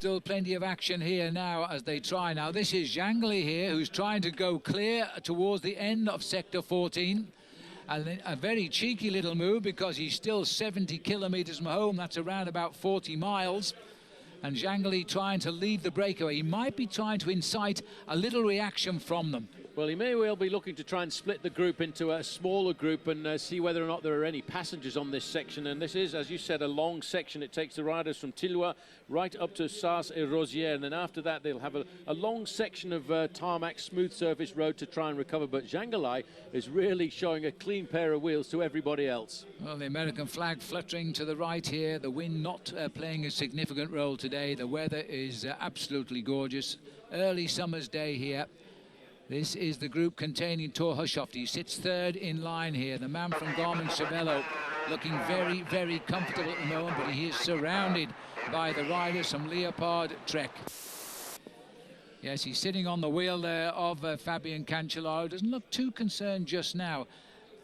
still plenty of action here now as they try. Now this is Jangli here, who's trying to go clear towards the end of sector 14. And a very cheeky little move, because he's still 70 kilometers from home. That's around about 40 miles. And Jangli trying to lead the breakaway. He might be trying to incite a little reaction from them. Well, he may well be looking to try and split the group into a smaller group and see whether or not there are any passengers on this section. And this is, as you said, a long section. It takes the riders from Tilloy right up to Sars-et-Rosières. And then after that, they'll have a long section of tarmac, smooth surface road to try and recover. But Jangli is really showing a clean pair of wheels to everybody else. Well, the American flag fluttering to the right here. The wind not playing a significant role today. The weather is absolutely gorgeous. Early summer's day here. This is the group containing Thor Hushovd. He sits third in line here. The man from Garmin-Cervelo looking very, very comfortable at the moment, but he is surrounded by the riders from Leopard Trek. Yes, he's sitting on the wheel there of Fabian Cancellara. Doesn't look too concerned just now.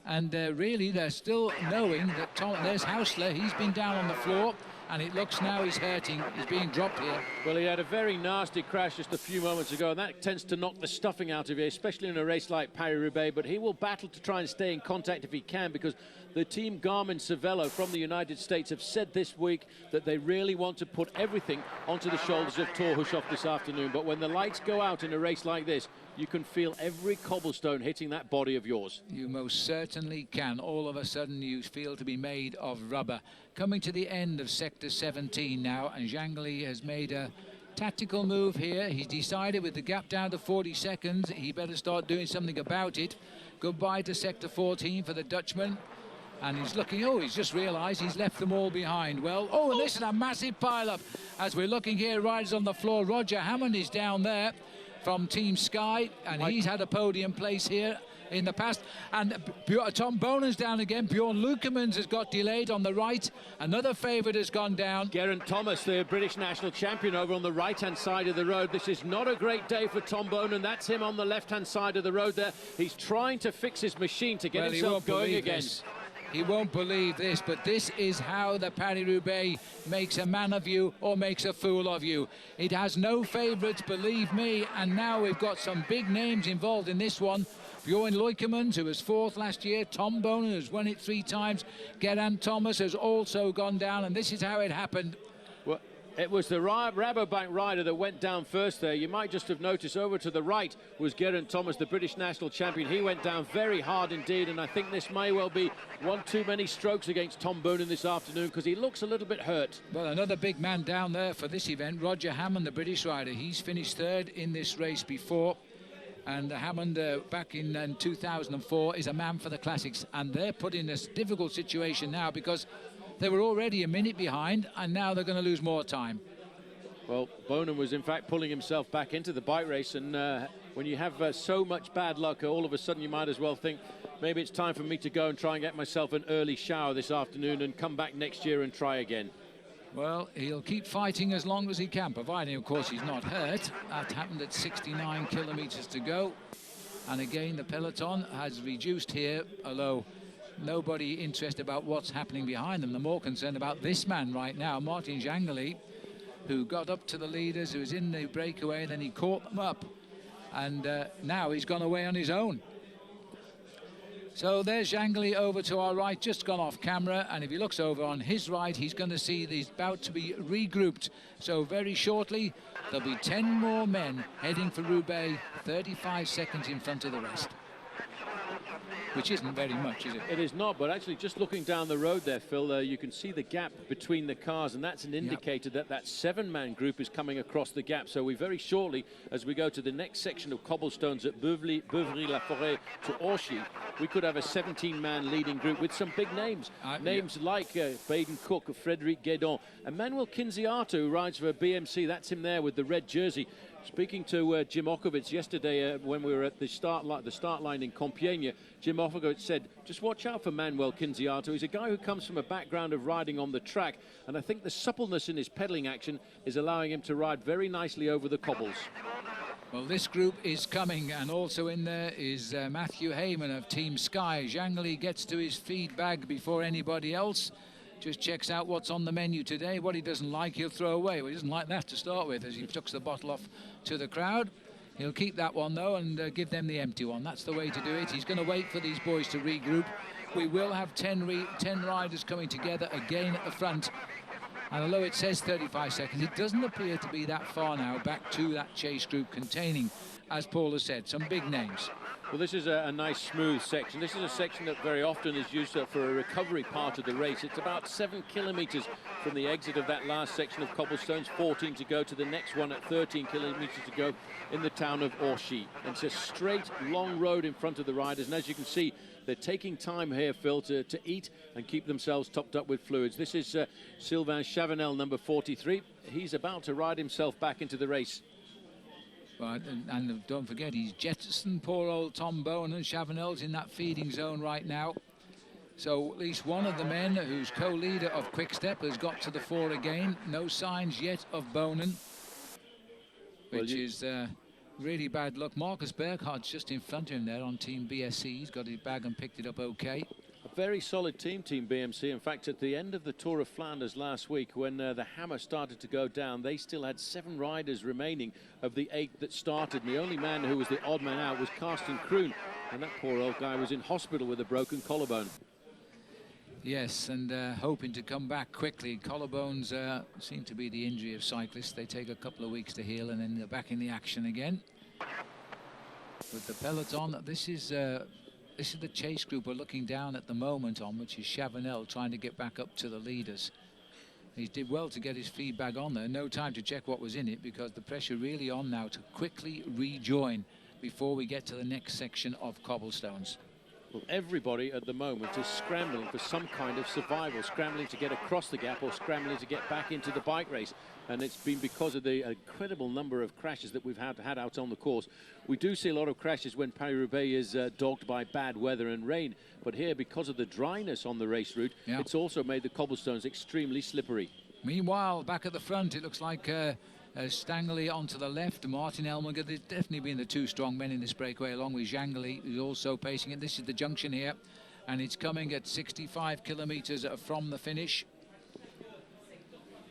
And really, they're still knowing that there's Hausler. He's been down on the floor. And it looks now he's hurting. He's being dropped here. Well, he had a very nasty crash just a few moments ago, and that tends to knock the stuffing out of you, especially in a race like Paris-Roubaix. But he will battle to try and stay in contact if he can, because the team Garmin-Cervelo from the United States have said this week that they really want to put everything onto the shoulders of Thor Hushovd this afternoon. But when the lights go out in a race like this, you can feel every cobblestone hitting that body of yours. You most certainly can. All of a sudden you feel to be made of rubber. Coming to the end of sector 17 now, and Jangli has made a tactical move here. He's decided with the gap down to 40 seconds, he better start doing something about it. Goodbye to sector 14 for the Dutchman. And he's looking, oh, he's just realised he's left them all behind. Well, oh, and this is a massive pile-up. As we're looking here, riders on the floor. Roger Hammond is down there from Team Sky, and he's had a podium place here in the past. And Tom Bonen's down again. Bjorn Lukemans has got delayed on the right. Another favourite has gone down. Geraint Thomas, the British national champion, over on the right-hand side of the road. This is not a great day for Tom Bonen. That's him on the left-hand side of the road there. He's trying to fix his machine to get himself going again. He won't believe this, but this is how the Paris-Roubaix makes a man of you or makes a fool of you. It has no favourites, believe me, and now we've got some big names involved in this one. Bjorn Lukemans, who was fourth last year. Tom Bonen has won it 3 times. Geraint Thomas has also gone down, and this is how it happened. Well, it was the Rabobank rider that went down first there. You might just have noticed over to the right was Geraint Thomas, the British national champion. He went down very hard indeed, and I think this may well be one too many strokes against Tom Bonen this afternoon, because he looks a little bit hurt. Well, another big man down there for this event, Roger Hammond, the British rider. He's finished third in this race before. And Hammond, back in 2004, is a man for the classics. And they're put in this difficult situation now because they were already a minute behind, and now they're going to lose more time. Well, Bonen was in fact pulling himself back into the bike race, and when you have so much bad luck, all of a sudden you might as well think, maybe it's time for me to go and try and get myself an early shower this afternoon and come back next year and try again. Well, he'll keep fighting as long as he can, providing, of course, he's not hurt. That happened at 69 kilometers to go. And again, the peloton has reduced here, although nobody interested about what's happening behind them. They're more concerned about this man right now, Martin Jangli, who got up to the leaders, who was in the breakaway, then he caught them up. And now he's gone away on his own. So there's Jangli over to our right, just gone off camera, and if he looks over on his right, he's going to see he's about to be regrouped. So very shortly, there'll be 10 more men heading for Roubaix, 35 seconds in front of the rest. Which isn't very much, is it? It is not, but actually just looking down the road there, Phil, you can see the gap between the cars, and that's an indicator that that 7-man group is coming across the gap. So we very shortly, as we go to the next section of cobblestones at Beuvry-la-Forêt to Orchy, we could have a 17-man leading group with some big names. Names like Baden Cook, Frédéric Guédon, Emmanuel Kinziato, who rides for BMC. That's him there with the red jersey. Speaking to Jim Okovits yesterday when we were at the start line in Compiègne, Jim Okovits said, just watch out for Manuel Kinziato. He's a guy who comes from a background of riding on the track, and I think the suppleness in his pedaling action is allowing him to ride very nicely over the cobbles. Well, this group is coming, and also in there is Matthew Heyman of Team Sky. Jangli gets to his feed bag before anybody else. just checks out what's on the menu today. What he doesn't like, he'll throw away. Well, he doesn't like that to start with, as he chucks the bottle off to the crowd. He'll keep that one, though, and give them the empty one. That's the way to do it. He's going to wait for these boys to regroup. We will have 10 riders coming together again at the front. And although it says 35 seconds, it doesn't appear to be that far now back to that chase group containing, as Paul has said, some big names. Well, this is a nice smooth section. This is a section that very often is used for a recovery part of the race. It's about 7 kilometers from the exit of that last section of cobblestones, 14 to go to the next one at 13 kilometers to go in the town of Orchy. And it's a straight, long road in front of the riders. And as you can see, they're taking time here, Phil, to eat and keep themselves topped up with fluids. This is Sylvain Chavanel, number 43. He's about to ride himself back into the race. Right, and don't forget, he's jettisoned poor old Tom Bowen, and Chavanel's in that feeding zone right now. So at least one of the men who's co-leader of Quick Step has got to the fore again. No signs yet of Bonen, which is really bad luck. Marcus Berghart's just in front of him there on Team BSC. He's got his bag and picked it up okay. A very solid team, Team BMC. In fact, at the end of the Tour of Flanders last week, when the hammer started to go down, they still had 7 riders remaining of the 8 that started. And the only man who was the odd man out was Karsten Kroon. And that poor old guy was in hospital with a broken collarbone. Yes, and hoping to come back quickly. Collarbones seem to be the injury of cyclists. They take a couple of weeks to heal, and then they're back in the action again. With the peloton, this is the chase group we're looking down at the moment on, which is Chavanel trying to get back up to the leaders. He did well to get his feedback on there. No time to check what was in it, because the pressure really on now to quickly rejoin before we get to the next section of cobblestones. Well, everybody at the moment is scrambling for some kind of survival, scrambling to get across the gap or scrambling to get back into the bike race. And it's been because of the incredible number of crashes that we've had out on the course. We do see a lot of crashes when Paris-Roubaix is dogged by bad weather and rain. But here, because of the dryness on the race route, it's also made the cobblestones extremely slippery. Meanwhile, back at the front, it looks like Stangley onto the left, Martin Elmiger. There's definitely been the 2 strong men in this breakaway, along with Jangeli, who's also pacing it. This is the junction here, and it's coming at 65 kilometers from the finish.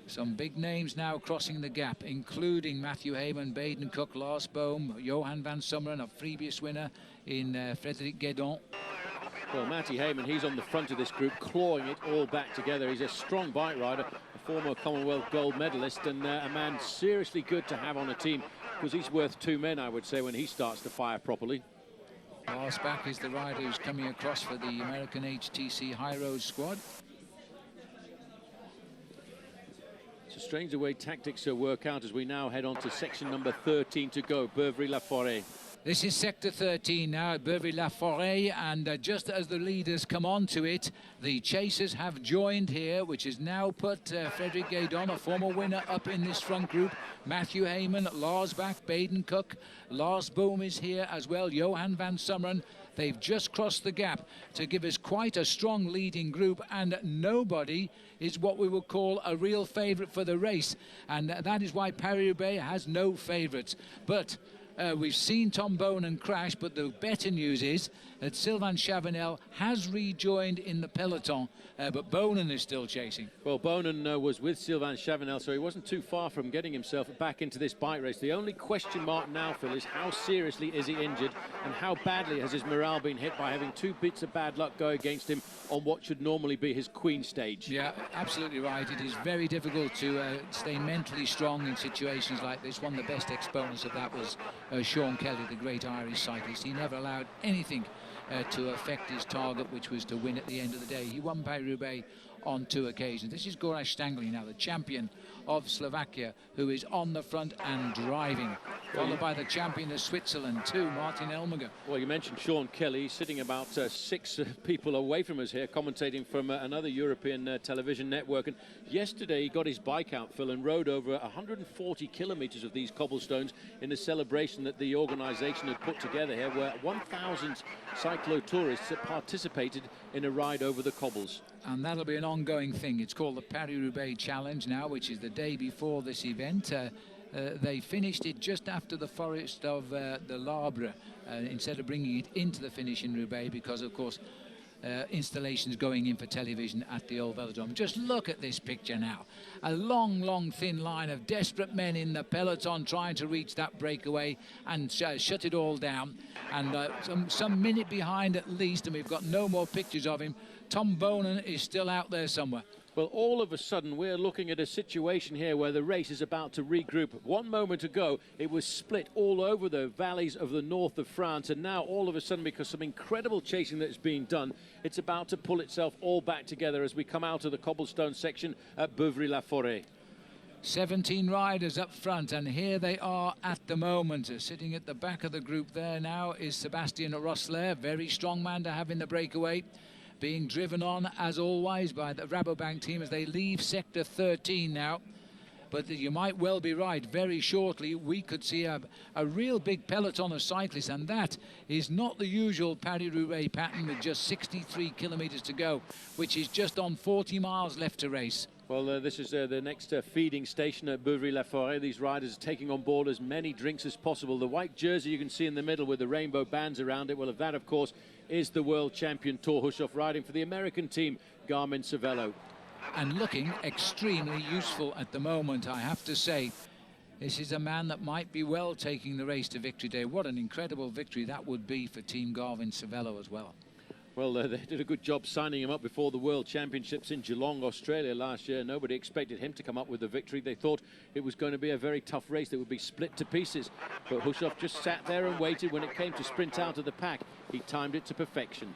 Some big names now crossing the gap, including Matthew Heyman, Baden Cook, Lars Bohm, Johan van Summeren, a previous winner in Frédéric Guédon. Well, Matty Heyman, he's on the front of this group, clawing it all back together. He's a strong bike rider, a former Commonwealth gold medalist, and a man seriously good to have on a team, because he's worth 2 men, I would say, when he starts to fire properly. Lars Bach is the rider who's coming across for the American HTC High Road squad. It's a strange the way tactics work out as we now head on to section number 13 to go, Beuvry-la-Forêt. This is sector 13 now at Beuvry-la-Forêt, and just as the leaders come onto it, the chasers have joined here, which has now put Frédéric Guédon, a former winner, up in this front group. Matthew Heyman, Lars Bach, Baden Cook, Lars Bohm is here as well, Johan van Summeren. They've just crossed the gap to give us quite a strong leading group, and nobody is what we would call a real favourite for the race, and that is why Paris-Roubaix has no favourites. But we've seen Tom Bonen crash, but the better news is that Sylvain Chavanel has rejoined in the peloton, but Bonen is still chasing. Well, Bonen was with Sylvain Chavanel, so he wasn't too far from getting himself back into this bike race. The only question mark now, Phil, is how seriously is he injured, and how badly has his morale been hit by having 2 bits of bad luck go against him on what should normally be his queen stage. Yeah, absolutely right. It is very difficult to stay mentally strong in situations like this. One of the best exponents of that was Sean Kelly, the great Irish cyclist. He never allowed anything to affect his target, which was to win at the end of the day. He won Paris-Roubaix on 2 occasions. This is Gorazd Stangley now, the champion of Slovakia, who is on the front and driving, followed by the champion of Switzerland too, Martin Elmiger. Well, you mentioned Sean Kelly, sitting about 6 people away from us here, commentating from another European television network. And yesterday he got his bike out, Phil, and rode over 140 kilometers of these cobblestones in a celebration that the organization had put together here, where 1,000 cyclo-tourists had participated in a ride over the cobbles. And that'll be an ongoing thing. It's called the Paris-Roubaix Challenge now, which is the day before this event. They finished it just after the forest of the Labre, instead of bringing it into the finish in Roubaix, because, of course, installations going in for television at the old velodrome. Just look at this picture now. A long, long, thin line of desperate men in the peloton trying to reach that breakaway and shut it all down. And some minute behind at least, and we've got no more pictures of him. Tom Bonan is still out there somewhere. Well, all of a sudden, we're looking at a situation here where the race is about to regroup. 1 moment ago, it was split all over the valleys of the north of France, and now all of a sudden, because some incredible chasing that's being done, it's about to pull itself all back together as we come out of the cobblestone section at Beuvry-la-Forêt. 17 riders up front, and here they are at the moment. Sitting at the back of the group there now is Sébastien Rosler, very strong man to have in the breakaway. Being driven on, as always, by the Rabobank team as they leave Sector 13 now. But you might well be right. Very shortly, we could see a real big peloton of cyclists, and that is not the usual Paris-Roubaix pattern with just 63 kilometres to go, which is just on 40 miles left to race. Well, this is the next feeding station at Beuvry-la-Forêt. These riders are taking on board as many drinks as possible. The white jersey you can see in the middle with the rainbow bands around it, well, that, of course, is the world champion Thor Hushovd riding for the American team, Garmin-Cervelo. And looking extremely useful at the moment, I have to say. This is a man that might be well taking the race to victory day. What an incredible victory that would be for Team Garmin-Cervelo as well. Well, they did a good job signing him up before the World Championships in Geelong, Australia last year. Nobody expected him to come up with the victory. They thought it was going to be a very tough race that would be split to pieces. But Hushovd just sat there and waited. When it came to sprint out of the pack, he timed it to perfection.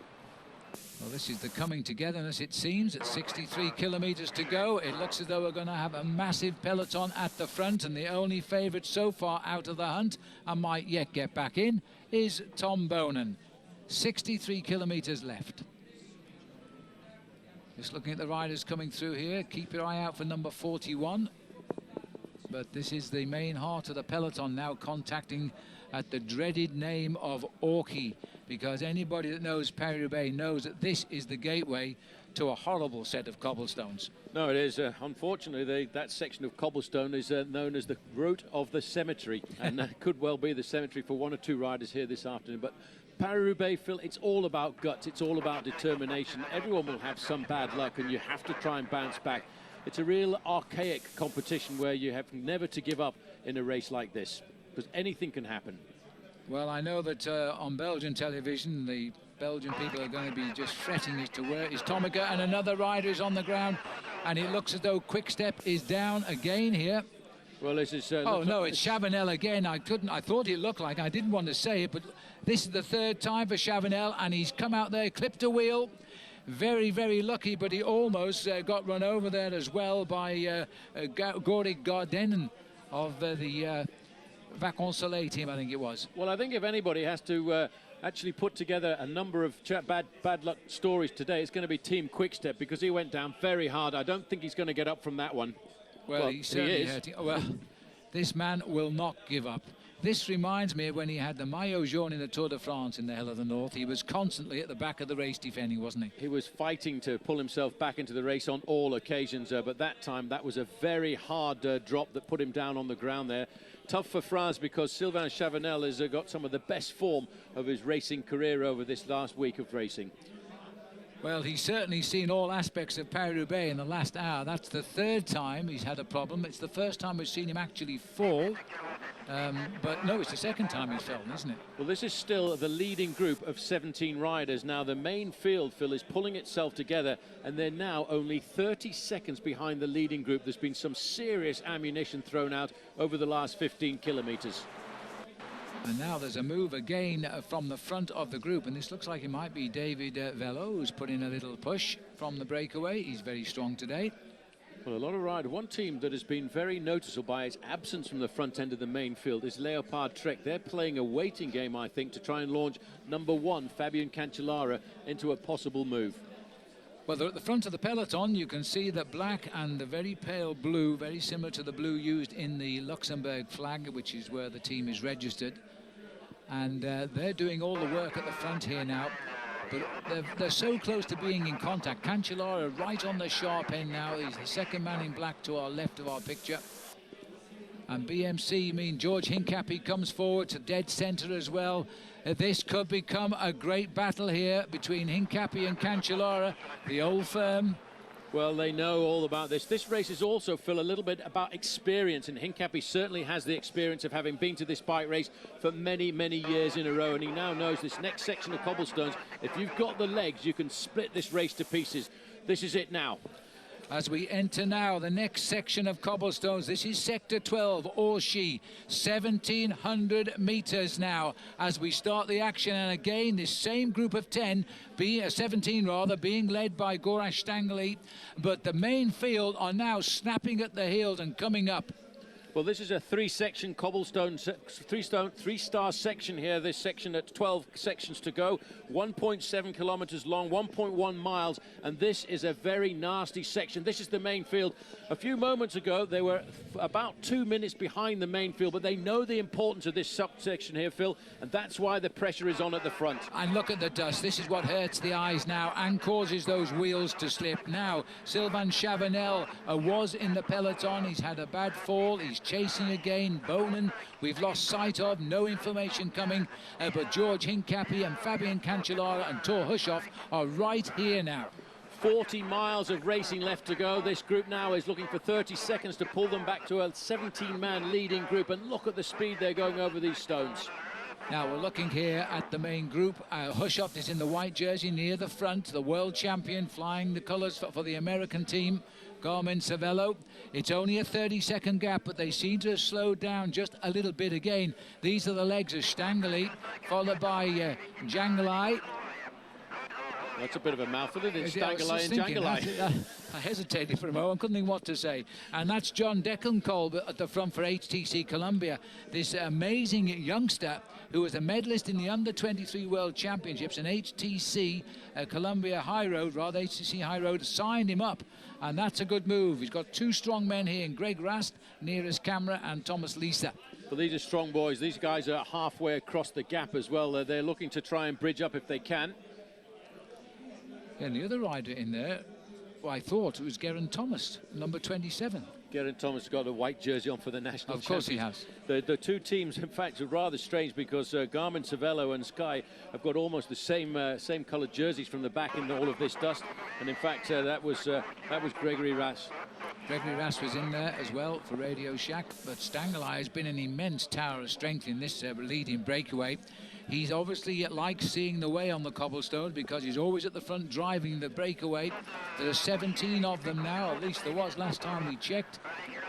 Well, this is the coming togetherness, it seems, at 63 kilometres to go. It looks as though we're going to have a massive peloton at the front, and the only favourite so far out of the hunt, and might yet get back in, is Tom Bonan. 63 kilometres left. Just looking at the riders coming through here. Keep your eye out for number 41. But this is the main heart of the peloton now contacting at the dreaded name of Orchi, because anybody that knows Paris-Roubaix knows that this is the gateway to a horrible set of cobblestones. No, it is. Unfortunately, that section of cobblestone is known as the route of the cemetery, and could well be the cemetery for one or two riders here this afternoon. But Paris-Roubaix, Phil, it's all about guts, it's all about determination. Everyone will have some bad luck, and you have to try and bounce back. It's a real archaic competition where you have never to give up in a race like this, because anything can happen. Well, I know that on Belgian television, the Belgian people are going to be just fretting as to where is Tomica, and another rider is on the ground, and it looks as though Quick-Step is down again here. Well, this is... oh, no, it's Chavanel again. I thought it looked like, I didn't want to say it, but this is the third time for Chavanel, and he's come out there, clipped a wheel. Very, very lucky, but he almost got run over there as well by Goric Gardenen of the Vacances Soleil team, I think it was. Well, I think if anybody has to actually put together a number of bad luck stories today, it's going to be Team Quick-Step, because he went down very hard. I don't think he's going to get up from that one. Well, he certainly is. Well, this man will not give up. This reminds me of when he had the Maillot Jaune in the Tour de France in the Hell of the North. He was constantly at the back of the race defending, wasn't he? He was fighting to pull himself back into the race on all occasions, but that time that was a very hard drop that put him down on the ground there. Tough for France, because Sylvain Chavanel has got some of the best form of his racing career over this last week of racing. Well, he's certainly seen all aspects of Paris-Roubaix in the last hour. That's the third time he's had a problem. It's the first time we've seen him actually fall. But no, it's the second time he's fallen, isn't it? Well, this is still the leading group of 17 riders. Now, the main field, Phil, is pulling itself together, and they're now only 30 seconds behind the leading group. There's been some serious ammunition thrown out over the last 15 kilometres. And now there's a move again from the front of the group, and this looks like it might be David Velo who's put in a little push from the breakaway. He's very strong today. Well, a lot of riders. One team that has been very noticeable by its absence from the front end of the main field is Leopard Trek. They're playing a waiting game, I think, to try and launch number one, Fabian Cancellara, into a possible move. Well, at the front of the peloton, you can see that black and the very pale blue, very similar to the blue used in the Luxembourg flag, which is where the team is registered. And they're doing all the work at the front here now. But they're so close to being in contact. Cancellara right on the sharp end now. He's the second man in black to our left of our picture. And BMC, George Hincapie comes forward to dead centre as well. This could become a great battle here between Hincapie and Cancellara, the old firm. Well, they know all about this. This race is also, Phil, a little bit about experience, and Hincapie certainly has the experience of having been to this bike race for many, many years in a row, and he now knows this next section of cobblestones, if you've got the legs, you can split this race to pieces. This is it now. As we enter now the next section of cobblestones, this is Sector 12, Orchy, 1,700 metres now as we start the action. And again, this same group of 17 rather, being led by Gorash Stangley. But the main field are now snapping at the heels and coming up. Well, this is a three-section cobblestone, three-star section here. This section at 12 sections to go, 1.7 kilometres long, 1.1 miles, and this is a very nasty section. This is the main field. A few moments ago, they were about 2 minutes behind the main field, but they know the importance of this subsection here, Phil, and that's why the pressure is on at the front. And look at the dust. This is what hurts the eyes now and causes those wheels to slip. Now, Sylvain Chavanel was in the peloton. He's had a bad fall. He's chasing again. Bonin, we've lost sight of. No information coming. But George Hincapie and Fabian Cancellara and Thor Hushoff are right here now. 40 miles of racing left to go. This group now is looking for 30 seconds to pull them back to a 17-man leading group. And look at the speed they're going over these stones. Now we're looking here at the main group. Hushoff is in the white jersey near the front, the world champion, flying the colours for the American team, Garmin Cervelo. It's only a 30-second gap, but they seem to have slowed down just a little bit again. These are the legs of Stangley, followed by Jangalai. That's a bit of a mouthful, isn't it? Stangalai and Jangalai. I hesitated for a moment, couldn't think what to say. And that's John Degenkolb at the front for HTC Columbia. This amazing youngster who was a medalist in the Under-23 World Championships, and HTC Columbia High Road, HTC High Road signed him up. And that's a good move. He's got two strong men here, in Greg Rast near his camera and Thomas Lisa. Well, these are strong boys. These guys are halfway across the gap as well. They're looking to try and bridge up if they can. And the other rider in there, well, I thought it was Geraint Thomas, number 27. Geraint Thomas has got a white jersey on for the national Of course champions. he has. The two teams, in fact, are rather strange because Garmin Cervelo and Sky have got almost the same coloured jerseys from the back in all of this dust. And in fact, that was Gregory Rast. Gregory Rast was in there as well for Radio Shack, but Stangalai has been an immense tower of strength in this leading breakaway. He's obviously likes seeing the way on the cobblestones because he's always at the front driving the breakaway. There are 17 of them now, at least there was last time we checked.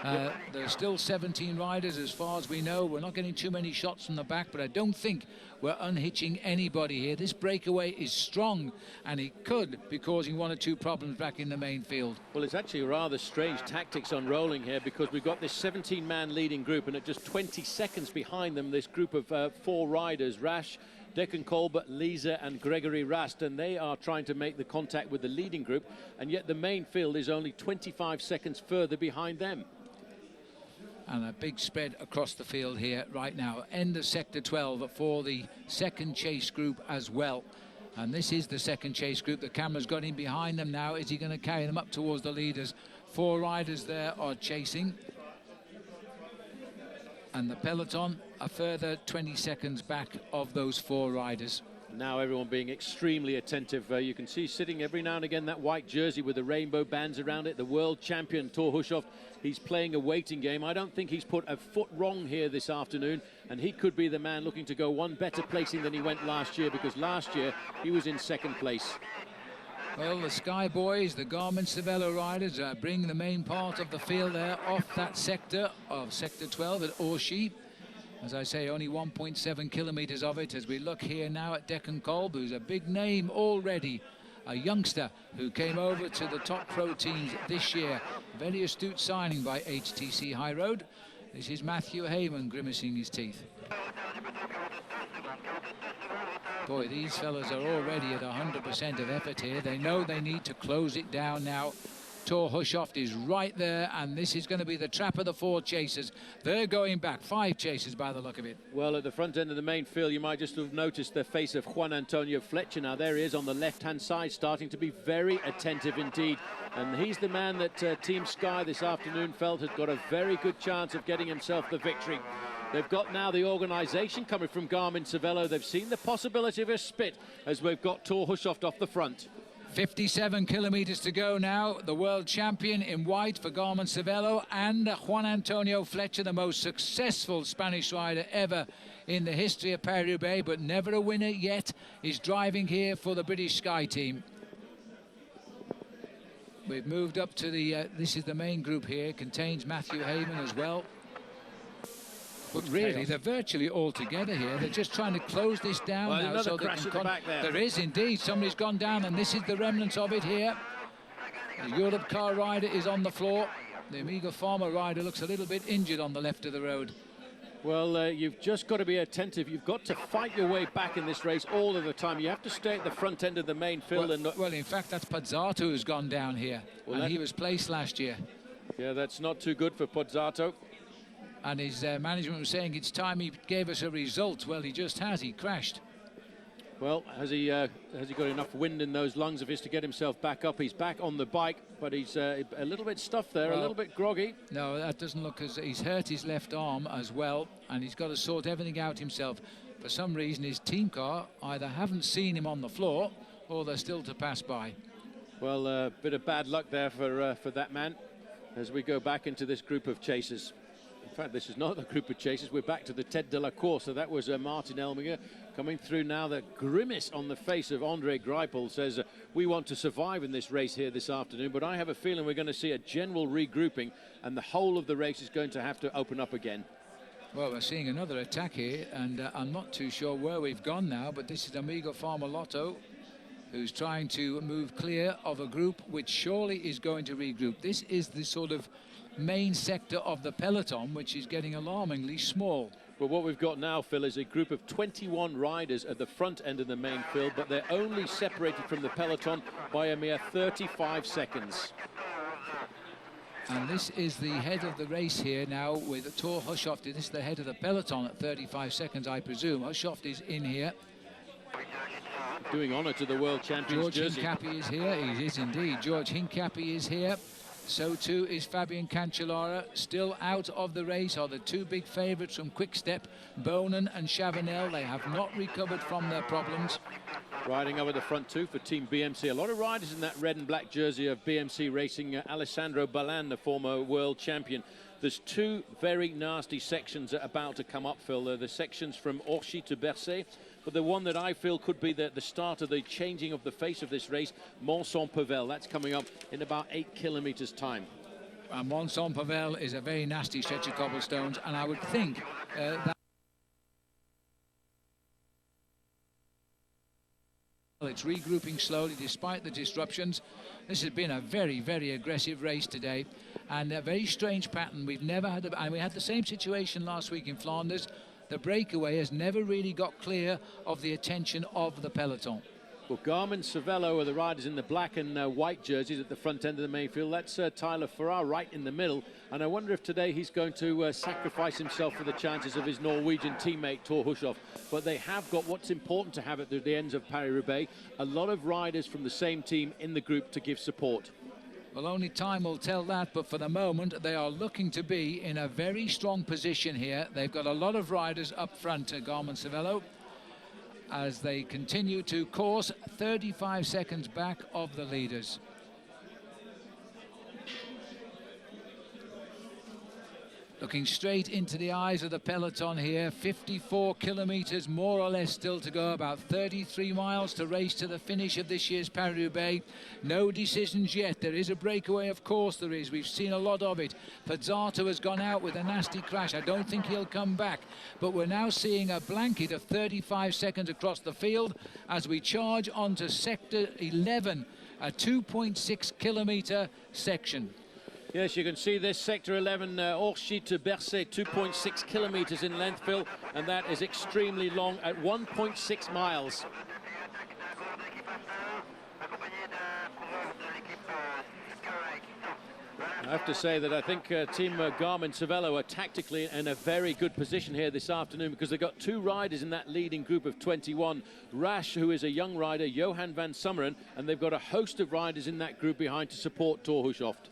There are still 17 riders as far as we know. We're not getting too many shots from the back, but I don't think we're unhitching anybody here. This breakaway is strong, and it could be causing one or two problems back in the main field. Well, it's actually rather strange tactics unrolling here because we've got this 17-man leading group, and at just 20 seconds behind them, this group of 4 riders, Rash, Degenkolb, Lisa and Gregory Rast, and they are trying to make the contact with the leading group, and yet the main field is only 25 seconds further behind them. And a big spread across the field here right now. End of Sector 12 for the second chase group as well. And this is the second chase group. The camera's got him behind them now. Is he going to carry them up towards the leaders? 4 riders there are chasing. And the peloton a further 20 seconds back of those 4 riders. Now everyone being extremely attentive. You can see sitting every now and again that white jersey with the rainbow bands around it, the world champion Thor Hushoff. He's playing a waiting game. I don't think he's put a foot wrong here this afternoon, and he could be the man looking to go one better placing than he went last year, because last year he was in second place. Well, the Sky Boys, the Garmin Cervelo riders, bring the main part of the field there off that sector of Sector 12 at Orchy. As I say, only 1.7 kilometres of it as we look here now at Degenkolb, who's a big name already, a youngster who came over to the top pro teams this year. Very astute signing by HTC High Road. This is Matthew Heyman grimacing his teeth. Boy, these fellas are already at 100% of effort here. They know they need to close it down now. Tor Hushoft is right there, and this is going to be the trap of the 4 chasers. They're going back, 5 chasers by the look of it. Well, at the front end of the main field, you might just have noticed the face of Juan Antonio Fletcher. Now, there he is on the left-hand side, starting to be very attentive indeed. And he's the man that Team Sky this afternoon felt had got a very good chance of getting himself the victory. They've got now the organisation coming from Garmin Cervelo. They've seen the possibility of a split as we've got Tor Hushoft off the front. 57 kilometres to go now. The world champion in white for Garmin Cervelo, and Juan Antonio Fletcher, the most successful Spanish rider ever in the history of Paris-Roubaix, but never a winner yet, is driving here for the British Sky team. We've moved up to the, this is the main group here, contains Matthew Hayman as well. But really, they're virtually all together here. They're just trying to close this down now. So they can there is indeed, somebody's gone down, and this is the remnants of it here. The Europe car rider is on the floor. The Amiga Farmer rider looks a little bit injured on the left of the road. Well, you've just got to be attentive. You've got to fight your way back in this race all of the time. You have to stay at the front end of the main field. Well, in fact, that's Pozzato who's gone down here. Well, and he was placed last year. Yeah, that's not too good for Pozzato. And his management was saying it's time he gave us a result. Well, he just has. He crashed. Well, has he got enough wind in those lungs of his to get himself back up? He's back on the bike, but he's a little bit stuffed there, well, a little bit groggy. No, that doesn't look as... He's hurt his left arm as well, and he's got to sort everything out himself. For some reason, his team car either haven't seen him on the floor, or they're still to pass by. Well, a bit of bad luck there for that man, as we go back into this group of chasers. In fact, this is not the group of chasers. We're back to the Tête de la Course. So that was Martin Elminger coming through now. The grimace on the face of Andre Greipel says, we want to survive in this race here this afternoon, but I have a feeling we're going to see a general regrouping, and the whole of the race is going to have to open up again. Well, we're seeing another attack here, and I'm not too sure where we've gone now, but this is Amigo Farmer Lotto, who's trying to move clear of a group which surely is going to regroup. This is the sort of main sector of the peloton, which is getting alarmingly small. Well, what we've got now, Phil, is a group of 21 riders at the front end of the main field, but they're only separated from the peloton by a mere 35 seconds. And this is the head of the race here now with Tor Hushoft. This is the head of the peloton at 35 seconds, I presume. Hushoft is in here. Doing honour to the world champions jersey. George Hincapie is here. He is indeed. George Hincapie is here. So too is Fabian Cancellara. Still out of the race are the 2 big favourites from Quick Step, Bonen and Chavanel. They have not recovered from their problems. Riding over the front too for Team BMC. A lot of riders in that red and black jersey of BMC Racing. Alessandro Ballan, the former world champion. There's 2 very nasty sections that are about to come up, Phil. The sections from Orchy to Bercé, but the one that I feel could be the start of the changing of the face of this race, Mont-Saint-Pavel. That's coming up in about 8 kilometres time. Mont-Saint-Pavel is a very nasty stretch of cobblestones, and I would think that it's regrouping slowly despite the disruptions. This has been a very, very aggressive race today, and a very strange pattern. We've never had, and we had the same situation last week in Flanders. The breakaway has never really got clear of the attention of the peloton. Well, Garmin Cervelo are the riders in the black and white jerseys at the front end of the main field. That's Tyler Farrar right in the middle. And I wonder if today he's going to sacrifice himself for the chances of his Norwegian teammate, Tor Hushoft. But they have got what's important to have at the ends of Paris-Roubaix, a lot of riders from the same team in the group to give support. Well, only time will tell that, but for the moment, they are looking to be in a very strong position here. They've got a lot of riders up front at Garmin Cervelo as they continue to course 35 seconds back of the leaders. Looking straight into the eyes of the peloton here, 54 kilometres more or less still to go, about 33 miles to race to the finish of this year's Paris-Roubaix. No decisions yet. There is a breakaway, of course there is. We've seen a lot of it. Pozzato has gone out with a nasty crash. I don't think he'll come back. But we're now seeing a blanket of 35 seconds across the field as we charge onto Sector 11, a 2.6 kilometre section. Yes, you can see this Sector 11, Orchy to Bercé, 2.6 kilometres in length, Phil, and that is extremely long at 1.6 miles. have to say that I think Team Garmin-Cervelo are tactically in a very good position here this afternoon, because they've got two riders in that leading group of 21. Rasch, who is a young rider, Johan van Summeren, and they've got a host of riders in that group behind to support Thor Hushovd.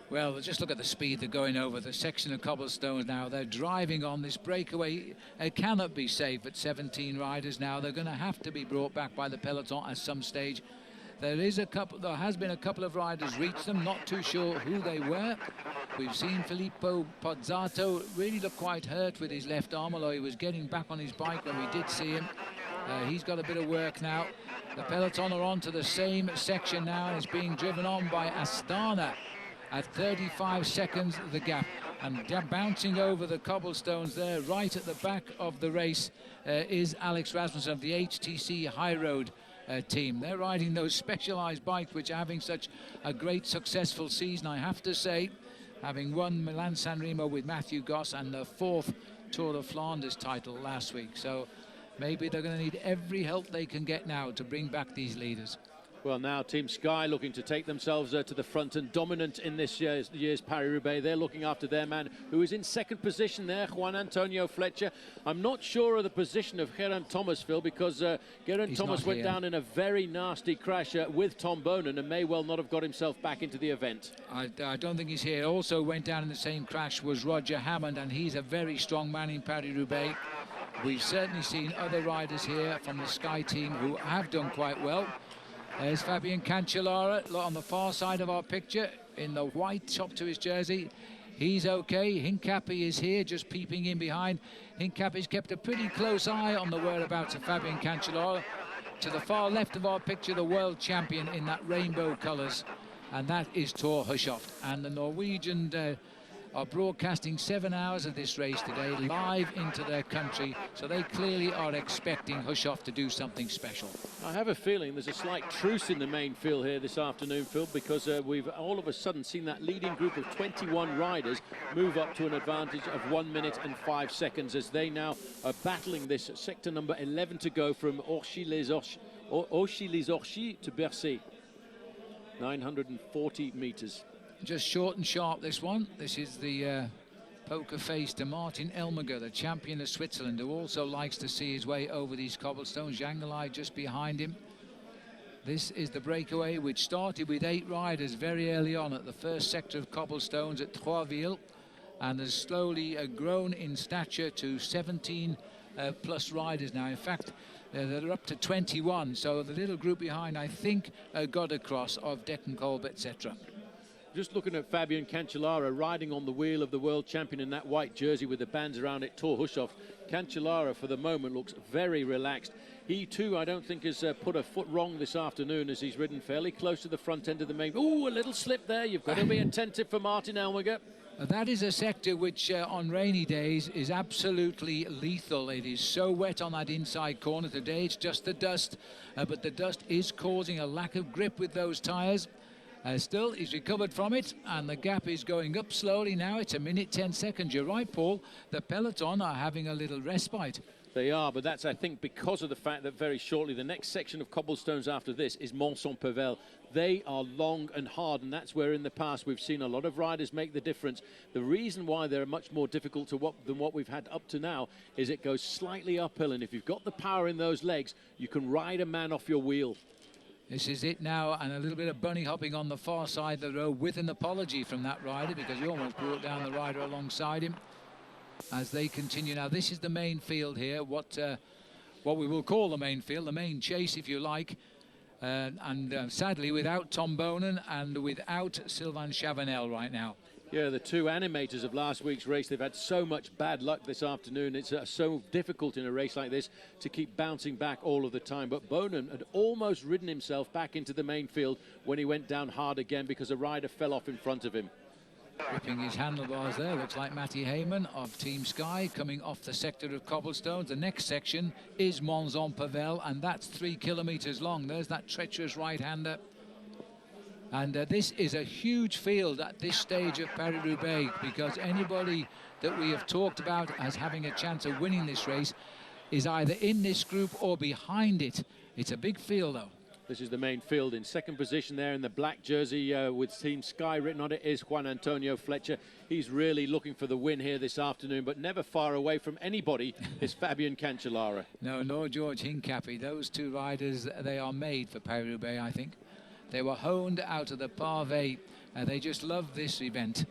Well, just look at the speed they're going over the section of cobblestones now. They're driving on this breakaway. It cannot be safe at 17 riders now. They're going to have to be brought back by the peloton at some stage. There has been a couple of riders reach them, not too sure who they were. We've seen Filippo Pozzato really look quite hurt with his left arm, although he was getting back on his bike when we did see him. He's got a bit of work now. The peloton are on to the same section now, and it's being driven on by Astana at 35 seconds the gap. And bouncing over the cobblestones there, right at the back of the race, is Alex Rasmussen of the HTC High Road team. They're riding those specialized bikes which are having such a great successful season, I have to say, having won Milan-San Remo with Matthew Goss and the 4th Tour de Flanders title last week. So maybe they're going to need every help they can get now to bring back these leaders. Well, now Team Sky looking to take themselves to the front and dominant in this year's Paris-Roubaix. They're looking after their man who is in second position there, Juan Antonio Fletcher. I'm not sure of the position of Geraint Thomas, Phil, because Geraint Thomas went down in a very nasty crash with Tom Bonen and may well not have got himself back into the event. I don't think he's here. Also went down in the same crash was Roger Hammond, and he's a very strong man in Paris-Roubaix. We've certainly seen other riders here from the Sky team who have done quite well. There's Fabian Cancellara on the far side of our picture in the white top to his jersey. He's okay. Hincapie is here, just peeping in behind. Hincapie's kept a pretty close eye on the whereabouts of Fabian Cancellara. To the far left of our picture, the world champion in that rainbow colours, and that is Thor Hushovd. And the Norwegian are broadcasting 7 hours of this race today live into their country, so they clearly are expecting Hushovd to do something special. I have a feeling there's a slight truce in the main field here this afternoon, Phil, because we've all of a sudden seen that leading group of 21 riders move up to an advantage of 1 minute and 5 seconds as they now are battling this sector number 11 to go from Orchy-les-Orchy to Bercy. 940 meters. Just short and sharp, this one. This is the poker face to Martin Elmiger, the champion of Switzerland, who also likes to see his way over these cobblestones. Jangalai just behind him. This is the breakaway, which started with 8 riders very early on at the first sector of cobblestones at Troisville, and has slowly grown in stature to 17 plus riders now. In fact, they're up to 21, so the little group behind, I think, got across of Degenkolb, etc. Just looking at Fabian Cancellara riding on the wheel of the world champion in that white jersey with the bands around it, Thor Hushovd. Cancellara, for the moment, looks very relaxed. He, too, I don't think has put a foot wrong this afternoon as he's ridden fairly close to the front end of the main. Ooh, a little slip there. You've got to be attentive for Martin Elmiger. That is a sector which, on rainy days, is absolutely lethal. It is so wet on that inside corner. Today it's just the dust, but the dust is causing a lack of grip with those tyres. Still, he's recovered from it, and the gap is going up slowly now. It's 1 minute 10 seconds. You're right, Paul. The peloton are having a little respite. They are, but that's, I think, because of the fact that very shortly the next section of cobblestones after this is Mont-Saint-Pével. They are long and hard, and that's where in the past we've seen a lot of riders make the difference. The reason why they're much more difficult than what we've had up to now is it goes slightly uphill, and if you've got the power in those legs, you can ride a man off your wheel. This is it now, and a little bit of bunny hopping on the far side of the road with an apology from that rider, because he almost brought down the rider alongside him as they continue. Now, this is the main field here, what we will call the main field, the main chase, if you like. Sadly, without Tom Bonen and without Sylvain Chavanel right now. Yeah, the two animators of last week's race, they've had so much bad luck this afternoon. It's so difficult in a race like this to keep bouncing back all of the time. But Bonen had almost ridden himself back into the main field when he went down hard again because a rider fell off in front of him. Gripping his handlebars there, looks like Matty Heyman of Team Sky coming off the sector of cobblestones. The next section is Mont-Saint-Pével, and that's 3 kilometers long. There's that treacherous right-hander. And this is a huge field at this stage of Paris-Roubaix, because anybody that we have talked about as having a chance of winning this race is either in this group or behind it. It's a big field, though. This is the main field. In second position there in the black jersey with Team Sky written on it is Juan Antonio Fletcher. He's really looking for the win here this afternoon, but never far away from anybody is Fabian Cancellara. No, nor George Hincapie. Those two riders, they are made for Paris-Roubaix, I think. They were honed out of the pavé. They just love this event.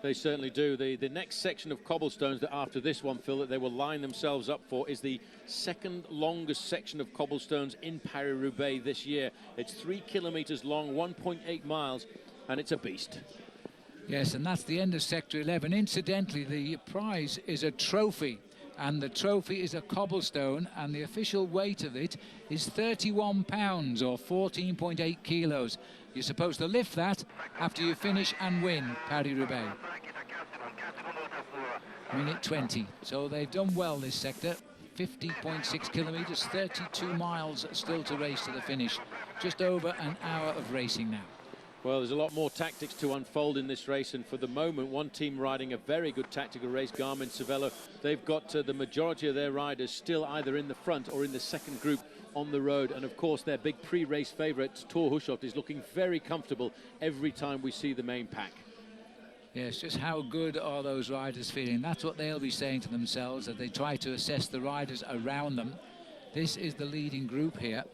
They certainly do. The next section of cobblestones that after this one, Phil, that they will line themselves up for is the second longest section of cobblestones in Paris-Roubaix this year. It's 3 kilometers long, 1.8 miles, and it's a beast. Yes, and that's the end of Sector 11. Incidentally, the prize is a trophy, and the trophy is a cobblestone, and the official weight of it is 31 pounds or 14.8 kilos. You're supposed to lift that after you finish and win Paris-Roubaix. Minute 20. So they've done well this sector. 50.6 kilometers, 32 miles still to race to the finish. Just over an hour of racing now. Well, there's a lot more tactics to unfold in this race, and for the moment, one team riding a very good tactical race, Garmin Cervelo. They've got the majority of their riders still either in the front or in the second group on the road, and of course their big pre-race favourite Thor Hushovd is looking very comfortable every time we see the main pack. Yes, just how good are those riders feeling? That's what they'll be saying to themselves as they try to assess the riders around them. This is the leading group here,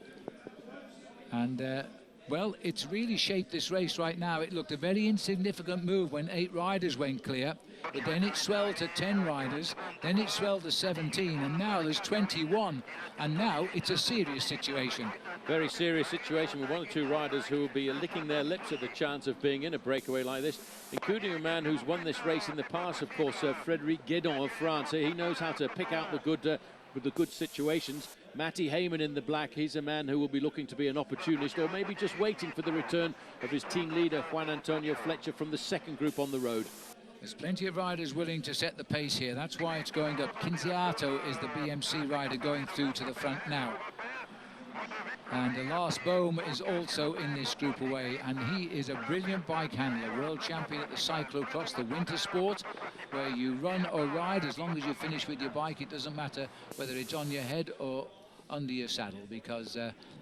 and well, it's really shaped this race right now. It looked a very insignificant move when 8 riders went clear, but then it swelled to 10 riders, then it swelled to 17, and now there's 21, and now it's a serious situation. Very serious situation with 1 or 2 riders who will be licking their lips at the chance of being in a breakaway like this, including a man who's won this race in the past, of course, Frédéric Guédon of France. He knows how to pick out the good situations. Matty Heyman in the black, he's a man who will be looking to be an opportunist, or maybe just waiting for the return of his team leader, Juan Antonio Fletcher, from the second group on the road. There's plenty of riders willing to set the pace here. That's why it's going up. Kinziato is the BMC rider going through to the front now. And Lars Bohm is also in this group away, and he is a brilliant bike handler, world champion at the cyclocross, the winter sport, where you run or ride as long as you finish with your bike. It doesn't matter whether it's on your head or under your saddle, because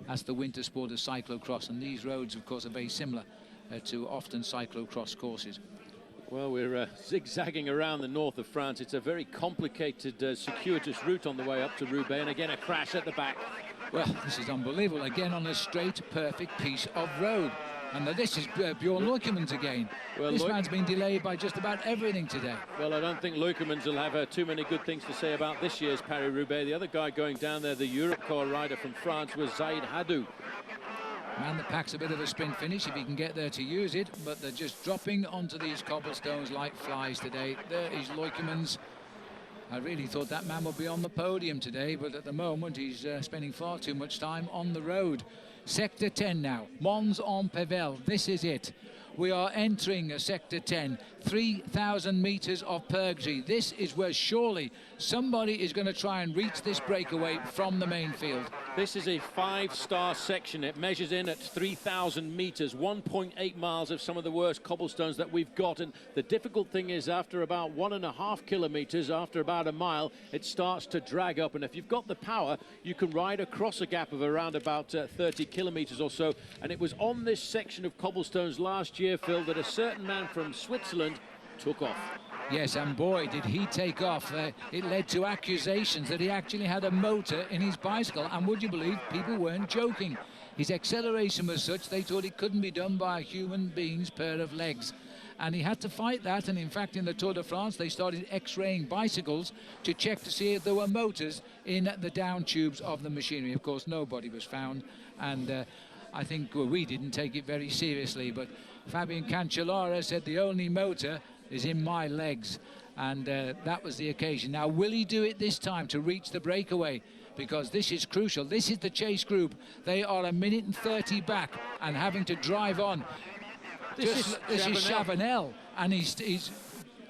that's the winter sport of cyclocross, and these roads, of course, are very similar to often cyclocross courses. Well, we're zigzagging around the north of France. It's a very complicated, circuitous route on the way up to Roubaix, and again a crash at the back. Well, this is unbelievable. Again on a straight, perfect piece of road. And this is Bjorn Leukemans again. Well, this man's been delayed by just about everything today. Well, I don't think Leukemans will have too many good things to say about this year's Paris-Roubaix. The other guy going down there, the Europcar rider from France, was Zaid Hadou. Man that packs a bit of a sprint finish if he can get there to use it, but they're just dropping onto these cobblestones like flies today. There is Leukemans. I really thought that man would be on the podium today, but at the moment he's spending far too much time on the road. Sector 10 now, Mons-en-Pévèle, this is it. We are entering a Sector 10, 3,000 metres of purgatory. This is where surely somebody is going to try and reach this breakaway from the main field. This is a 5-star section. It measures in at 3,000 metres, 1.8 miles of some of the worst cobblestones that we've got. And the difficult thing is after about 1.5 kilometres, after about a mile, it starts to drag up. And if you've got the power, you can ride across a gap of around about 30 kilometres or so. And it was on this section of cobblestones last year, Phil, that a certain man from Switzerland took off. Yes, and boy, did he take off. It led to accusations that he actually had a motor in his bicycle, and would you believe, people weren't joking. His acceleration was such they thought it couldn't be done by a human being's pair of legs. And he had to fight that, and in fact in the Tour de France they started x-raying bicycles to check to see if there were motors in the down tubes of the machinery. Of course, nobody was found, and I think we didn't take it very seriously, but Fabian Cancellara said the only motor is in my legs, and that was the occasion. Now, will he do it this time to reach the breakaway? Because this is crucial. This is the chase group. They are 1 minute and 30 back and having to drive on. This is Chavanel, and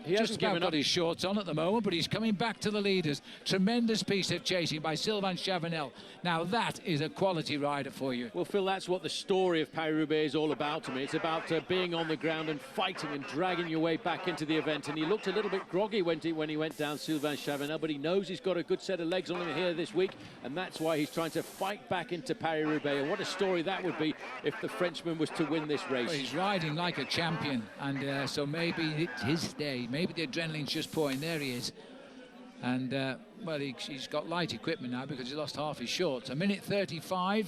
Just about got his shorts on at the moment, but he's coming back to the leaders. Tremendous piece of chasing by Sylvain Chavanel. Now that is a quality rider for you. Well, Phil, that's what the story of Paris-Roubaix is all about to me. It's about being on the ground and fighting and dragging your way back into the event. And he looked a little bit groggy when he went down, Sylvain Chavanel, but he knows he's got a good set of legs on him here this week, and that's why he's trying to fight back into Paris-Roubaix. And what a story that would be if the Frenchman was to win this race. Well, he's riding like a champion, and so maybe it's his day. Maybe the adrenaline's just pouring. There he is. And, well, he's got light equipment now because he lost half his shorts. 1:35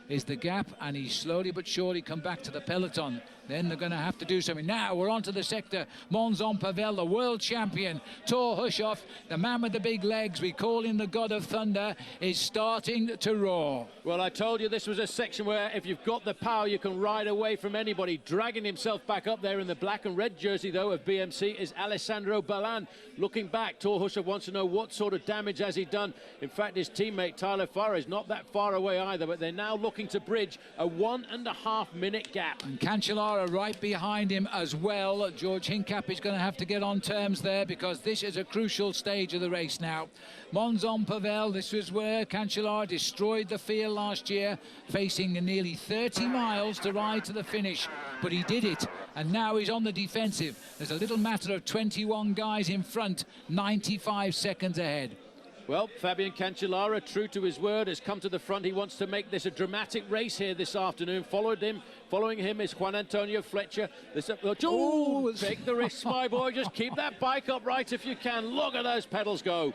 is the gap, and he's slowly but surely come back to the peloton. Then they're going to have to do something. Now we're on to the sector. Mons-en-Pavel, the world champion, Thor Hushovd, the man with the big legs, we call him the God of Thunder, is starting to roar. Well, I told you this was a section where if you've got the power, you can ride away from anybody. Dragging himself back up there in the black and red jersey, though, of BMC is Alessandro Ballan. Looking back, Thor Hushovd wants to know what sort of damage has he done. In fact, his teammate Tyler Farrar is not that far away either, but they're now looking to bridge a 1.5 minute gap. And Cancellara right behind him as well. George Hincap is going to have to get on terms there because this is a crucial stage of the race now. Mons-en-Pavel, this was where Cancellara destroyed the field last year, facing nearly 30 miles to ride to the finish. But he did it, and now he's on the defensive. There's a little matter of 21 guys in front, 95 seconds ahead. Well, Fabian Cancellara, true to his word, has come to the front. He wants to make this a dramatic race here this afternoon. Following him is Juan Antonio Fletcher. Take the risk, my boy. Just keep that bike upright if you can. Look at those pedals go.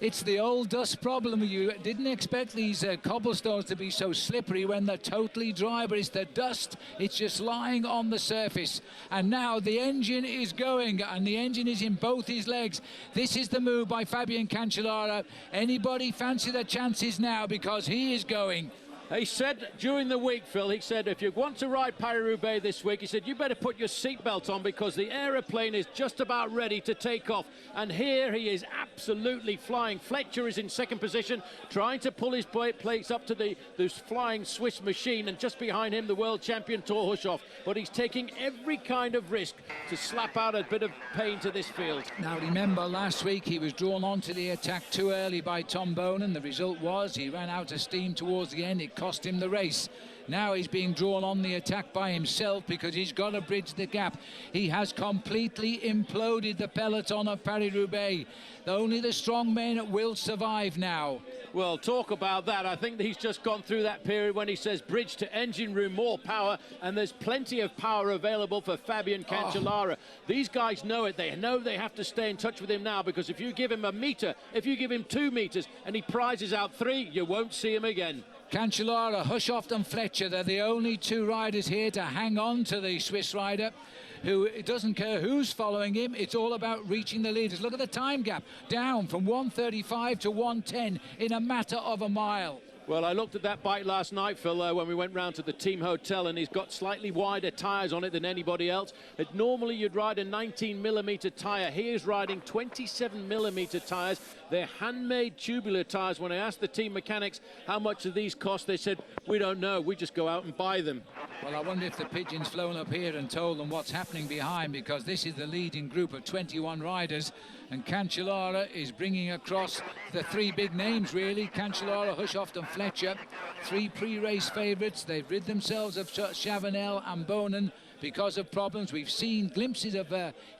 It's the old dust problem. You didn't expect these cobblestones to be so slippery when they're totally dry, but it's the dust. It's just lying on the surface. And now the engine is going, and the engine is in both his legs. This is the move by Fabian Cancellara. Anybody fancy the chances now because he is going. He said during the week, Phil, he said, if you want to ride Paris-Roubaix this week, he said, you better put your seatbelt on because the aeroplane is just about ready to take off. And here he is absolutely flying. Fletcher is in second position, trying to pull his plates up to this flying Swiss machine. And just behind him, the world champion, Thor Hushovd. But he's taking every kind of risk to slap out a bit of pain to this field. Now, remember, last week he was drawn onto the attack too early by Tom Bonan. The result was he ran out of steam towards the end. It cost him the race. Now he's being drawn on the attack by himself because he's got to bridge the gap. He has completely imploded the peloton of Paris-Roubaix. Only the strong men will survive now. Well, talk about that. I think that he's just gone through that period when he says bridge to engine room, more power, and there's plenty of power available for Fabian Cancellara. These guys know it. They know they have to stay in touch with him now because if you give him a meter, if you give him 2 meters and he prizes out 3, you won't see him again. Cancellara, Hushovd and Fletcher, they're the only 2 riders here to hang on to the Swiss rider, who doesn't care who's following him. It's all about reaching the leaders. Look at the time gap, down from 1:35 to 1:10 in a matter of a mile. Well, I looked at that bike last night, Phil, when we went round to the team hotel, and he's got slightly wider tyres on it than anybody else. Normally you'd ride a 19mm tyre. He is riding 27mm tyres. They're handmade tubular tyres. When I asked the team mechanics how much do these cost, they said, we don't know, we just go out and buy them. Well, I wonder if the pigeon's flown up here and told them what's happening behind, because this is the leading group of 21 riders, and Cancellara is bringing across the 3 big names, really. Cancellara, Hushovd and Fletcher, 3 pre-race favourites. They've rid themselves of Chavanel and Bonan because of problems. We've seen glimpses of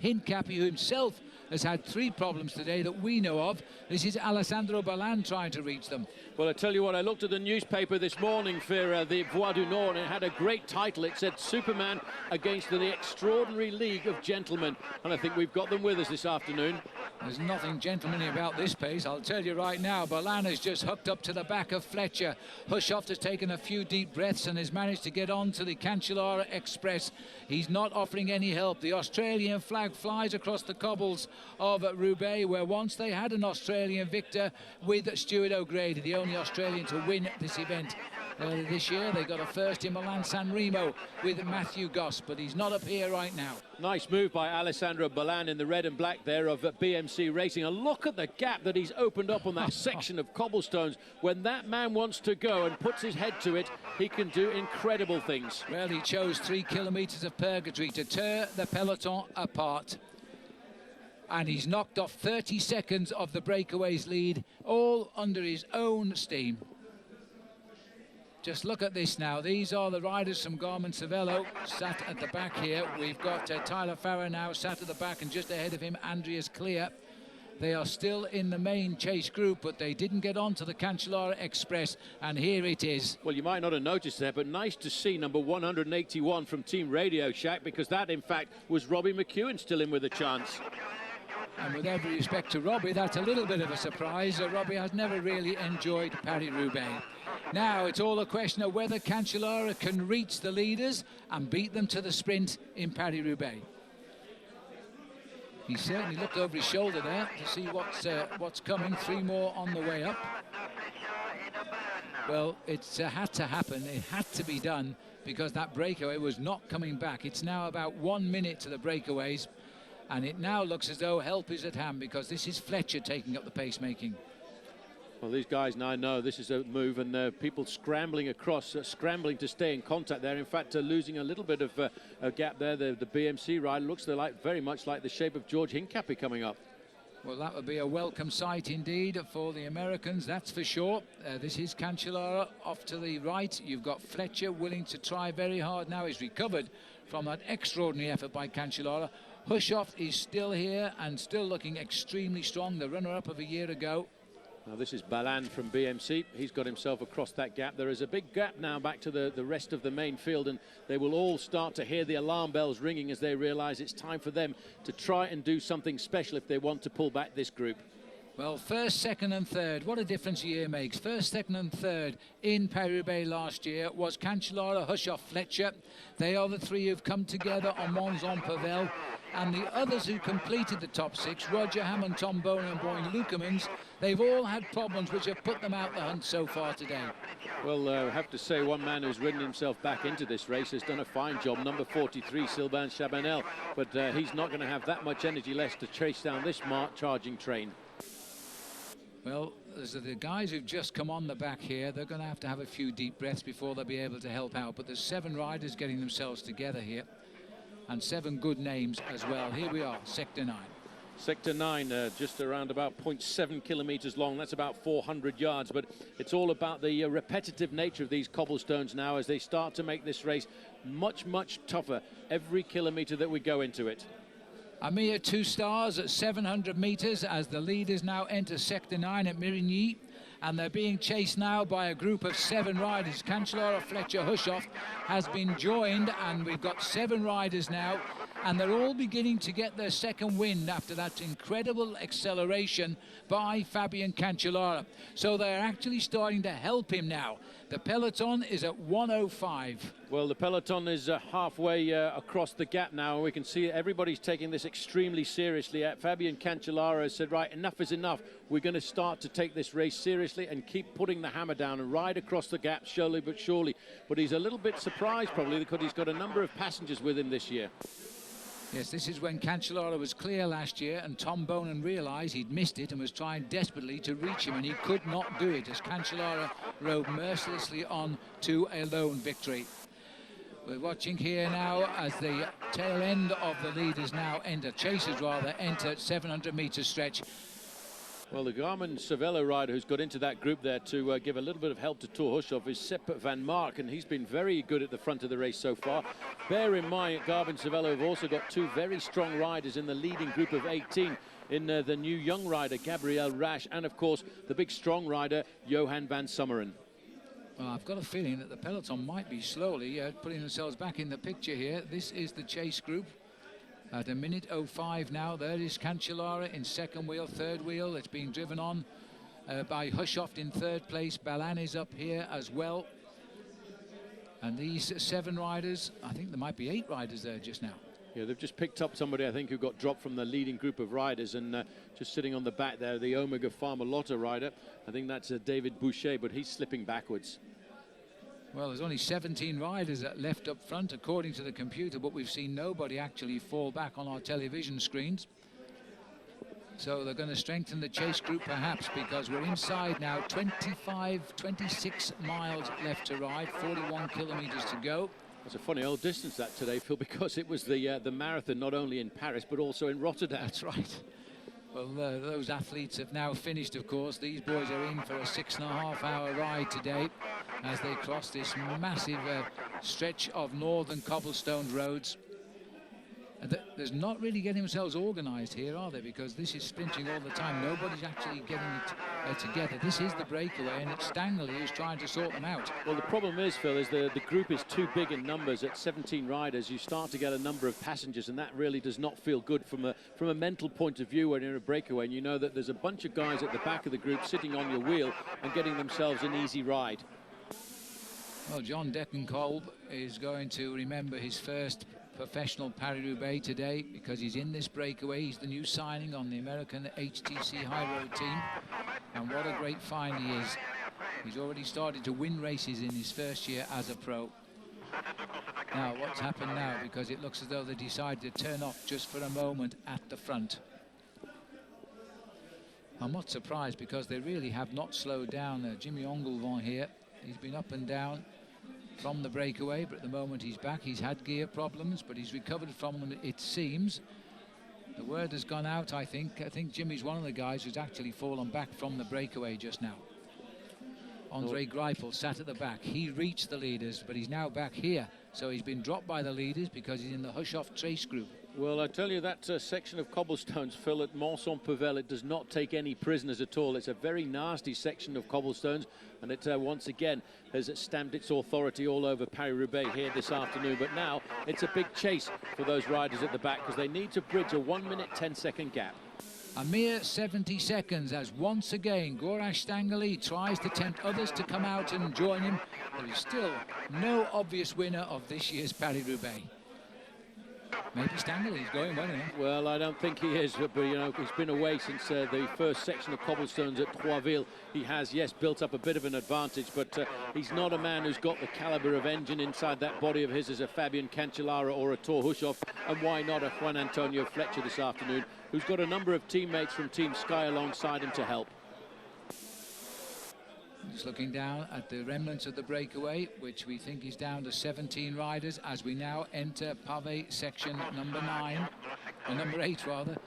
Hincap, who himself has had 3 problems today that we know of. This is Alessandro Ballan trying to reach them. Well, I tell you what, I looked at the newspaper this morning for the Voix du Nord, and it had a great title. It said Superman against the Extraordinary League of Gentlemen, and I think we've got them with us this afternoon. There's nothing gentlemanly about this pace, I'll tell you right now. Ballan has just hooked up to the back of Fletcher. Hushovd has taken a few deep breaths and has managed to get on to the Cancellara Express. He's not offering any help. The Australian flag flies across the cobbles of Roubaix, where once they had an Australian victor with Stuart O'Grady, the only Australian to win this event. This year they got a first in Milan-San Remo with Matthew Goss, but he's not up here right now. Nice move by Alessandro Ballan in the red and black there of BMC Racing. And look at the gap that he's opened up on that section of cobblestones. When that man wants to go and puts his head to it, he can do incredible things. Well, he chose 3 kilometres of purgatory to tear the peloton apart. And he's knocked off 30 seconds of the breakaways lead, all under his own steam. Just look at this now. These are the riders from Garmin-Cervelo sat at the back here. We've got Tyler Farrer now sat at the back, and just ahead of him, Andreas Clear. They are still in the main chase group, but they didn't get on to the Cancellara Express, and here it is. Well, you might not have noticed that, but nice to see number 181 from Team Radio Shack, because that, in fact, was Robbie McEwen still in with a chance. And with every respect to Robbie, that's a little bit of a surprise. Robbie has never really enjoyed Paris-Roubaix. Now it's all a question of whether Cancellara can reach the leaders and beat them to the sprint in Paris-Roubaix. He certainly looked over his shoulder there to see what's coming. 3 more on the way up. Well, it's had to happen. It had to be done because that breakaway was not coming back. It's now about 1 minute to the breakaways, and it now looks as though help is at hand because this is Fletcher taking up the pacemaking. Well, these guys now know this is a move, and people scrambling across, scrambling to stay in contact there. In fact, losing a little bit of a gap there. The BMC rider looks very much like the shape of George Hincapie coming up. Well, that would be a welcome sight indeed for the Americans, that's for sure. This is Cancellara off to the right. You've got Fletcher willing to try very hard now. He's recovered from that extraordinary effort by Cancellara. Hushoff is still here and still looking extremely strong, the runner-up of a year ago. Now this is Balan from BMC. He's got himself across that gap. There is a big gap now back to the rest of the main field, and they will all start to hear the alarm bells ringing as they realize it's time for them to try and do something special if they want to pull back this group. Well, first, second and third, what a difference a year makes. First, second and third in Paris-Roubaix last year was Cancellara, Hushoff, Fletcher. They are the 3 who've come together on Mons-en-Pavel. And the others who completed the top 6, Roger Hammond, Tom Bonen and Boyne Lukemans, they've all had problems which have put them out the hunt so far today. Well, I have to say one man who's ridden himself back into this race has done a fine job, number 43, Sylvain Chabanel, but he's not going to have that much energy left to chase down this charging train. Well, the guys who've just come on the back here, they're going to have a few deep breaths before they'll be able to help out, but there's 7 riders getting themselves together here. And 7 good names as well. Here we are, Sector 9. Sector 9, just around about 0.7 kilometers long. That's about 400 yards. But it's all about the repetitive nature of these cobblestones now as they start to make this race much, much tougher every kilometer that we go into it. A mere 2 stars at 700 meters as the leaders now enter Sector 9 at Mirigny. And they're being chased now by a group of 7 riders. Cancellara, Fletcher, Hushoff has been joined, and we've got 7 riders now, and they're all beginning to get their second wind after that incredible acceleration by Fabian Cancellara. So they're actually starting to help him now. The peloton is at 105. Well, the peloton is halfway across the gap now, and we can see everybody's taking this extremely seriously. Fabian Cancellara has said, right, enough is enough. We're going to start to take this race seriously and keep putting the hammer down and ride across the gap slowly but surely. But he's a little bit surprised probably because he's got a number of passengers with him this year. Yes, this is when Cancellara was clear last year, and Tom Bonen realised he'd missed it and was trying desperately to reach him, and he could not do it as Cancellara rode mercilessly on to a lone victory. We're watching here now as the tail end of the leaders now enter, chasers rather, enter 700 metre stretch. Well, the Garmin-Cervelo rider who's got into that group there to give a little bit of help to Thor Hushoff is Sepp van Mark, and he's been very good at the front of the race so far. Bear in mind, Garmin-Cervelo have also got 2 very strong riders in the leading group of 18 in the new young rider, Gabriel Rasch, and of course, the big strong rider, Johan van Summeren. Well, I've got a feeling that the peloton might be slowly putting themselves back in the picture here. This is the chase group. At a minute 05 now, there is Cancellara in second wheel, third wheel. It's being driven on by Hushoff in third place. Balan is up here as well. And these 7 riders, I think there might be 8 riders there just now. Yeah, they've just picked up somebody, I think, who got dropped from the leading group of riders, and just sitting on the back there, the Omega Pharma Lotta rider. I think that's David Boucher, but he's slipping backwards. Well, there's only 17 riders left up front, according to the computer, but we've seen nobody actually fall back on our television screens. So they're going to strengthen the chase group, perhaps, because we're inside now, 26 miles left to ride, 41 kilometers to go. It's a funny old distance that today, Phil, because it was the marathon not only in Paris but also in Rotterdam. That's right. Well, those athletes have now finished, of course. These boys are in for a 6.5-hour ride today as they cross this massive stretch of northern cobblestone roads. There's not really getting themselves organised here, are they? Because this is sprinting all the time. Nobody's actually getting it together. This is the breakaway, and it's Stangley who's trying to sort them out. Well, the problem is, Phil, is the group is too big in numbers. At 17 riders, you start to get a number of passengers, and that really does not feel good from a mental point of view when you're in a breakaway, and you know that there's a bunch of guys at the back of the group sitting on your wheel and getting themselves an easy ride. Well, John Deckenkolb is going to remember his first professional Paris-Roubaix today because he's in this breakaway. He's the new signing on the American HTC High Road team, and what a great find he is. He's already started to win races in his first year as a pro. Now, what's happened now? Because it looks as though they decided to turn off just for a moment at the front. I'm not surprised because they really have not slowed down. Jimmy Engelvon here, he's been up and down from the breakaway, but at the moment he's back. He's had gear problems, but he's recovered from them, it seems. The word has gone out, I think. I think Jimmy's one of the guys who's actually fallen back from the breakaway just now. Andre Greipel sat at the back. He reached the leaders, but he's now back here. So he's been dropped by the leaders because he's in the Hushoff Trace group. Well, I tell you, that section of cobblestones, Phil, at Mont-Saint-Pével, it does not take any prisoners at all. It's a very nasty section of cobblestones, and it once again has stamped its authority all over Paris-Roubaix here this afternoon. But now it's a big chase for those riders at the back because they need to bridge a 1 minute 10-second gap. A mere 70 seconds as once again Gorazd Stangley tries to tempt others to come out and join him. There is still no obvious winner of this year's Paris-Roubaix. Maybe Stangley is going well enough. Well, I don't think he is, but you know, he's been away since the first section of cobblestones at Troisville. He has, yes, built up a bit of an advantage, but he's not a man who's got the caliber of engine inside that body of his as a Fabian Cancellara or a Thor Hushoff, and why not a Juan Antonio Fletcher this afternoon, who's got a number of teammates from Team Sky alongside him to help. Just looking down at the remnants of the breakaway, which we think is down to 17 riders as we now enter Pavé section number 9, or number 8 rather.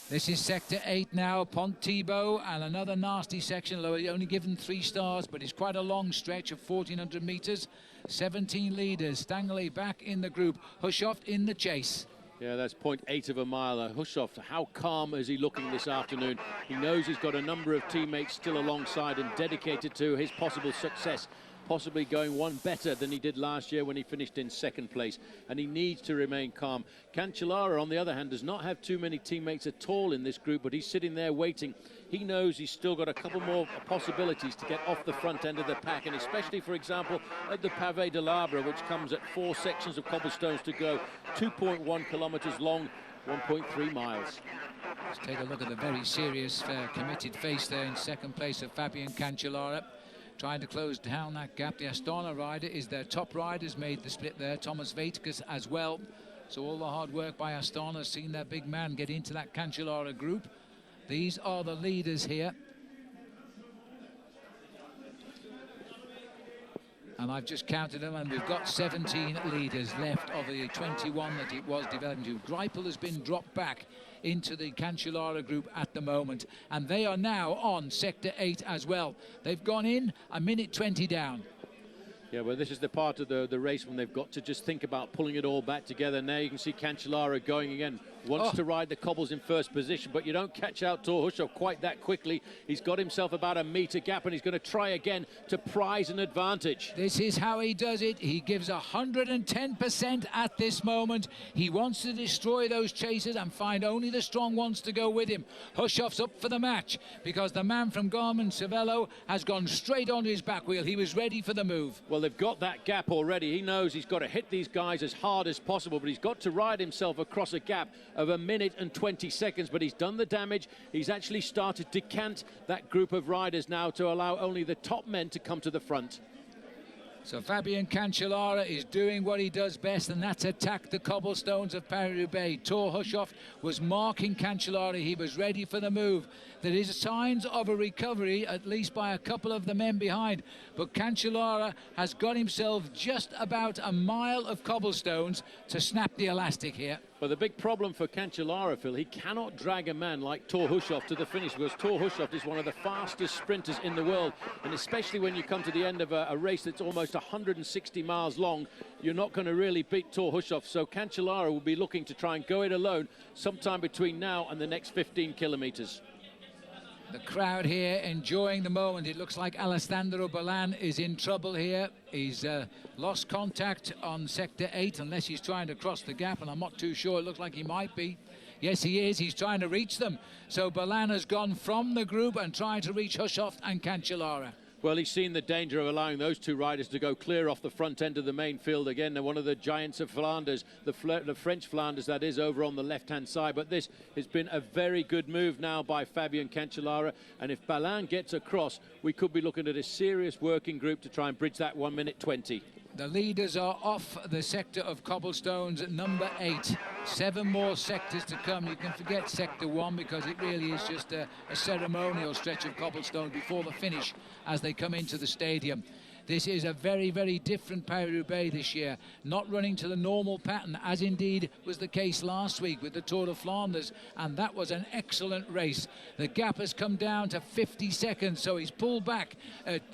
This is sector 8 now, Pont Thibault, and another nasty section, although only given 3 stars, but it's quite a long stretch of 1,400 meters. 17 leaders, Stangley back in the group, Hushoff in the chase. Yeah, that's 0.8 of a mile. Hushoff, how calm is he looking this afternoon? He knows he's got a number of teammates still alongside and dedicated to his possible success, possibly going one better than he did last year when he finished in second place, and he needs to remain calm. Cancellara, on the other hand, does not have too many teammates at all in this group, but he's sitting there waiting. He knows he's still got a couple more possibilities to get off the front end of the pack, and especially, for example, at the Pavé de l'Arbre, which comes at 4 sections of cobblestones to go, 2.1 kilometers long, 1.3 miles. Let's take a look at the very serious, committed face there in second place of Fabian Cancellara, trying to close down that gap. The Astana rider is their top rider, has made the split there. Thomas Weitges as well. So all the hard work by Astana has seen their big man get into that Cancellara group. These are the leaders here. And I've just counted them, and we've got 17 leaders left of the 21 that it was developing to. Greipel has been dropped back into the Cancellara group at the moment, and they are now on sector 8 as well. They've gone in a minute 20 down. Yeah, well, this is the part of the race when they've got to just think about pulling it all back together. Now you can see Cancellara going again, wants to ride the cobbles in first position, but you don't catch out Thor Hushoff quite that quickly. He's got himself about a metre gap, and he's going to try again to prize an advantage. This is how he does it. He gives 110% at this moment. He wants to destroy those chasers and find only the strong ones to go with him. Hushoff's up for the match because the man from Garmin Cervelo has gone straight onto his back wheel. He was ready for the move. Well, they've got that gap already. He knows he's got to hit these guys as hard as possible, but he's got to ride himself across a gap of 1 minute and 20 seconds. But he's done the damage. He's actually started to decant that group of riders now to allow only the top men to come to the front. So Fabian Cancellara is doing what he does best, and that's attack the cobblestones of Paris-Roubaix. Thor Hushovd was marking Cancellara. He was ready for the move. There is signs of a recovery, at least by a couple of the men behind. But Cancellara has got himself just about a mile of cobblestones to snap the elastic here. Well, the big problem for Cancellara, Phil, he cannot drag a man like Thor Hushovd to the finish, because Thor Hushovd is one of the fastest sprinters in the world. And especially when you come to the end of a race that's almost 160 miles long, you're not going to really beat Thor Hushovd. So Cancellara will be looking to try and go it alone sometime between now and the next 15 kilometers. The crowd here enjoying the moment. It looks like Alessandro Ballan is in trouble here. He's lost contact on sector 8, unless he's trying to cross the gap, and I'm not too sure. It looks like he might be. Yes, he is. He's trying to reach them. So Ballan has gone from the group and trying to reach Hushovd and Cancellara. Well, he's seen the danger of allowing those two riders to go clear off the front end of the main field. Again, they're one of the giants of Flanders, the French Flanders, that is, over on the left-hand side. But this has been a very good move now by Fabian Cancellara. And if Ballan gets across, we could be looking at a serious working group to try and bridge that 1 minute 20. The leaders are off the sector of cobblestones, number 8. 7 more sectors to come. You can forget sector 1 because it really is just a ceremonial stretch of cobblestone before the finish as they come into the stadium. This is a very, very different Paris-Roubaix this year, not running to the normal pattern, as indeed was the case last week with the Tour de Flanders, and that was an excellent race. The gap has come down to 50 seconds, so he's pulled back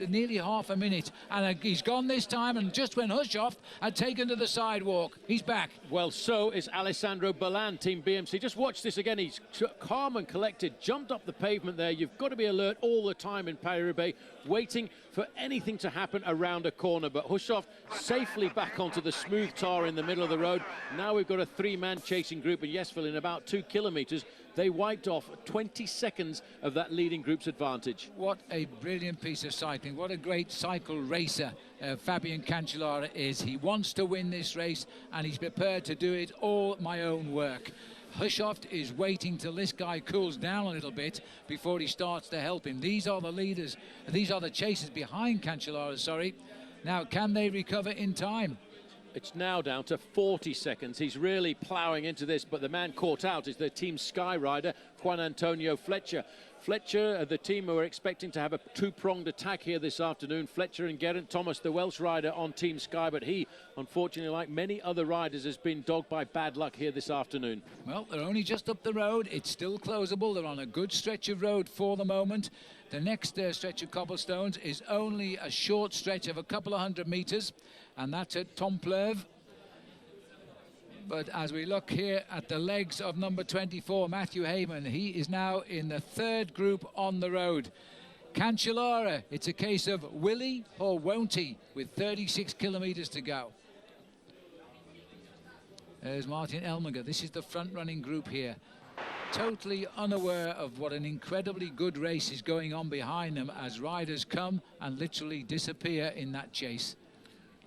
nearly half a minute, and he's gone this time, and just when Hushovd had taken to the sidewalk, he's back. Well, so is Alessandro Ballan, Team BMC. Just watch this again. He's calm and collected, jumped up the pavement there. You've got to be alert all the time in Paris-Roubaix, waiting for anything to happen around a corner. But Hushovd safely back onto the smooth tar in the middle of the road. Now we've got a 3-man chasing group, and yes, Phil, in about 2 kilometers, they wiped off 20 seconds of that leading group's advantage. What a brilliant piece of cycling. What a great cycle racer Fabian Cancellara is. He wants to win this race, and he's prepared to do it all my own work. Hushovd is waiting till this guy cools down a little bit before he starts to help him. These are the leaders, these are the chasers behind Cancellara, sorry. Now, can they recover in time? It's now down to 40 seconds. He's really ploughing into this, but the man caught out is the Team Sky rider, Juan Antonio Fletcher. Fletcher, the team who are expecting to have a 2-pronged attack here this afternoon. Fletcher and Geraint Thomas, the Welsh rider on Team Sky, but he, unfortunately, like many other riders, has been dogged by bad luck here this afternoon. Well, they're only just up the road. It's still closable. They're on a good stretch of road for the moment. The next stretch of cobblestones is only a short stretch of a couple of 100 meters, and that's at Templeuve. But as we look here at the legs of number 24, Matthew Heyman, he is now in the 3rd group on the road. Cancellara, it's a case of will he or won't he, with 36 kilometers to go. There's Martin Elminger. This is the front-running group here. Totally unaware of what an incredibly good race is going on behind them as riders come and literally disappear in that chase.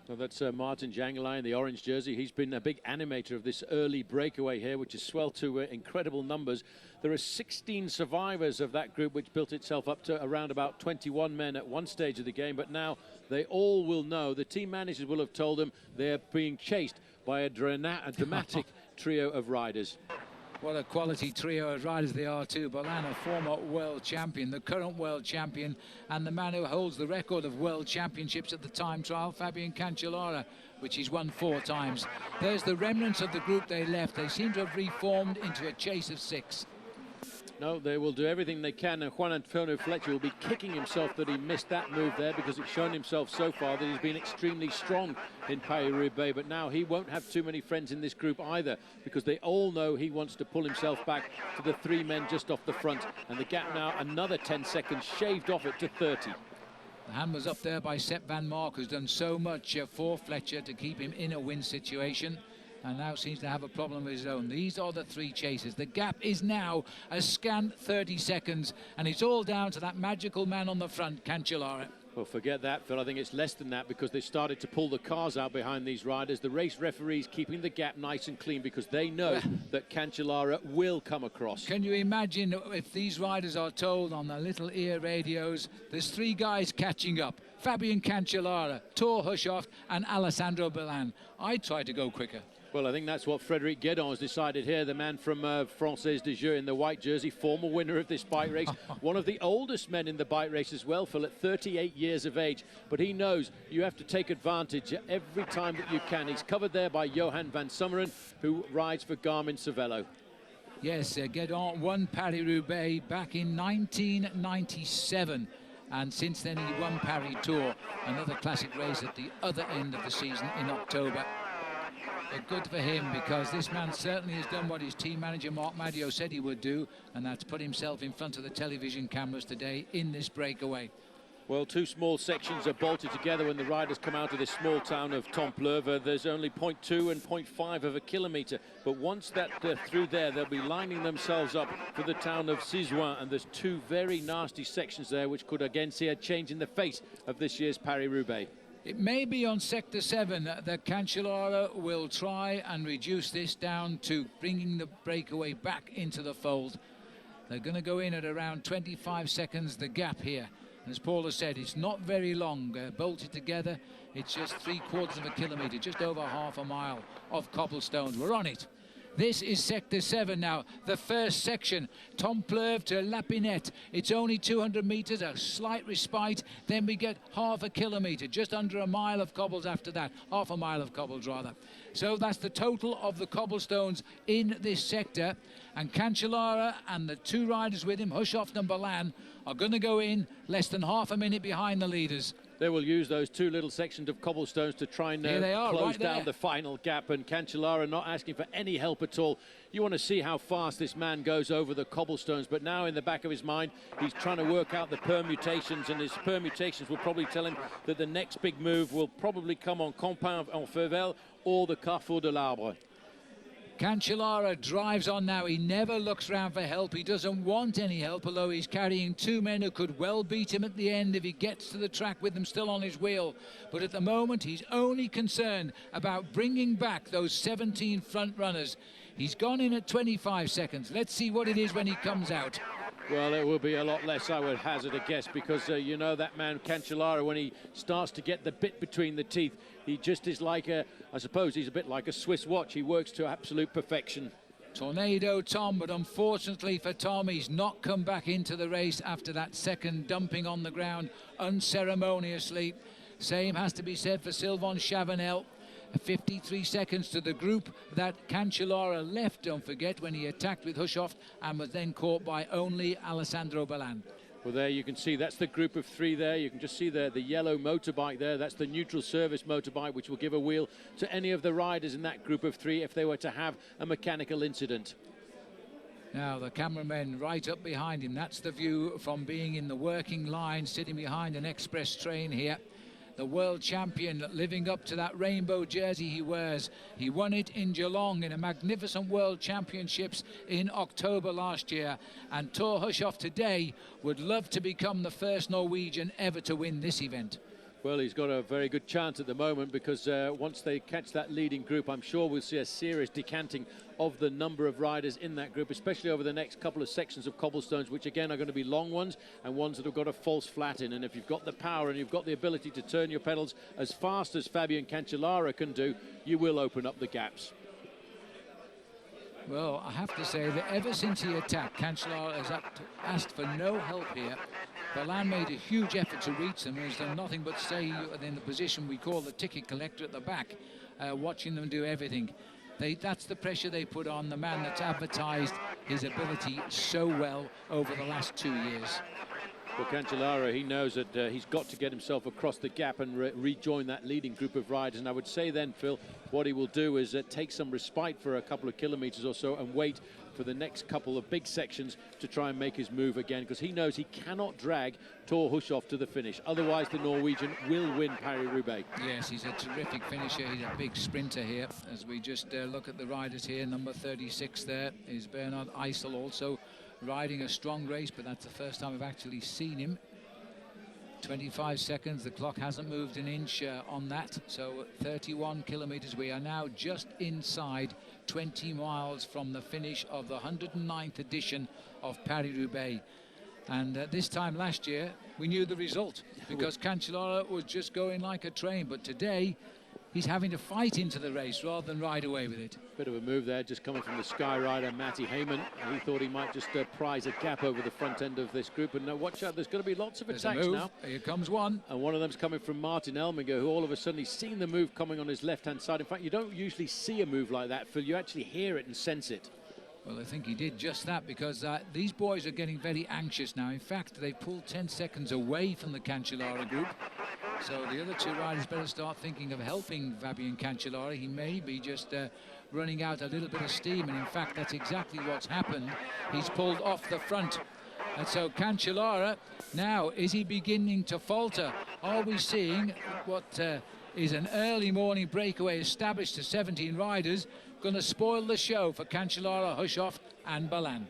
Well, that's Martin Jangelai in the orange jersey. He's been a big animator of this early breakaway here, which has swelled to incredible numbers. There are 16 survivors of that group, which built itself up to around about 21 men at one stage of the game. But now they all will know. The team managers will have told them they're being chased by a dramatic trio of riders. What a quality trio of riders they are too. Ballan, a former world champion, the current world champion, and the man who holds the record of world championships at the time trial, Fabian Cancellara, which he's won 4 times. There's the remnants of the group they left. They seem to have reformed into a chase of 6. No, they will do everything they can, and Juan Antonio Fletcher will be kicking himself that he missed that move there, because it's shown himself so far that he's been extremely strong in Paris-Roubaix. But now he won't have too many friends in this group either, because they all know he wants to pull himself back to the 3 men just off the front, and the gap now another 10 seconds shaved off it to 30. The hand was up there by Sepp van Mark, who's done so much for Fletcher to keep him in a win situation, and now seems to have a problem of his own. These are the 3 chasers. The gap is now a scant 30 seconds, and it's all down to that magical man on the front, Cancellara. Well, forget that, Phil. I think it's less than that because they started to pull the cars out behind these riders. The race referees keeping the gap nice and clean because they know that Cancellara will come across. Can you imagine if these riders are told on their little ear radios, there's 3 guys catching up: Fabian Cancellara, Thor Hushovd and Alessandro Balin. I'd try to go quicker. Well, I think that's what Frédéric Guédon has decided here, the man from Française des Jeux in the white jersey, former winner of this bike race, one of the oldest men in the bike race as well, Phil, at 38 years of age. But he knows you have to take advantage every time that you can. He's covered there by Johan van Summeren, who rides for Garmin Cervelo. Yes, Guédon won Paris-Roubaix back in 1997. And since then he won Paris Tour, another classic race at the other end of the season in October. But good for him, because this man certainly has done what his team manager Marc Madio said he would do, and that's put himself in front of the television cameras today in this breakaway. Well, 2 small sections are bolted together when the riders come out of this small town of Templeuve. There's only 0.2 and 0.5 of a kilometre, but once that through there, they'll be lining themselves up for the town of Sizouin, and there's 2 very nasty sections there which could again see a change in the face of this year's Paris-Roubaix. It may be on Sector 7 that Cancellara will try and reduce this down to bringing the breakaway back into the fold. They're going to go in at around 25 seconds, the gap here. As Paul has said, it's not very long, bolted together. It's just 3/4 of a kilometre, just over half a mile of cobblestones. We're on it. This is Sector 7 now, the first section, Templeuve to Lapinette. It's only 200 metres, a slight respite. Then we get half a kilometre, just under a mile of cobbles after that, half a mile of cobbles rather. So that's the total of the cobblestones in this sector. And Cancellara and the 2 riders with him, Hushovd and Balin, are going to go in less than half a minute behind the leaders. They will use those 2 little sections of cobblestones to try and close down the final gap, and Cancellara not asking for any help at all. You want to see how fast this man goes over the cobblestones, but now in the back of his mind he's trying to work out the permutations, and his permutations will probably tell him that the next big move will probably come on Campin en Fervel or the Carrefour de l'Arbre. Cancellara drives on now. He never looks round for help. He doesn't want any help, although he's carrying 2 men who could well beat him at the end if he gets to the track with them still on his wheel. But at the moment, he's only concerned about bringing back those 17 front runners. He's gone in at 25 seconds. Let's see what it is when he comes out. Well, it will be a lot less, I would hazard a guess, because you know that man Cancellara, when he starts to get the bit between the teeth, he just is like I suppose he's a bit like a Swiss watch. He works to absolute perfection. Tornado Tom, but unfortunately for Tom, he's not come back into the race after that second dumping on the ground unceremoniously. Same has to be said for Sylvain Chavanel. 53 seconds to the group that Cancellara left, don't forget, when he attacked with Hushovd and was then caught by only Alessandro Balin. Well, there you can see that's the group of 3 there. You can just see the yellow motorbike there. That's the neutral service motorbike, which will give a wheel to any of the riders in that group of 3 if they were to have a mechanical incident. Now the cameramen right up behind him. That's the view from being in the working line, sitting behind an express train here. The world champion living up to that rainbow jersey he wears. He won it in Geelong in a magnificent world championships in October last year. And Thor Hushovd today would love to become the first Norwegian ever to win this event. Well, he's got a very good chance at the moment, because once they catch that leading group, I'm sure we'll see a serious decanting of the number of riders in that group, especially over the next couple of sections of cobblestones, which again are going to be long ones and ones that have got a false flat in. And if you've got the power and you've got the ability to turn your pedals as fast as Fabian Cancellara can do, you will open up the gaps. Well, I have to say that ever since he attacked, Cancellara has asked for no help here. Balin made a huge effort to reach them and has done nothing but stay in the position we call the ticket collector at the back, watching them do everything. That's the pressure they put on the man that's advertised his ability so well over the last 2 years. Well, Cancellara, he knows that he's got to get himself across the gap and rejoin that leading group of riders. And I would say then, Phil, what he will do is take some respite for a couple of kilometres or so and wait for the next couple of big sections to try and make his move again, because he knows he cannot drag Thor Hushovd to the finish. Otherwise, the Norwegian will win Paris-Roubaix. Yes, he's a terrific finisher. He's a big sprinter here. As we just look at the riders here, number 36 there is Bernard Eisel, also riding a strong race, but that's the first time I've actually seen him. 25 seconds. The clock hasn't moved an inch on that. So 31 kilometers. We are now just inside 20 miles from the finish of the 109th edition of Paris-Roubaix. And this time last year, we knew the result because Cancellara was just going like a train. But today, he's having to fight into the race rather than ride away with it. Bit of a move there, just coming from the Sky Rider, Matty Heyman. He thought he might just prize a gap over the front end of this group. And watch out, there's going to be lots of attacks now. Here comes one. And one of them's coming from Martin Elminger, who all of a sudden he's seen the move coming on his left-hand side. In fact, you don't usually see a move like that, Phil. You actually hear it and sense it. Well, I think he did just that because these boys are getting very anxious now. In fact, they pulled 10 seconds away from the Cancellara group. So the other two riders better start thinking of helping Fabian Cancellara. He may be just running out a little bit of steam. And in fact, that's exactly what's happened. He's pulled off the front. And so Cancellara, now, is he beginning to falter? Are we seeing what is an early morning breakaway established to 17 riders going to spoil the show for Cancellara, Hushoff and Balan?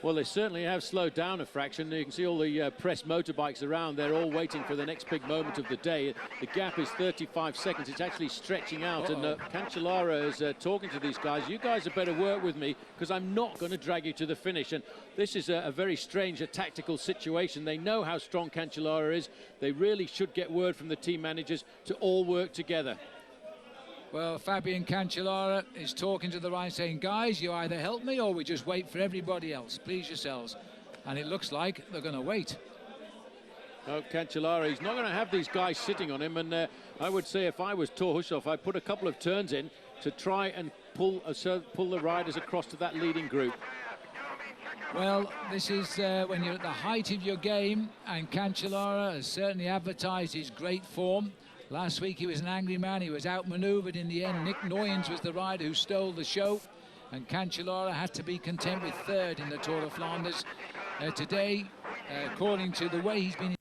Well, they certainly have slowed down a fraction. You can see all the press motorbikes around. They're all waiting for the next big moment of the day. The gap is 35 seconds. It's actually stretching out. And Cancellara is talking to these guys. You guys had better work with me because I'm not going to drag you to the finish. And this is a very strange tactical situation. They know how strong Cancellara is. They really should get word from the team managers to all work together. Well, Fabian Cancellara is talking to the right, saying, guys, you either help me or we just wait for everybody else. Please yourselves. And it looks like they're going to wait. No, Cancellara, he's not going to have these guys sitting on him. And I would say if I was Thor Hushoff, I'd put a couple of turns in to try and pull the riders across to that leading group. Well, this is when you're at the height of your game, and Cancellara has certainly advertised his great form. Last week he was an angry man. He was outmaneuvered in the end. Nick Noyens was the rider who stole the show, and Cancellara had to be content with third in the Tour of Flanders. Today, according to the way he's been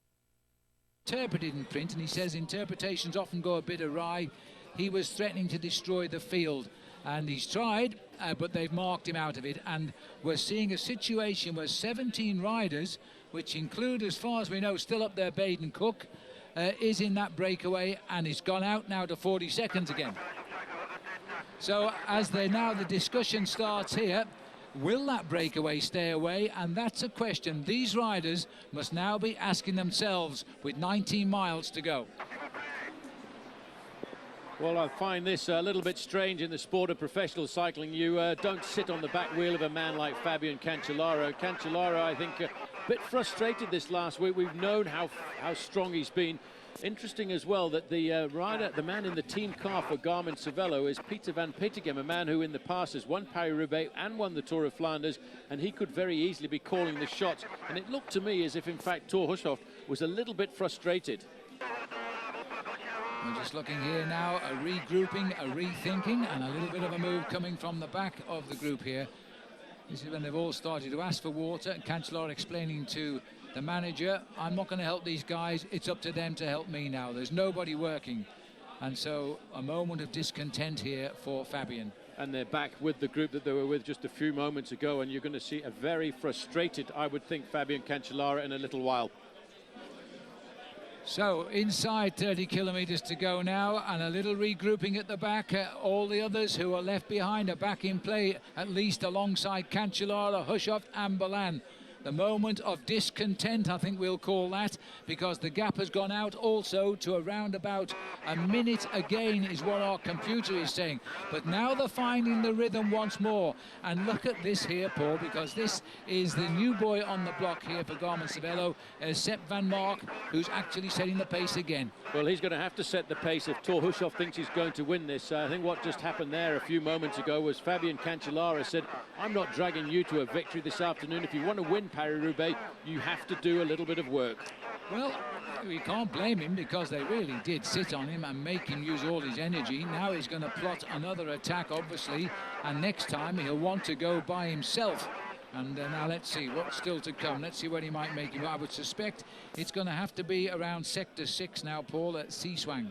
interpreted in print, and he says interpretations often go a bit awry, he was threatening to destroy the field. And he's tried, but they've marked him out of it. And we're seeing a situation where 17 riders, which include, as far as we know, still up there, Baden Cook, is in that breakaway, and it's gone out now to 40 seconds again. So as the discussion starts here, will that breakaway stay away? And that's a question these riders must now be asking themselves with 19 miles to go. Well, I find this a little bit strange in the sport of professional cycling. You don't sit on the back wheel of a man like Fabian Cancellara. Cancellara, I think, a bit frustrated this last week. We've known how strong he's been. Interesting as well that the man in the team car for Garmin Cervelo is Peter van Petegem, a man who in the past has won Paris-Roubaix and won the Tour of Flanders, and he could very easily be calling the shots. And it looked to me as if, in fact, Thor Hushoff was a little bit frustrated. We're just looking here now, a regrouping, a rethinking, and a little bit of a move coming from the back of the group here. This is when they've all started to ask for water. Cancellara explaining to the manager, I'm not going to help these guys, it's up to them to help me now. There's nobody working. And so a moment of discontent here for Fabian. And they're back with the group that they were with just a few moments ago, and you're going to see a very frustrated, I would think, Fabian Cancellara in a little while. So inside 30 kilometers to go now, and a little regrouping at the back. All the others who are left behind are back in play, at least alongside Cancellara, Hushoff and Balan. The moment of discontent, I think we'll call that, because the gap has gone out also to around about a minute again, is what our computer is saying. But now they're finding the rhythm once more. And look at this here, Paul, because this is the new boy on the block here for Garmin Cervelo, Sepp van Mark, who's actually setting the pace again. Well, he's going to have to set the pace if Thor Hushoff thinks he's going to win this. I think what just happened there a few moments ago was Fabian Cancellara said, I'm not dragging you to a victory this afternoon. If you want to win Paris-Roubaix, you have to do a little bit of work. Well, we can't blame him because they really did sit on him and make him use all his energy. Now he's going to plot another attack, obviously, and next time he'll want to go by himself. And now let's see what's still to come. Let's see what he might make him. I would suspect it's going to have to be around Sector 6 now, Paul, at Seaswang.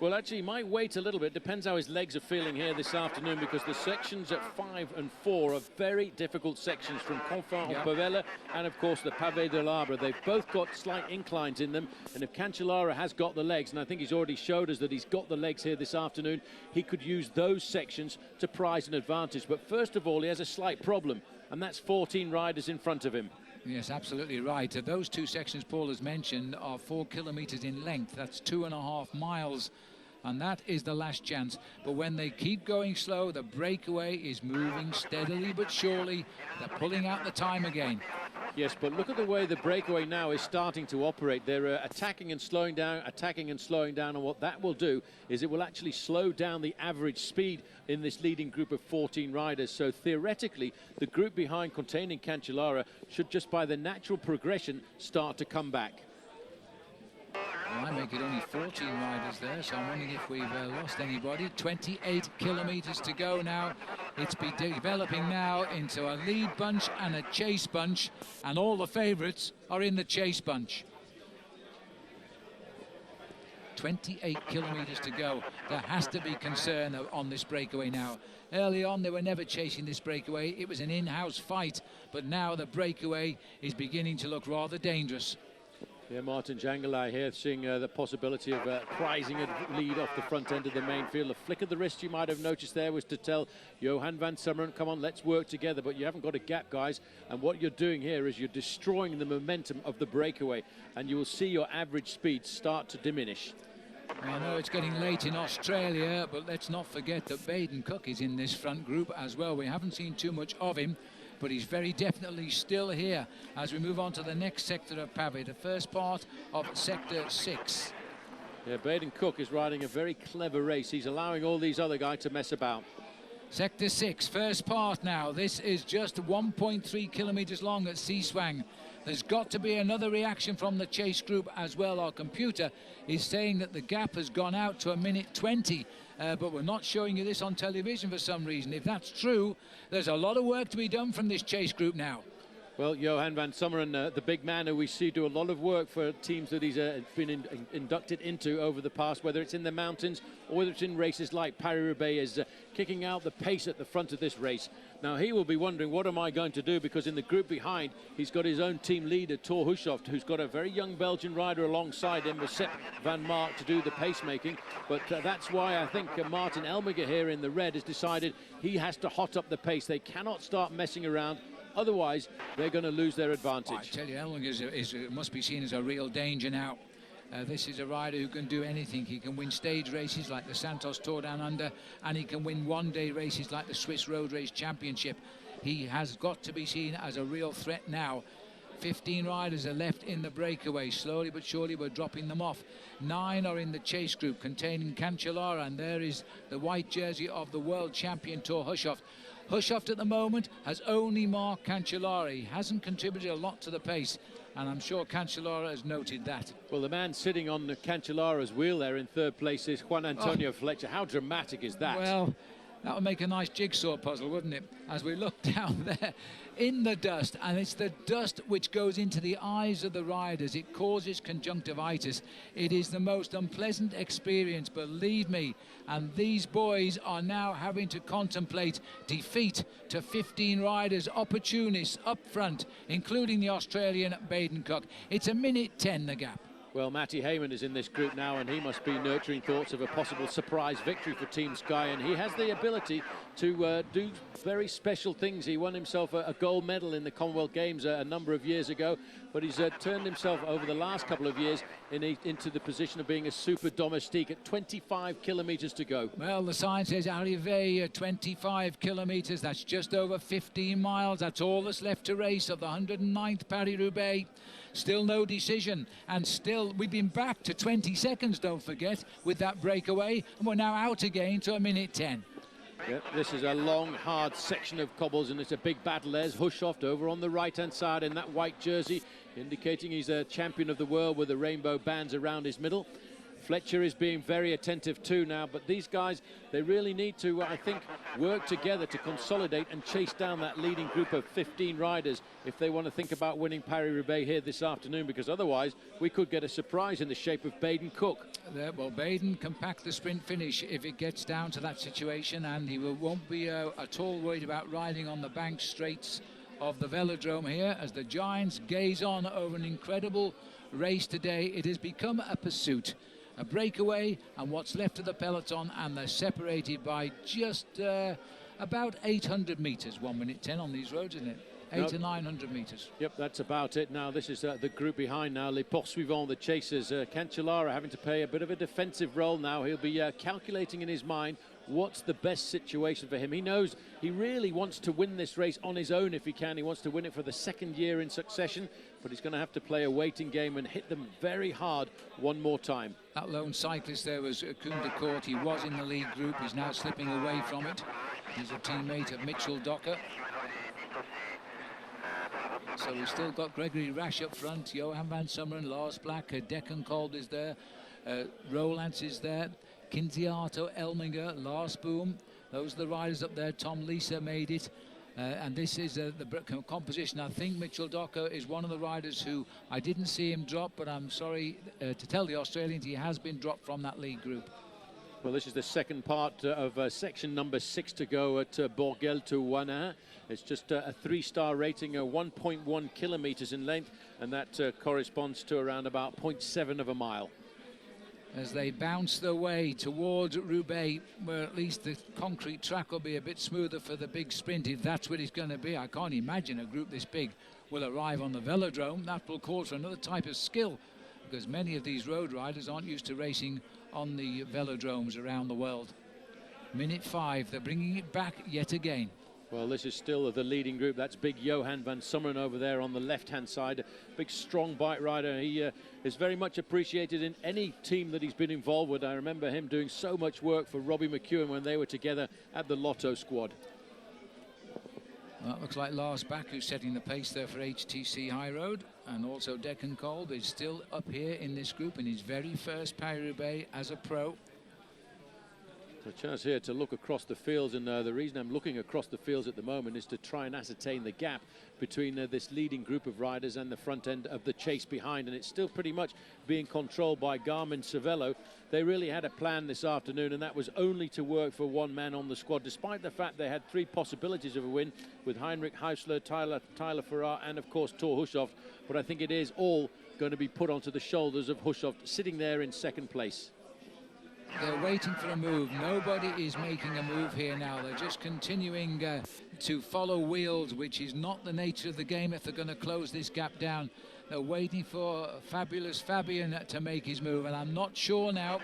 Well, actually, he might wait a little bit. Depends how his legs are feeling here this afternoon, because the sections at 5 and 4 are very difficult sections, from Confort en Pavella and, of course, the Pavé de l'Arbre. They've both got slight inclines in them, and if Cancellara has got the legs, and I think he's already showed us that he's got the legs here this afternoon, he could use those sections to prize an advantage. But first of all, he has a slight problem, and that's 14 riders in front of him. Yes, absolutely right. Those two sections Paul has mentioned are 4 kilometres in length. That's 2.5 miles. And that is the last chance. But when they keep going slow, the breakaway is moving steadily but surely. They're pulling out the time again. Yes, but look at the way the breakaway now is starting to operate. They're attacking and slowing down, and what that will do is it will actually slow down the average speed in this leading group of 14 riders. So theoretically, the group behind containing Cancellara should, just by the natural progression, start to come back. Well, I make it only 14 riders there, so I'm wondering if we've lost anybody. 28 kilometres to go now. It's developing now into a lead bunch and a chase bunch, and all the favourites are in the chase bunch. 28 kilometres to go. There has to be concern on this breakaway now. Early on, they were never chasing this breakaway. It was an in-house fight, but now the breakaway is beginning to look rather dangerous. Yeah, Martin Jangelai here seeing the possibility of prizing a lead off the front end of the main field. A flick of the wrist you might have noticed there was to tell Johan van Summeren, come on, let's work together, but you haven't got a gap, guys. And what you're doing here is you're destroying the momentum of the breakaway, and you will see your average speed start to diminish. I know it's getting late in Australia, but let's not forget that Baden Cook is in this front group as well. We haven't seen too much of him, but he's very definitely still here as we move on to the next sector of Pavé, the first part of sector 6. Yeah, Baden Cook is riding a very clever race. He's allowing all these other guys to mess about. Sector 6, first part now. This is just 1.3 kilometres long at Seaswang. There's got to be another reaction from the chase group as well. Our computer is saying that the gap has gone out to 1:20. But we're not showing you this on television for some reason. If that's true, there's a lot of work to be done from this chase group now. Well, Johan van Summeren, the big man who we see do a lot of work for teams that he's been inducted into over the past, whether it's in the mountains or whether it's in races like Paris-Roubaix, is kicking out the pace at the front of this race. Now, he will be wondering, what am I going to do? Because in the group behind, he's got his own team leader, Thor Hushovd, who's got a very young Belgian rider alongside him, with Sepp van Mark, to do the pacemaking. But that's why I think Martin Elmiger here in the red has decided he has to hot up the pace. They cannot start messing around. Otherwise, they're going to lose their advantage. I tell you, Elminger must be seen as a real danger now. This is a rider who can do anything. He can win stage races like the Santos Tour Down Under, and he can win one-day races like the Swiss Road Race Championship. He has got to be seen as a real threat now. 15 riders are left in the breakaway. Slowly but surely we're dropping them off. 9 are in the chase group containing Cancellara, and there is the white jersey of the world champion Thor Hushovd. Hushovd at the moment has only marked Cancellara. He hasn't contributed a lot to the pace, and I'm sure Cancellara has noted that. Well, the man sitting on Cancellara's wheel there in third place is Juan Antonio Fletcher. How dramatic is that? Well, that would make a nice jigsaw puzzle, wouldn't it? As we look down there in the dust, and it's the dust which goes into the eyes of the riders. It causes conjunctivitis. It is the most unpleasant experience, believe me. And these boys are now having to contemplate defeat to 15 riders, opportunists up front, including the Australian Baden Cook. It's 1:10, the gap. Well, Matty Heyman is in this group now, and he must be nurturing thoughts of a possible surprise victory for Team Sky, and he has the ability to do very special things. He won himself a gold medal in the Commonwealth Games a number of years ago, but he's turned himself over the last couple of years into the position of being a super domestique at 25 kilometres to go. Well, the sign says Arrivé 25 kilometres. That's just over 15 miles. That's all that's left to race of the 109th Paris-Roubaix. Still no decision, and still we've been back to 20 seconds, don't forget, with that breakaway, and we're now out again to 1:10. Yep, this is a long, hard section of cobbles, and it's a big battle. There's Hushovd over on the right-hand side in that white jersey, indicating he's a champion of the world with the rainbow bands around his middle. Fletcher is being very attentive too now, but these guys, they really need to, I think, work together to consolidate and chase down that leading group of 15 riders if they want to think about winning Paris-Roubaix here this afternoon, because otherwise we could get a surprise in the shape of Baden Cook. Well, Baden can pack the sprint finish if it gets down to that situation, and he won't be at all worried about riding on the bank straights of the velodrome here as the Giants gaze on over an incredible race today. It has become a pursuit, a breakaway, and what's left of the peloton, and they're separated by just about 800 metres, 1 minute 10 on these roads, isn't it? 800 to 900 metres. Yep, that's about it. Now this is the group behind now, Les Poursuivants, the chasers. Cancellara having to play a bit of a defensive role now. He'll be calculating in his mind what's the best situation for him. He knows he really wants to win this race on his own if he can. He wants to win it for the second year in succession, but he's going to have to play a waiting game and hit them very hard one more time. That lone cyclist there was Koen de Kort. He was in the lead group. He's now slipping away from it. He's a teammate of Mitchell Docker. So we've still got Gregory Rasch up front, Johan van Summeren, Lars Black, Deccan Kolb is there, Rolands is there, Kinziato, Elminger, Lars Boom. Those are the riders up there. Tom Lisa made it. And this is the composition. I think Mitchell Docker is one of the riders who I didn't see him drop, but I'm sorry to tell the Australians he has been dropped from that lead group. Well, this is the second part of section number 6 to go at Bourgel to Ouanin. It's just a 3-star rating, 1.1 kilometers in length, and that corresponds to around about 0.7 of a mile. As they bounce their way towards Roubaix, where at least the concrete track will be a bit smoother for the big sprint, if that's what it's going to be. I can't imagine a group this big will arrive on the velodrome. That will call for another type of skill, because many of these road riders aren't used to racing on the velodromes around the world. Minute 5, they're bringing it back yet again. Well, this is still the leading group. That's big Johan van Summeren over there on the left-hand side. Big, strong bike rider. He is very much appreciated in any team that he's been involved with. I remember him doing so much work for Robbie McEwen when they were together at the Lotto squad. Well, that looks like Lars Bak, who's setting the pace there for HTC High Road. And also Deccan Kolb is still up here in this group in his very first Paris-Roubaix as a pro. A chance here to look across the fields, and the reason I'm looking across the fields at the moment is to try and ascertain the gap between this leading group of riders and the front end of the chase behind, and it's still pretty much being controlled by Garmin Cervelo. They really had a plan this afternoon, and that was only to work for one man on the squad, despite the fact they had 3 possibilities of a win with Heinrich Hausler, Tyler Farrar, and of course Thor Hushovd. But I think it is all going to be put onto the shoulders of Hushovd, sitting there in second place. They're waiting for a move. Nobody is making a move here now. They're just continuing to follow wheels, which is not the nature of the game if they're going to close this gap down. They're waiting for Fabulous Fabian to make his move, and I'm not sure now.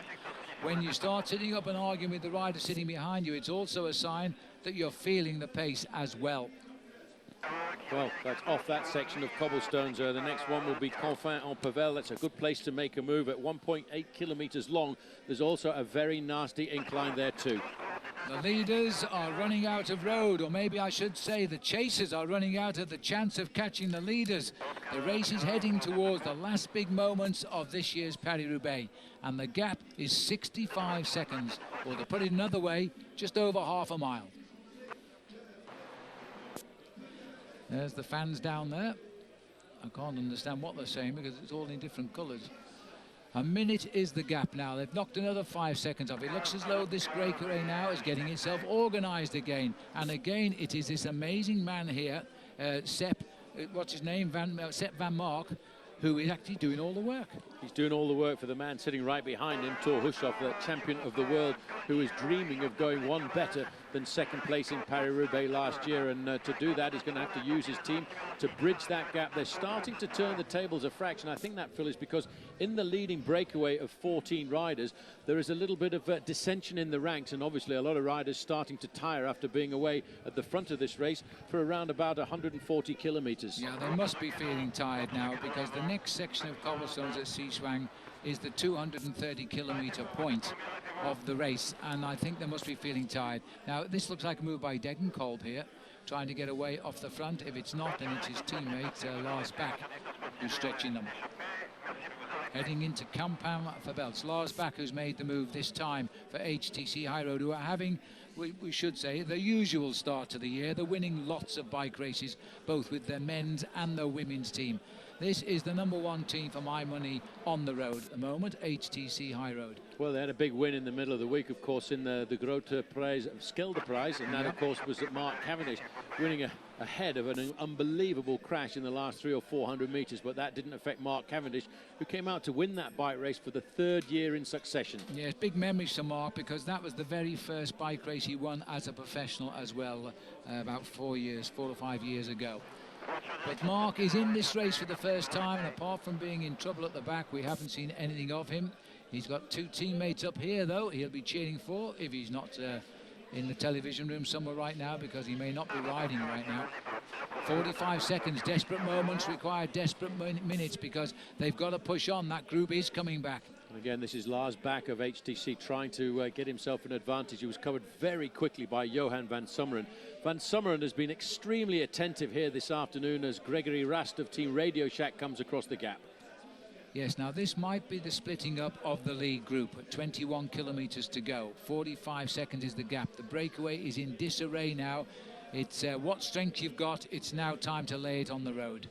When you start sitting up and arguing with the rider sitting behind you, it's also a sign that you're feeling the pace as well. Well, that's off that section of cobblestones. The next one will be Confin-en-Pavel. That's a good place to make a move at 1.8 kilometers long. There's also a very nasty incline there too. The leaders are running out of road, or maybe I should say the chasers are running out of the chance of catching the leaders. The race is heading towards the last big moments of this year's Paris-Roubaix, and the gap is 65 seconds, or to put it another way, just over half a mile. There's the fans down there. I can't understand what they're saying because it's all in different colours. A minute is the gap now. They've knocked another 5 seconds off. It looks as though this Grey Curet now is getting itself organised again. And again, it is this amazing man here, Sepp, what's his name? Sepp Van Mark, who is actually doing all the work. He's doing all the work for the man sitting right behind him, Thor Hushovd, the champion of the world, who is dreaming of going one better than second place in Paris-Roubaix last year. And to do that, he's going to have to use his team to bridge that gap. They're starting to turn the tables a fraction. I think that, Phil, is because in the leading breakaway of 14 riders, there is a little bit of dissension in the ranks, and obviously a lot of riders starting to tire after being away at the front of this race for around about 140 kilometers. Yeah, they must be feeling tired now, because the next section of cobblestones at Seaswang is the 230-kilometer point of the race, and I think they must be feeling tired. Now, this looks like a move by Deccan Kolb here, trying to get away off the front. If it's not, then it's his teammate Lars Bak who's stretching them. Heading into Kampan for belts. Lars Bak, who's made the move this time for HTC High Road, who are having, we should say, the usual start to the year. They're winning lots of bike races, both with their men's and their women's team. This is the #1 team for my money on the road at the moment, HTC High Road. Well, they had a big win in the middle of the week, of course, in the Grote Prijs, Skelde Prize, and that, of course, was at Mark Cavendish, winning ahead of an unbelievable crash in the last 300 or 400 metres, but that didn't affect Mark Cavendish, who came out to win that bike race for the 3rd year in succession. Yes, big memories to Mark, because that was the very first bike race he won as a professional as well, about 4 or 5 years ago. But Mark is in this race for the first time, and apart from being in trouble at the back, we haven't seen anything of him. He's got 2 teammates up here, though, he'll be cheering for if he's not in the television room somewhere right now, because he may not be riding right now. 45 seconds, desperate moments require desperate minutes, because they've got to push on. That group is coming back. Again, this is Lars Bak of HTC trying to get himself an advantage. He was covered very quickly by Johan van Summeren. Van Summeren has been extremely attentive here this afternoon as Gregory Rast of Team Radio Shack comes across the gap. Yes, now this might be the splitting up of the lead group. 21 kilometres to go. 45 seconds is the gap. The breakaway is in disarray now. It's what strength you've got. It's now time to lay it on the road.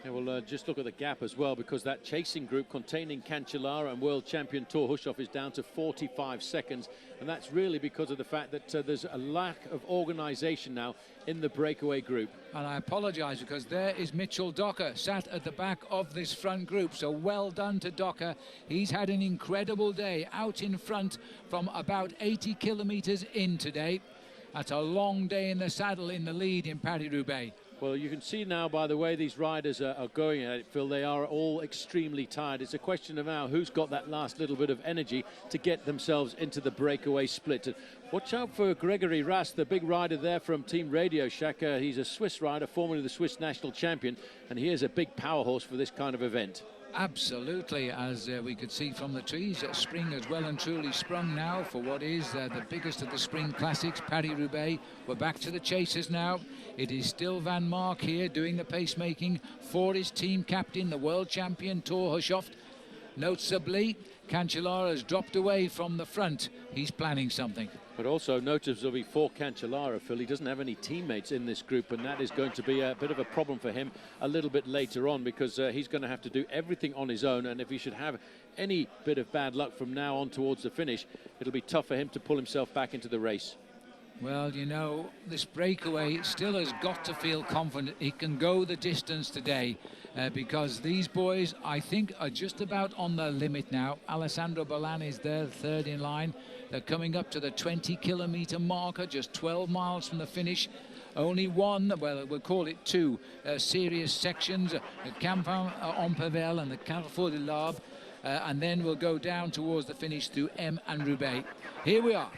Yeah, we'll just look at the gap as well, because that chasing group containing Cancellara and world champion Thor Hushoff is down to 45 seconds. And that's really because of the fact that there's a lack of organisation now in the breakaway group. And I apologise, because there is Mitchell Docker sat at the back of this front group. So well done to Docker. He's had an incredible day out in front from about 80 kilometres in today. That's a long day in the saddle in the lead in Paris-Roubaix. Well, you can see now by the way these riders are going at it, Phil, they are all extremely tired. It's a question of now who's got that last little bit of energy to get themselves into the breakaway split. And watch out for Gregory Rast, the big rider there from Team Radio Shack. He's a Swiss rider, formerly the Swiss national champion, and he is a big power horse for this kind of event. Absolutely, as we could see from the trees, spring has well and truly sprung now for what is the biggest of the spring classics, Paris-Roubaix. We're back to the chasers now. It is still Van Mark here doing the pacemaking for his team captain, the world champion Thor Hushoff. Noticeably, Cancellara has dropped away from the front. He's planning something. But also noticeably for Cancellara, Phil, he doesn't have any teammates in this group, and that is going to be a bit of a problem for him a little bit later on, because he's going to have to do everything on his own, and if he should have any bit of bad luck from now on towards the finish, it'll be tough for him to pull himself back into the race. Well, you know, this breakaway still has got to feel confident he can go the distance today, because these boys, I think, are just about on the limit now. Alessandro Balan is there, 3rd in line. They're coming up to the 20-kilometre marker, just 12 miles from the finish. Only one, well, we'll call it 2 serious sections, the Campan-en-Pervel and the Carrefour de l'Arbre, and then we'll go down towards the finish through M and Roubaix. Here we are.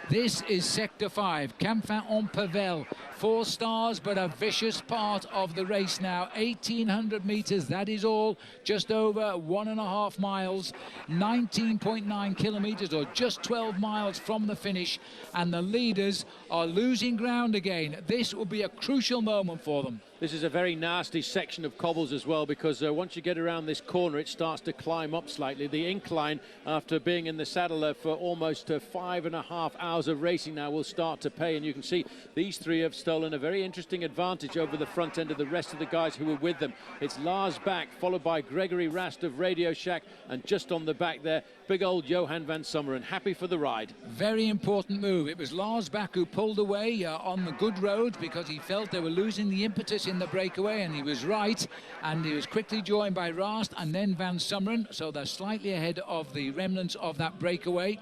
This is Sector 5, Campan-en-Pervel. 4 stars, but a vicious part of the race now. 1,800 metres, that is all. Just over 1.5 miles. 19.9 kilometres, or just 12 miles from the finish. And the leaders are losing ground again. This will be a crucial moment for them. This is a very nasty section of cobbles as well, because once you get around this corner, it starts to climb up slightly. The incline, after being in the saddle for almost 5.5 hours of racing now, will start to pay. And you can see these 3 have stolen a very interesting advantage over the front end of the rest of the guys who were with them. It's Lars Bak, followed by Gregory Rast of Radio Shack, and just on the back there, big old Johan van Summeren, happy for the ride. Very important move. It was Lars Bak who pulled away on the good road, because he felt they were losing the impetus in the breakaway, and he was right, and he was quickly joined by Rast and then Van Summeren, so they're slightly ahead of the remnants of that breakaway.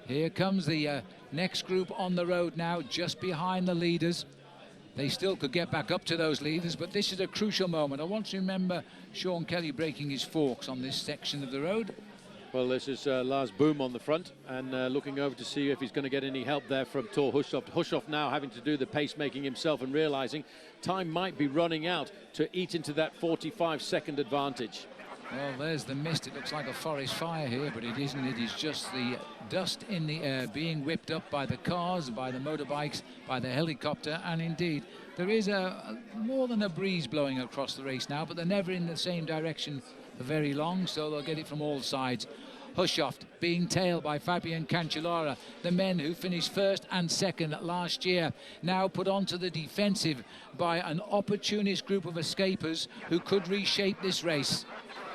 Here comes the next group on the road now, just behind the leaders. They still could get back up to those leaders, but this is a crucial moment. I want to remember Sean Kelly breaking his forks on this section of the road. Well, this is Lars Boom on the front, and looking over to see if he's going to get any help there from Thor Hushoff. Hushoff now having to do the pacemaking himself and realising time might be running out to eat into that 45-second advantage. Well, there's the mist. It looks like a forest fire here, but it isn't. It is just the dust in the air being whipped up by the cars, by the motorbikes, by the helicopter. And indeed, there is more than a breeze blowing across the race now, but they're never in the same direction for very long, so they'll get it from all sides. Hushoft being tailed by Fabian Cancellara, the men who finished first and second last year, now put onto the defensive by an opportunist group of escapers who could reshape this race.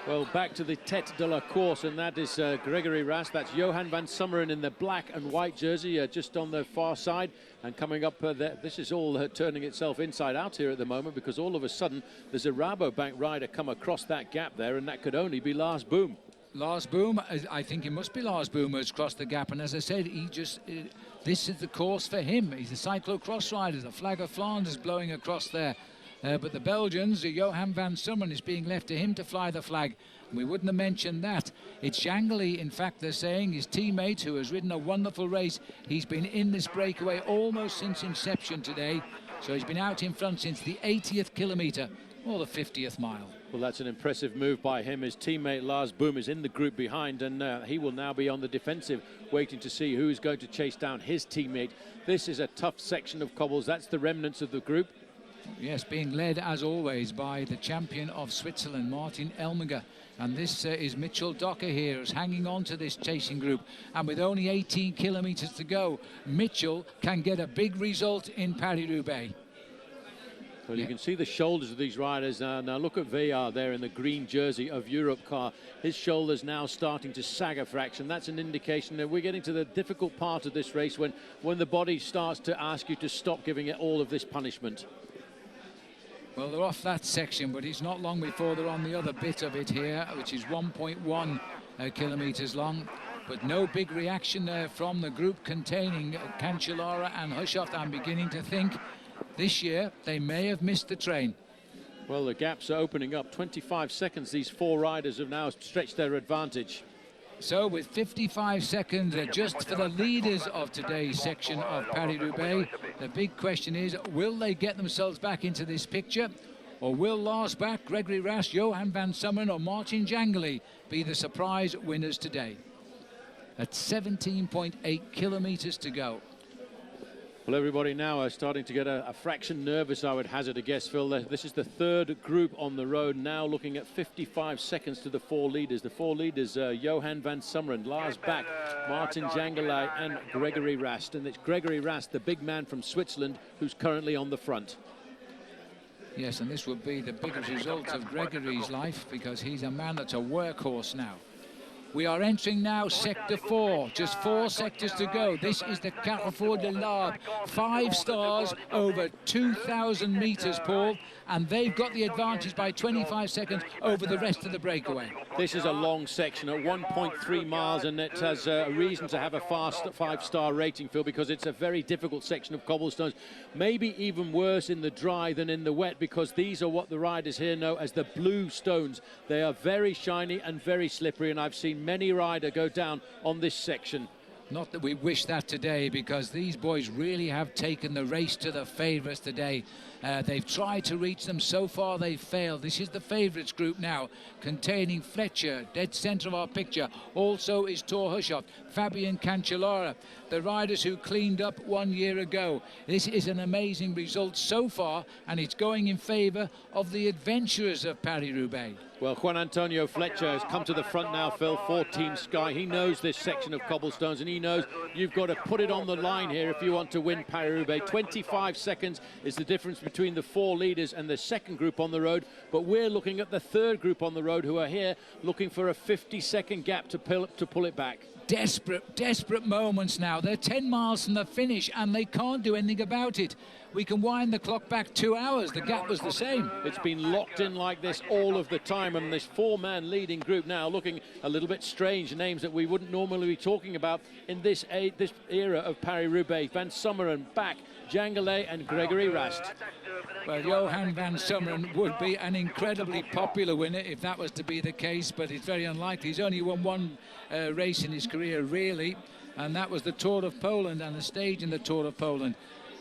Well, back to the tête de la course, and that is Gregory Rast. That's Johan van Summeren in the black and white jersey, just on the far side. And coming up there, this is all turning itself inside out here at the moment, because all of a sudden there's a Rabobank rider come across that gap there, and that could only be Lars Boom. Lars Boom, I think it must be Lars Boom who's crossed the gap, and as I said, this is the course for him. He's a cyclo-cross rider. The flag of Flanders blowing across there. But the Belgians, Johan van Summeren, is being left to him to fly the flag. We wouldn't have mentioned that. It's Jangeli, in fact, they're saying, his teammate, who has ridden a wonderful race. He's been in this breakaway almost since inception today. So he's been out in front since the 80th kilometre, or the 50th mile. Well, that's an impressive move by him. His teammate Lars Boom is in the group behind, and he will now be on the defensive, waiting to see who is going to chase down his teammate. This is a tough section of cobbles. That's the remnants of the group. Yes, being led, as always, by the champion of Switzerland, Martin Elmiger. And this is Mitchell Docker here, who's hanging on to this chasing group. And with only 18 kilometres to go, Mitchell can get a big result in Paris-Roubaix. Well, you can see the shoulders of these riders. Now look at VR there in the green jersey of Europe car. His shoulders now starting to sag a fraction. That's an indication that we're getting to the difficult part of this race when the body starts to ask you to stop giving it all of this punishment. Well, they're off that section, but it's not long before they're on the other bit of it here, which is 1.1 kilometres long. But no big reaction there from the group containing Cancellara and Hushoft. I'm beginning to think this year they may have missed the train. Well, the gaps are opening up. 25 seconds, these four riders have now stretched their advantage. So with 55 seconds just for the leaders of today's section of Paris-Roubaix, the big question is, will they get themselves back into this picture? Or will Lars Bak, Gregory Rast, Johan van Summeren or Martin Jangeli be the surprise winners today? At 17.8 kilometres to go. Well, everybody now are starting to get a fraction nervous, I would hazard a guess, Phil. This is the third group on the road now, looking at 55 seconds to the four leaders. The four leaders, Johan van Summeren, Lars Bak, Martin Jangeli and Gregory Rast. And it's Gregory Rast, the big man from Switzerland, who's currently on the front. Yes, and this would be the biggest result of Gregory's life, because he's a man that's a workhorse now. We are entering now Sector 4, just 4 sectors to go. This is the Carrefour de l'Arbre, 5 stars over 2,000 metres, Paul, and they've got the advantage by 25 seconds over the rest of the breakaway. This is a long section at 1.3 miles, and it has a reason to have a fast 5-star rating, Phil, because it's a very difficult section of cobblestones. Maybe even worse in the dry than in the wet, because these are what the riders here know as the blue stones. They are very shiny and very slippery, and I've seen many riders go down on this section. Not that we wish that today, because these boys really have taken the race to the favourites today. They've tried to reach them. So far they've failed. This is the favourites group now, containing Fletcher, dead centre of our picture. Also is Thor Hushoft, Fabian Cancellara, the riders who cleaned up 1 year ago. This is an amazing result so far, and it's going in favour of the adventurers of Paris-Roubaix. Well, Juan Antonio Fletcher has come to the front now, Phil, for Team Sky. He knows this section of cobblestones, and he knows you've got to put it on the line here if you want to win Paris-Roubaix. 25 seconds is the difference between the four leaders and the second group on the road, but we're looking at the third group on the road, who are here looking for a 50-second gap to pull it back. Desperate moments now. They're 10 miles from the finish, and they can't do anything about it. We can wind the clock back 2 hours. The gap was the same. It's been locked in like this all of the time, and this four-man leading group now looking a little bit strange. Names that we wouldn't normally be talking about in this era of Paris-Roubaix. Van Summeren, Bak, Jangeli and Gregory Rast. Well, Johan van Summeren would be an incredibly popular winner if that was to be the case, but it's very unlikely. He's only won one race in his career, really, and that was the Tour of Poland and a stage in the Tour of Poland,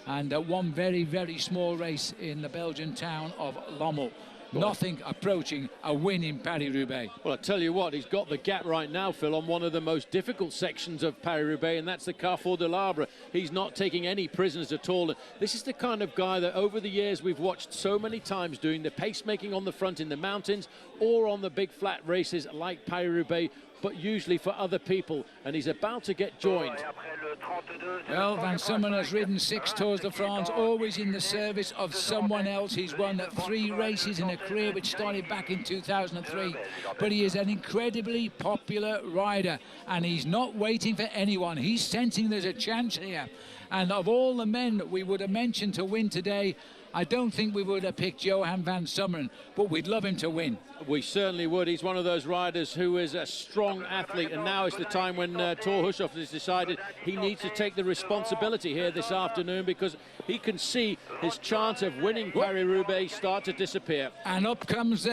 and one very, very small race in the Belgian town of Lommel. Nothing approaching a win in Paris-Roubaix. Well, I tell you what, he's got the gap right now, Phil, on one of the most difficult sections of Paris-Roubaix, and that's the Carrefour de l'Arbre. He's not taking any prisoners at all. This is the kind of guy that over the years we've watched so many times doing the pacemaking on the front in the mountains or on the big flat races like Paris-Roubaix, but usually for other people, and he's about to get joined. Well, Van Summeren has ridden 6 Tours de France, always in the service of someone else. He's won 3 races in a career which started back in 2003, but he is an incredibly popular rider, and he's not waiting for anyone. He's sensing there's a chance here, and of all the men we would have mentioned to win today, I don't think we would have picked Johan Van Summeren, but we'd love him to win. We certainly would. He's one of those riders who is a strong athlete, and now is the time when Thor Hushovd has decided he needs to take the responsibility here this afternoon, because he can see his chance of winning Paris-Roubaix start to disappear. And up comes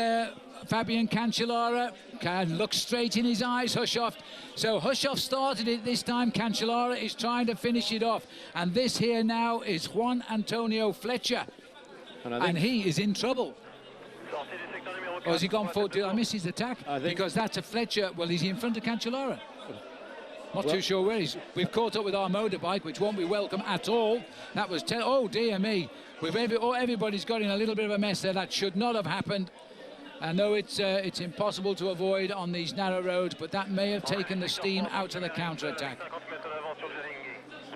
Fabian Cancellara, can look straight in his eyes, Hushovd. So Hushovd started it this time. Cancellara is trying to finish it off. And this here now is Juan Antonio Fletcher. And he is in trouble. Or has he gone forward? Did I miss his attack? Because that's a Fletcher. Well, he's in front of Cancellara. Not too sure where he's. We've caught up with our motorbike, which won't be welcome at all. That was oh dear me. Everybody's got in a little bit of a mess there. That should not have happened. I know it's impossible to avoid on these narrow roads, but that may have taken the steam out of the counter-attack.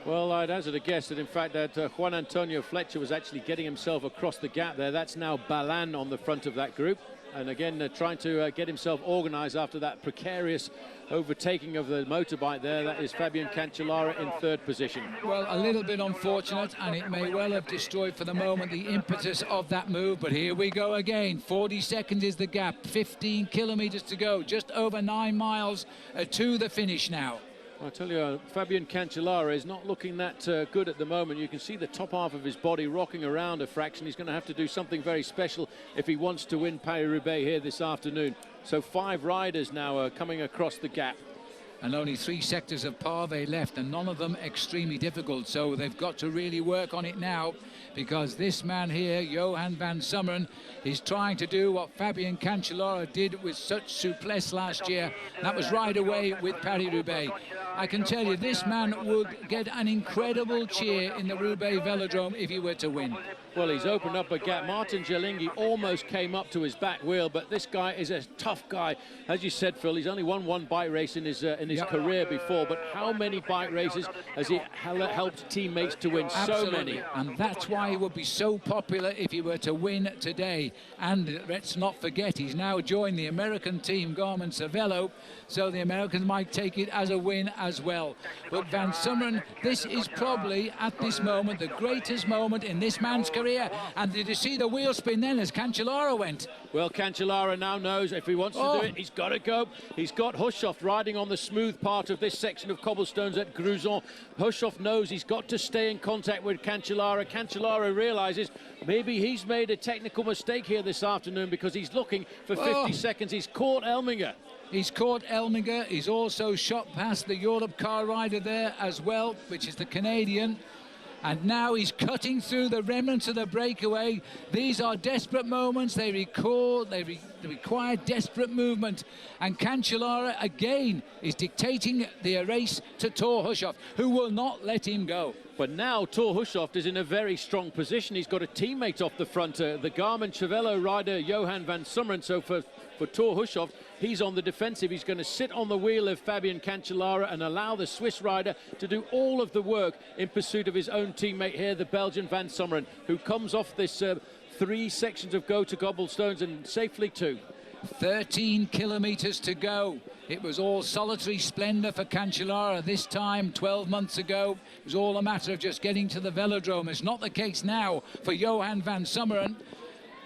Well, I'd hazard a guess that, in fact, that Juan Antonio Fletcher was actually getting himself across the gap there. That's now Balan on the front of that group. And again, trying to get himself organised after that precarious overtaking of the motorbike there. That is Fabian Cancellara in 3rd position. Well, a little bit unfortunate, and it may well have destroyed for the moment the impetus of that move. But here we go again. 40 seconds is the gap. 15 kilometres to go. Just over 9 miles to the finish now. I tell you, Fabian Cancellara is not looking that good at the moment. You can see the top half of his body rocking around a fraction. He's going to have to do something very special if he wants to win Paris-Roubaix here this afternoon. So 5 riders now are coming across the gap. And only 3 sectors of pavé left, and none of them extremely difficult. So they've got to really work on it now, because this man here, Johan Van Summeren, is trying to do what Fabian Cancellara did with such souplesse last year. That was right away with Paris-Roubaix. I can tell you, this man would get an incredible cheer in the Roubaix Velodrome if he were to win. Well, he's opened up a gap. Martin Gelinghi almost came up to his back wheel, but this guy is a tough guy. As you said, Phil, he's only won 1 bike race in his career before, but how many bike races has he helped teammates to win? Absolutely. So many. And that's why he would be so popular if he were to win today. And let's not forget, he's now joined the American team, Garmin Cervelo, so the Americans might take it as a win as well. But Van Summeren, this is probably, at this moment, the greatest moment in this man's career. And did you see the wheel spin then as Cancellara went? Well, Cancellara now knows if he wants to do it, he's got to go. He's got Hushovd riding on the smooth part of this section of cobblestones at Gruzon. Hushovd knows he's got to stay in contact with Cancellara. Cancellara realises maybe he's made a technical mistake here this afternoon, because he's looking for 50 seconds. He's caught Elminger. He's caught Elminger. He's also shot past the Europe car rider there as well, which is the Canadian. And now he's cutting through the remnants of the breakaway. These are desperate moments. They require desperate movement. And Cancellara, again, is dictating the race to Thor Hushovd, who will not let him go. But now Thor Hushovd is in a very strong position. He's got a teammate off the front, the Garmin Cervelo rider, Johan Van Summeren. So for Thor Hushovd, he's on the defensive. He's going to sit on the wheel of Fabian Cancellara and allow the Swiss rider to do all of the work in pursuit of his own teammate here, the Belgian Van Summeren, who comes off this 3 sections of go to cobblestones, and safely too. 13 kilometres to go. It was all solitary splendour for Cancellara this time 12 months ago. It was all a matter of just getting to the velodrome. It's not the case now for Johan Van Summeren,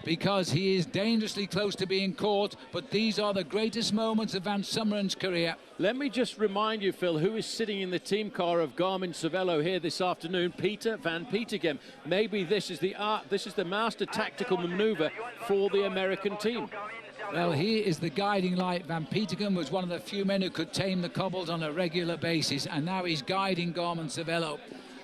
because he is dangerously close to being caught, but these are the greatest moments of Van Summeren's career. Let me just remind you, Phil, who is sitting in the team car of Garmin Cervelo here this afternoon? Peter van Petegem. Maybe this is the master tactical manoeuvre for the American team. Well, he is the guiding light. Van Petegem was one of the few men who could tame the cobbles on a regular basis, and now he's guiding Garmin Cervelo,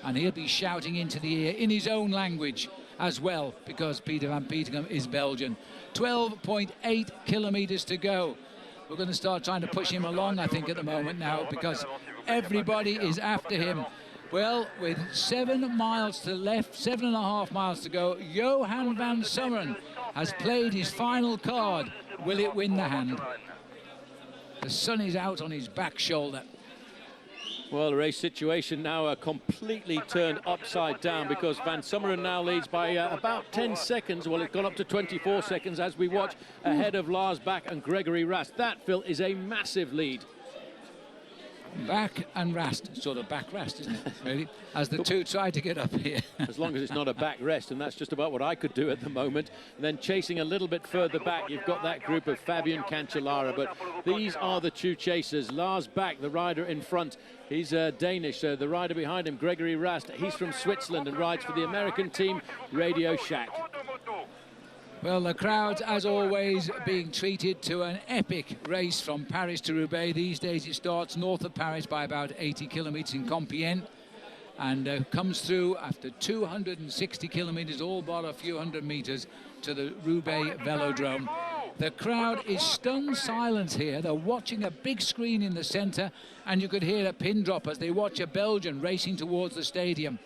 and he'll be shouting into the ear in his own language as well, because Peter van Petegem is Belgian. 12.8 kilometers to go. We're going to start trying to push him along, I think, at the moment now, because everybody is after him. Well, with 7 miles to left, 7.5 miles to go, Johan van Summeren has played his final card. Will it win the hand? The sun is out on his back shoulder. Well, the race situation now completely turned upside down, because Van Summeren now leads by about 10 seconds. Well, it's gone up to 24 seconds as we watch ahead of Lars Bak and Gregory Rast. That, Phil, is a massive lead. Bak and Rast, sort of back rest, isn't it, really, as the two try to get up here. As long as it's not a back rest, and that's just about what I could do at the moment. And then chasing a little bit further back, you've got that group of Fabian Cancellara, but these are the two chasers. Lars Bak, the rider in front, he's Danish. The rider behind him, Gregory Rast, he's from Switzerland and rides for the American team, Radio Shack. Well, the crowd, as always, being treated to an epic race from Paris to Roubaix. These days it starts north of Paris by about 80 kilometres in Compiègne, and comes through after 260 kilometres, all but a few hundred metres, to the Roubaix Velodrome. The crowd is stunned silence here. They're watching a big screen in the centre, and you could hear a pin drop as they watch a Belgian racing towards the stadium.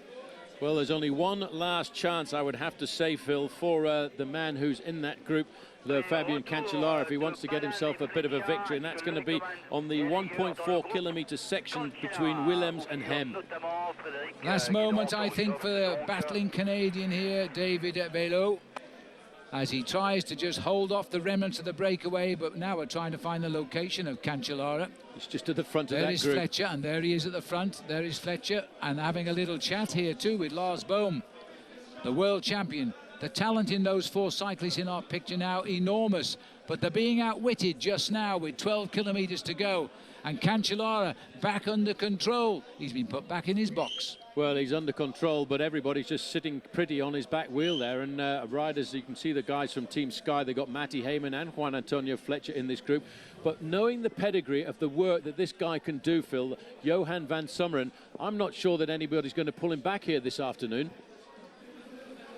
Well, there's only one last chance, I would have to say, Phil, for the man who's in that group, the Fabian Cancellara, if he wants to get himself a bit of a victory, and that's going to be on the 1.4 kilometre section between Willems and Hem. Last moment, I think, for the battling Canadian here, David Velo, as he tries to just hold off the remnants of the breakaway, but now we're trying to find the location of Cancellara. It's just at the front of that group. There is Fletcher, and there he is at the front. There is Fletcher, and having a little chat here too with Lars Bohm, the world champion. The talent in those four cyclists in our picture now, enormous, but they're being outwitted just now with 12 kilometres to go. And Cancellara back under control. He's been put back in his box. Well, he's under control, but everybody's just sitting pretty on his back wheel there. And riders, you can see the guys from Team Sky, they've got Matty Heyman and Juan Antonio Fletcher in this group. But knowing the pedigree of the work that this guy can do, Phil, Johan van Summeren, I'm not sure that anybody's going to pull him back here this afternoon.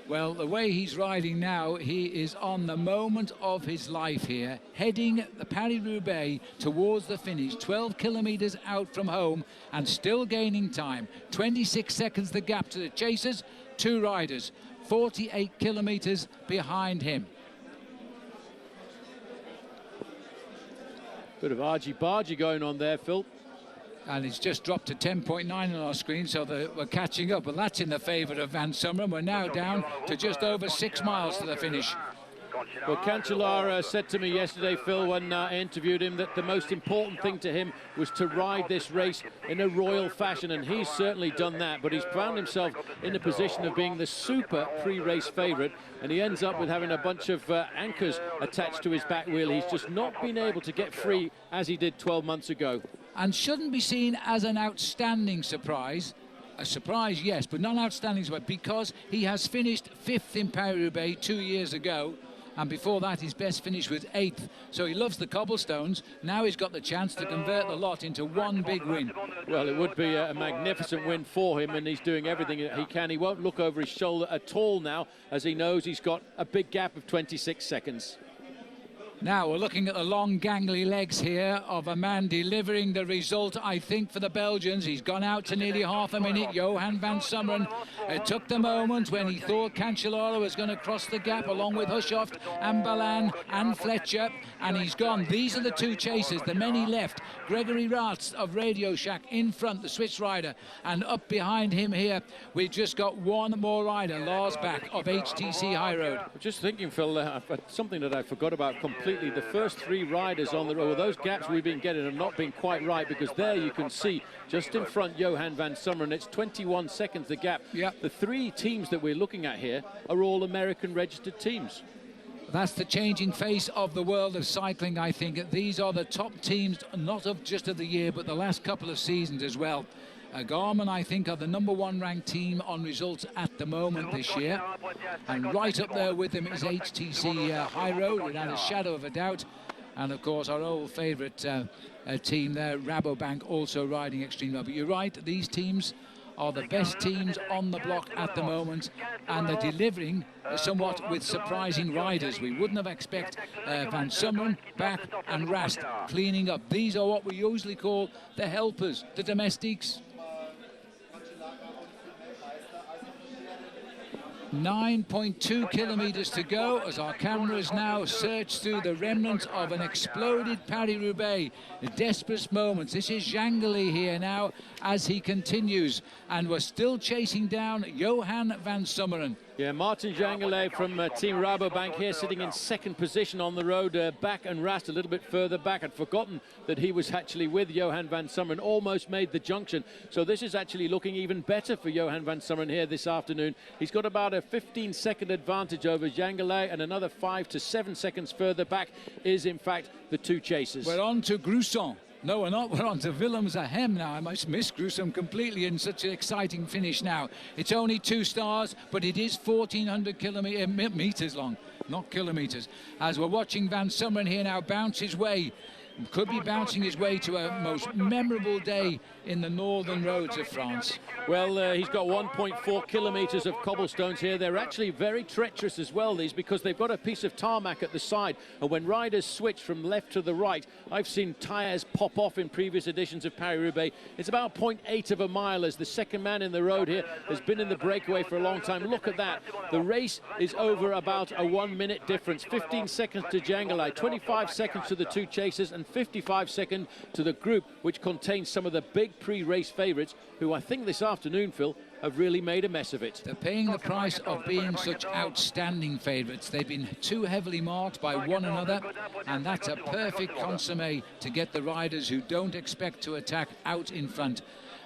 Well, the way he's riding now, he is on the moment of his life here, heading the Paris-Roubaix towards the finish, 12 kilometres out from home and still gaining time. 26 seconds the gap to the chasers, two riders, 48 kilometres behind him. Bit of argy-bargy going on there, Phil. And it's just dropped to 10.9 on our screen, so we're catching up. But that's in the favour of Van Summeren. We're now down to just over 6 miles to the finish. Well, Cancellara said to me yesterday, Phil, when I interviewed him, that the most important thing to him was to ride this race in a royal fashion, and he's certainly done that. But he's found himself in a position of being the super pre-race favourite, and he ends up with having a bunch of anchors attached to his back wheel. He's just not been able to get free as he did 12 months ago. And shouldn't be seen as an outstanding surprise. A surprise, yes, but not an outstanding surprise, because he has finished 5th in Paris-Roubaix 2 years ago, and before that his best finish was 8th. So he loves the cobblestones. Now he's got the chance to convert the lot into one big win. Well, it would be a magnificent win for him, and he's doing everything that he can. He won't look over his shoulder at all now, as he knows he's got a big gap of 26 seconds. Now we're looking at the long gangly legs here of a man delivering the result, I think, for the Belgians. He's gone out to nearly half a minute. Johan van Summeren. It took the moment when he thought Cancellara was going to cross the gap along with Hushoft and Balan and Fletcher, and he's gone. These are the two chasers, the many left. Gregory Rast of Radio Shack in front, the Swiss rider, and up behind him here we've just got one more rider, Lars Bak of HTC High Road. Just thinking, Phil, something that I forgot about completely. The first three riders on the road, well, those gaps we've been getting have not been quite right, because there you can see just in front Johan van Summeren, it's 21 seconds the gap. Yep. The three teams that we're looking at here are all American registered teams. That's the changing face of the world of cycling, I think. These are the top teams, not of just of the year, but the last couple of seasons as well. Garmin, I think, are the #1 ranked team on results at the moment this year. And right up there with them is HTC High Road, without a shadow of a doubt. And, of course, our old favourite team there, Rabobank, also riding extremely well. But you're right, these teams are the best teams on the block at the moment, and they're delivering somewhat with surprising riders. We wouldn't have expected Van Summeren, Back and Rast cleaning up. These are what we usually call the helpers, the domestiques. 9.2 kilometers to go as our cameras now search through the remnants of an exploded Paris-Roubaix. Desperate moments. This is Jangeli here now as he continues, and we're still chasing down Johan Van Summeren. Yeah, Martin Jangeli from Team Rabobank here, sitting in second position on the road. Back and Rast a little bit further back. I'd forgotten that he was actually with Johan Van Summeren, almost made the junction. So this is actually looking even better for Johan Van Summeren here this afternoon. He's got about a 15-second advantage over Jangeli, and another 5 to 7 seconds further back is, in fact, the two chasers. We're on to Gruson. No, we're not. We're on to Willems-Ahem now. I must miss Gruson completely in such an exciting finish now. It's only 2 stars, but it is 1,400 meters long, not kilometers. As we're watching Van Summeren here now bounce his way, could be bouncing his way to a most memorable day in the northern roads of France. Well, he's got 1.4 kilometers of cobblestones here. They're actually very treacherous as well, these, because they've got a piece of tarmac at the side, and when riders switch from left to the right, I've seen tires pop off in previous editions of Paris-Roubaix. It's about 0.8 of a mile as the second man in the road here has been in the breakaway for a long time. Look at that. The race is over about a 1 minute difference. 15 seconds to Jangeli, 25 seconds to the two chasers, and 55 seconds to the group, which contains some of the big pre-race favourites, who I think this afternoon, Phil, have really made a mess of it. They're paying the price of being such outstanding favourites. They've been too heavily marked by one another, and that's a perfect consommé to get the riders who don't expect to attack out in front.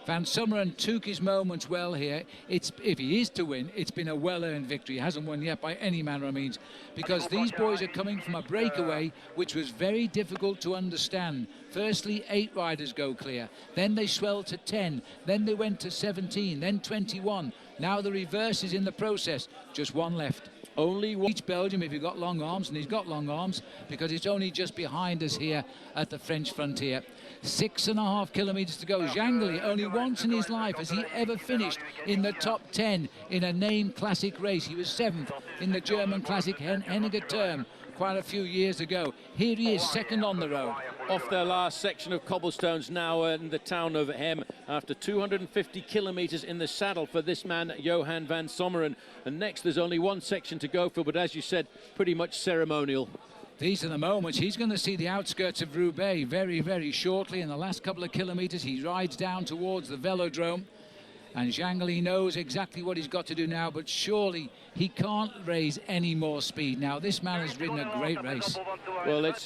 Van Summeren took his moments well here. If he is to win, it's been a well-earned victory. He hasn't won yet by any manner of means, because these boys are coming from a breakaway which was very difficult to understand. Firstly, 8 riders go clear, then they swell to 10, then they went to 17, then 21. Now the reverse is in the process, just 1 left. Only one. Each Belgium, if you've got long arms, and he's got long arms, because it's only just behind us here at the French frontier. 6.5 kilometers to go. Jangeli, only once in his life has he ever finished in the top 10 in a named classic race. He was 7th in the German classic Henniger Term quite a few years ago. Here he is, second on the road. Off their last section of cobblestones now in the town of Hem, after 250 kilometers in the saddle for this man, Johan Van Summeren. And next there's only 1 section to go for, but as you said, pretty much ceremonial. These are the moments. He's going to see the outskirts of Roubaix very, very shortly. In the last couple of kilometers, he rides down towards the velodrome. And Jangeli knows exactly what he's got to do now, but surely he can't raise any more speed. Now, this man has ridden a great race. Well, it's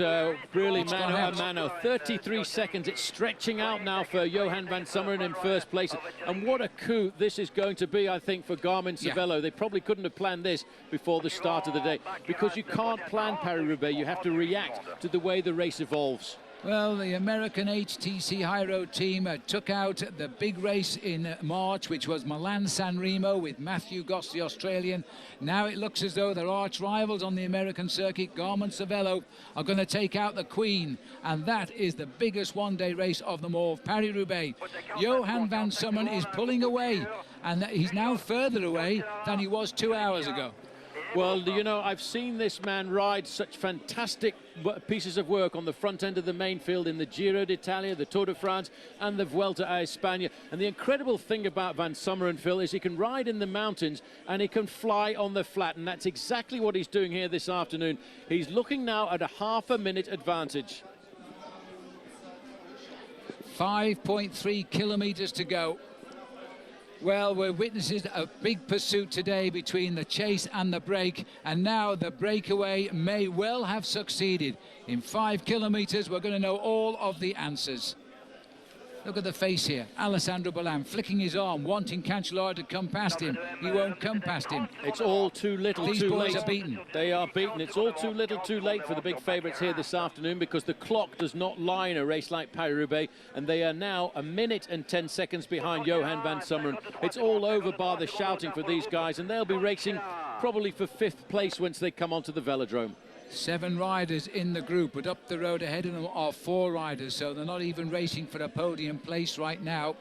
really mano a mano. 33 seconds. It's stretching out now for Johan Van Summeren in first place. And what a coup this is going to be, I think, for Garmin-Cervelo. Yeah. They probably couldn't have planned this before the start of the day, because you can't plan Paris-Roubaix. You have to react to the way the race evolves. Well, the American HTC High Road team took out the big race in March, which was Milan-San Remo with Matthew Goss, the Australian. Now it looks as though their arch rivals on the American circuit, Garmin-Cervelo, are going to take out the Queen, and that is the biggest one-day race of them all, Paris-Roubaix. Johan Van Summeren is pulling away, and he's now further away than he was 2 hours ago. Well, you know, I've seen this man ride such fantastic pieces of work on the front end of the main field in the Giro d'Italia, the Tour de France, and the Vuelta a España. And the incredible thing about Van Summeren, Phil, is he can ride in the mountains and he can fly on the flat. And that's exactly what he's doing here this afternoon. He's looking now at a ½ minute advantage. 5.3 kilometers to go. Well, we're witnesses a big pursuit today between the chase and the break, and now the breakaway may well have succeeded. In 5 kilometers, we're going to know all of the answers. Look at the face here. Alessandro Ballan flicking his arm, wanting Cancellara to come past him. He won't come past him. It's all too little, These too boys late. are beaten. They are beaten. It's all too little, too late for the big favourites here this afternoon, because the clock does not lie in a race like Paris-Roubaix, and they are now 1 minute and 10 seconds behind Johan Van Summeren. It's all over bar the shouting for these guys, and they'll be racing probably for 5th place once they come onto the velodrome. 7 riders in the group, but up the road ahead of them are 4 riders, so they're not even racing for a podium place right now.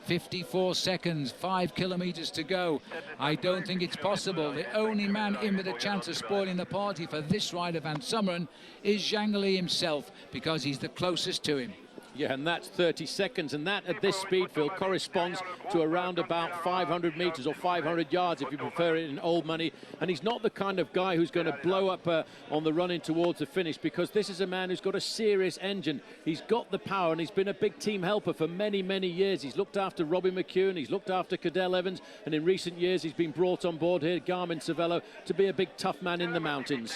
54 seconds, 5 kilometers to go. I don't think it's possible. The only man in with a chance of spoiling the party for this rider, Van Summeren, is Jangeli himself, because he's the closest to him. Yeah, and that's 30 seconds, and that at this speed, Phil, corresponds to around about 500 meters or 500 yards if you prefer it in old money. And he's not the kind of guy who's going to blow up on the run in towards the finish, because this is a man who's got a serious engine. He's got the power, and he's been a big team helper for many, many years. He's looked after Robbie McEwen, he's looked after Cadell Evans, and in recent years he's been brought on board here, Garmin Cervelo, to be a big tough man in the mountains.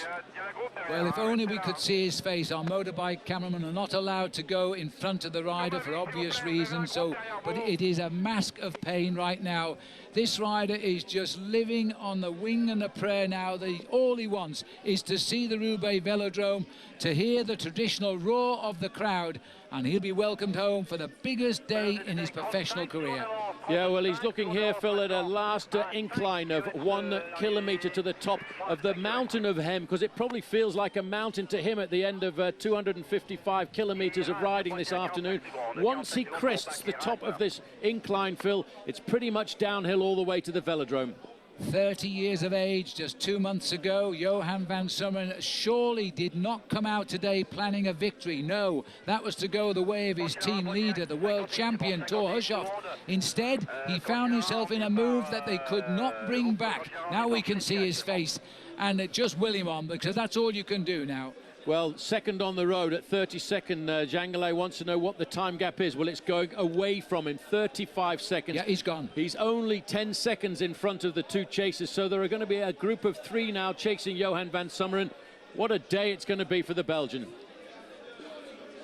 Well, if only we could see his face. Our motorbike cameramen are not allowed to go in front of the rider for obvious reasons, but it is a mask of pain right now. This rider is just living on the wing and a prayer now. All he wants is to see the Roubaix Velodrome, to hear the traditional roar of the crowd, and he'll be welcomed home for the biggest day in his professional career. Yeah, well, he's looking here, Phil, at a last incline of 1 kilometer to the top of the mountain of Hem, because it probably feels like a mountain to him at the end of 255 kilometers of riding this afternoon. Once he crests the top of this incline, Phil, it's pretty much downhill all the way to the velodrome. 30 years of age, just 2 months ago, Johan van Summeren surely did not come out today planning a victory. No, that was to go the way of his team leader, the world champion, Thor Hushovd. Instead, he found himself in a move that they could not bring back. Now we can see his face, and just will him on, because that's all you can do now. Well, second on the road at 32nd. Jangeli wants to know what the time gap is. Well, it's going away from him, 35 seconds. Yeah, he's gone. He's only 10 seconds in front of the two chasers, so there are going to be a group of 3 now chasing Johan van Summeren. What a day it's going to be for the Belgian.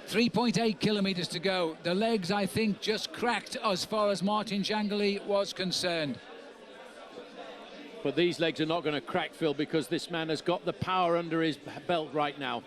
3.8 kilometers to go. The legs, I think, just cracked as far as Martin Jangeli was concerned. But these legs are not going to crack, Phil, because this man has got the power under his belt right now.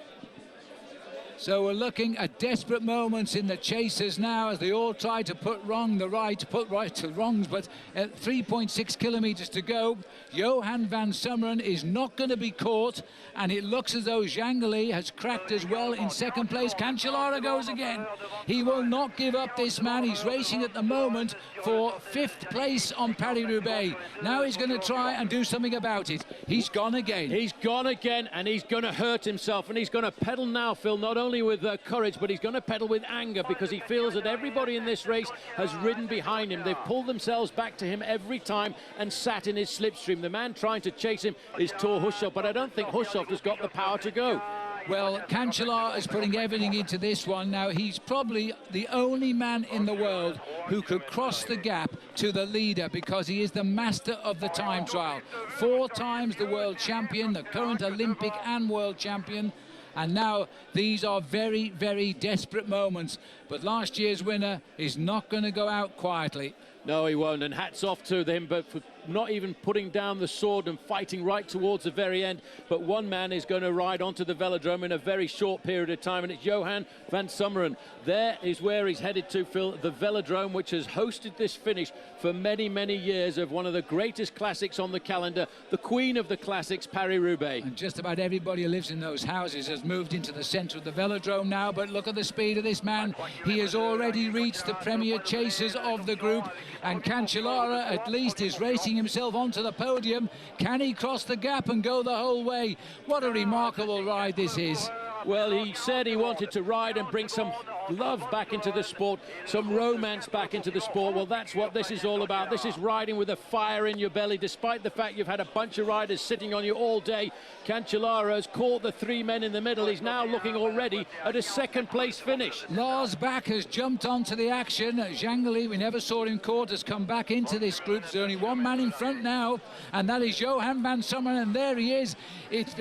So we're looking at desperate moments in the chasers now, as they all try to put right to wrongs, but at 3.6 kilometers to go, Johan van Summeren is not going to be caught, and it looks as though Jangeli has cracked as well in second place. Cancellara goes again. He will not give up, this man. He's racing at the moment for 5th place on Paris-Roubaix. Now he's going to try and do something about it. He's gone again. He's gone again, and he's going to hurt himself, and he's going to pedal now, Phil, not only with courage, but he's going to pedal with anger, because he feels that everybody in this race has ridden behind him. They've pulled themselves back to him every time and sat in his slipstream. The man trying to chase him is Thor Hushovd, but I don't think Hushovd has got the power to go. Well, Cancellara is putting everything into this one. Now, he's probably the only man in the world who could cross the gap to the leader, because he is the master of the time trial. 4 times the world champion, the current Olympic and world champion. And now these are very, very desperate moments. But last year's winner is not going to go out quietly. No, he won't, and hats off to him, but for not even putting down the sword and fighting right towards the very end. But one man is going to ride onto the velodrome in a very short period of time, and it's Johan van Summeren. There is where he's headed to, Phil, the velodrome, which has hosted this finish for many, many years, of one of the greatest classics on the calendar, the queen of the classics, Paris-Roubaix. And just about everybody who lives in those houses has moved into the centre of the velodrome now, but look at the speed of this man. He has already reached the premier chasers of the group, and Cancellara at least is racing himself onto the podium. Can he cross the gap and go the whole way? What a remarkable ride this is. Well, he said he wanted to ride and bring some love back into the sport, some romance back into the sport. Well, that's what this is all about. This is riding with a fire in your belly, despite the fact you've had a bunch of riders sitting on you all day. Cancellara has caught the 3 men in the middle. He's now looking already at a second place finish. Lars Bak has jumped onto the action. Jangeli, we never saw him caught, has come back into this group. There's only one man in front now, and that is Johan van Summeren, and there he is. It's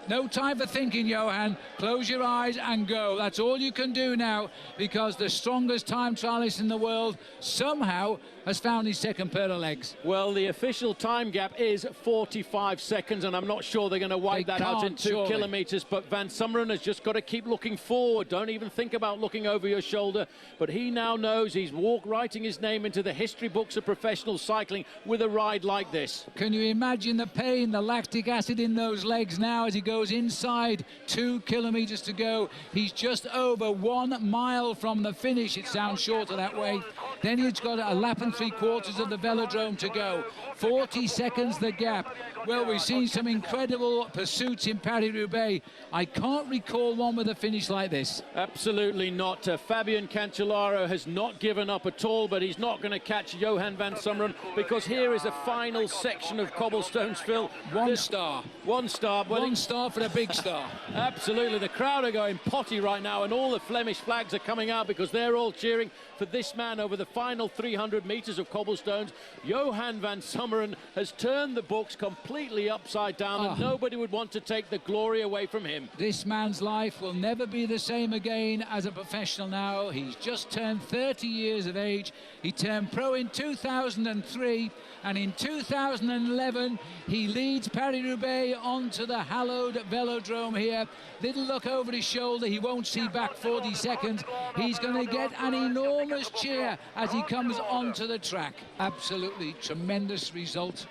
no time for thinking, Johan. Close your eyes and go. That's all you can do now, because the strongest time trialist in the world somehow has found his second pair of legs. Well, the official time gap is 45 seconds, and I'm not sure they're going to wipe that out in 2 kilometers, but Van Summeren has just got to keep looking forward. Don't even think about looking over your shoulder, but he now knows he's writing his name into the history books of professional cycling with a ride like this. Can you imagine the pain, the lactic acid in those legs now as he goes inside 2 kilometers kilometres to go. He's just over 1 mile from the finish. It sounds shorter that way. Then he's got a lap and 3/4 of the velodrome to go. 40 seconds the gap. Well, we've seen some incredible pursuits in Paris-Roubaix. I can't recall one with a finish like this. Absolutely not. Fabian Cancellara has not given up at all, but he's not going to catch Johan van Summeren, because here is a final section of cobblestones, Phil. One star. One star. One star for a big star. Absolutely. The crowd are going potty right now, and all the Flemish flags are coming out because they're all cheering for this man over the final 300 metres of cobblestones. Johan van Summeren has turned the books completely upside down, and nobody would want to take the glory away from him. This man's life will never be the same again as a professional now. He's just turned 30 years of age. He turned pro in 2003, and in 2011 he leads Paris-Roubaix onto the hallowed velodrome here. Little look over his shoulder, he won't see back 40 seconds. He's going to get an enormous cheer as he comes onto the track. Absolutely tremendous result.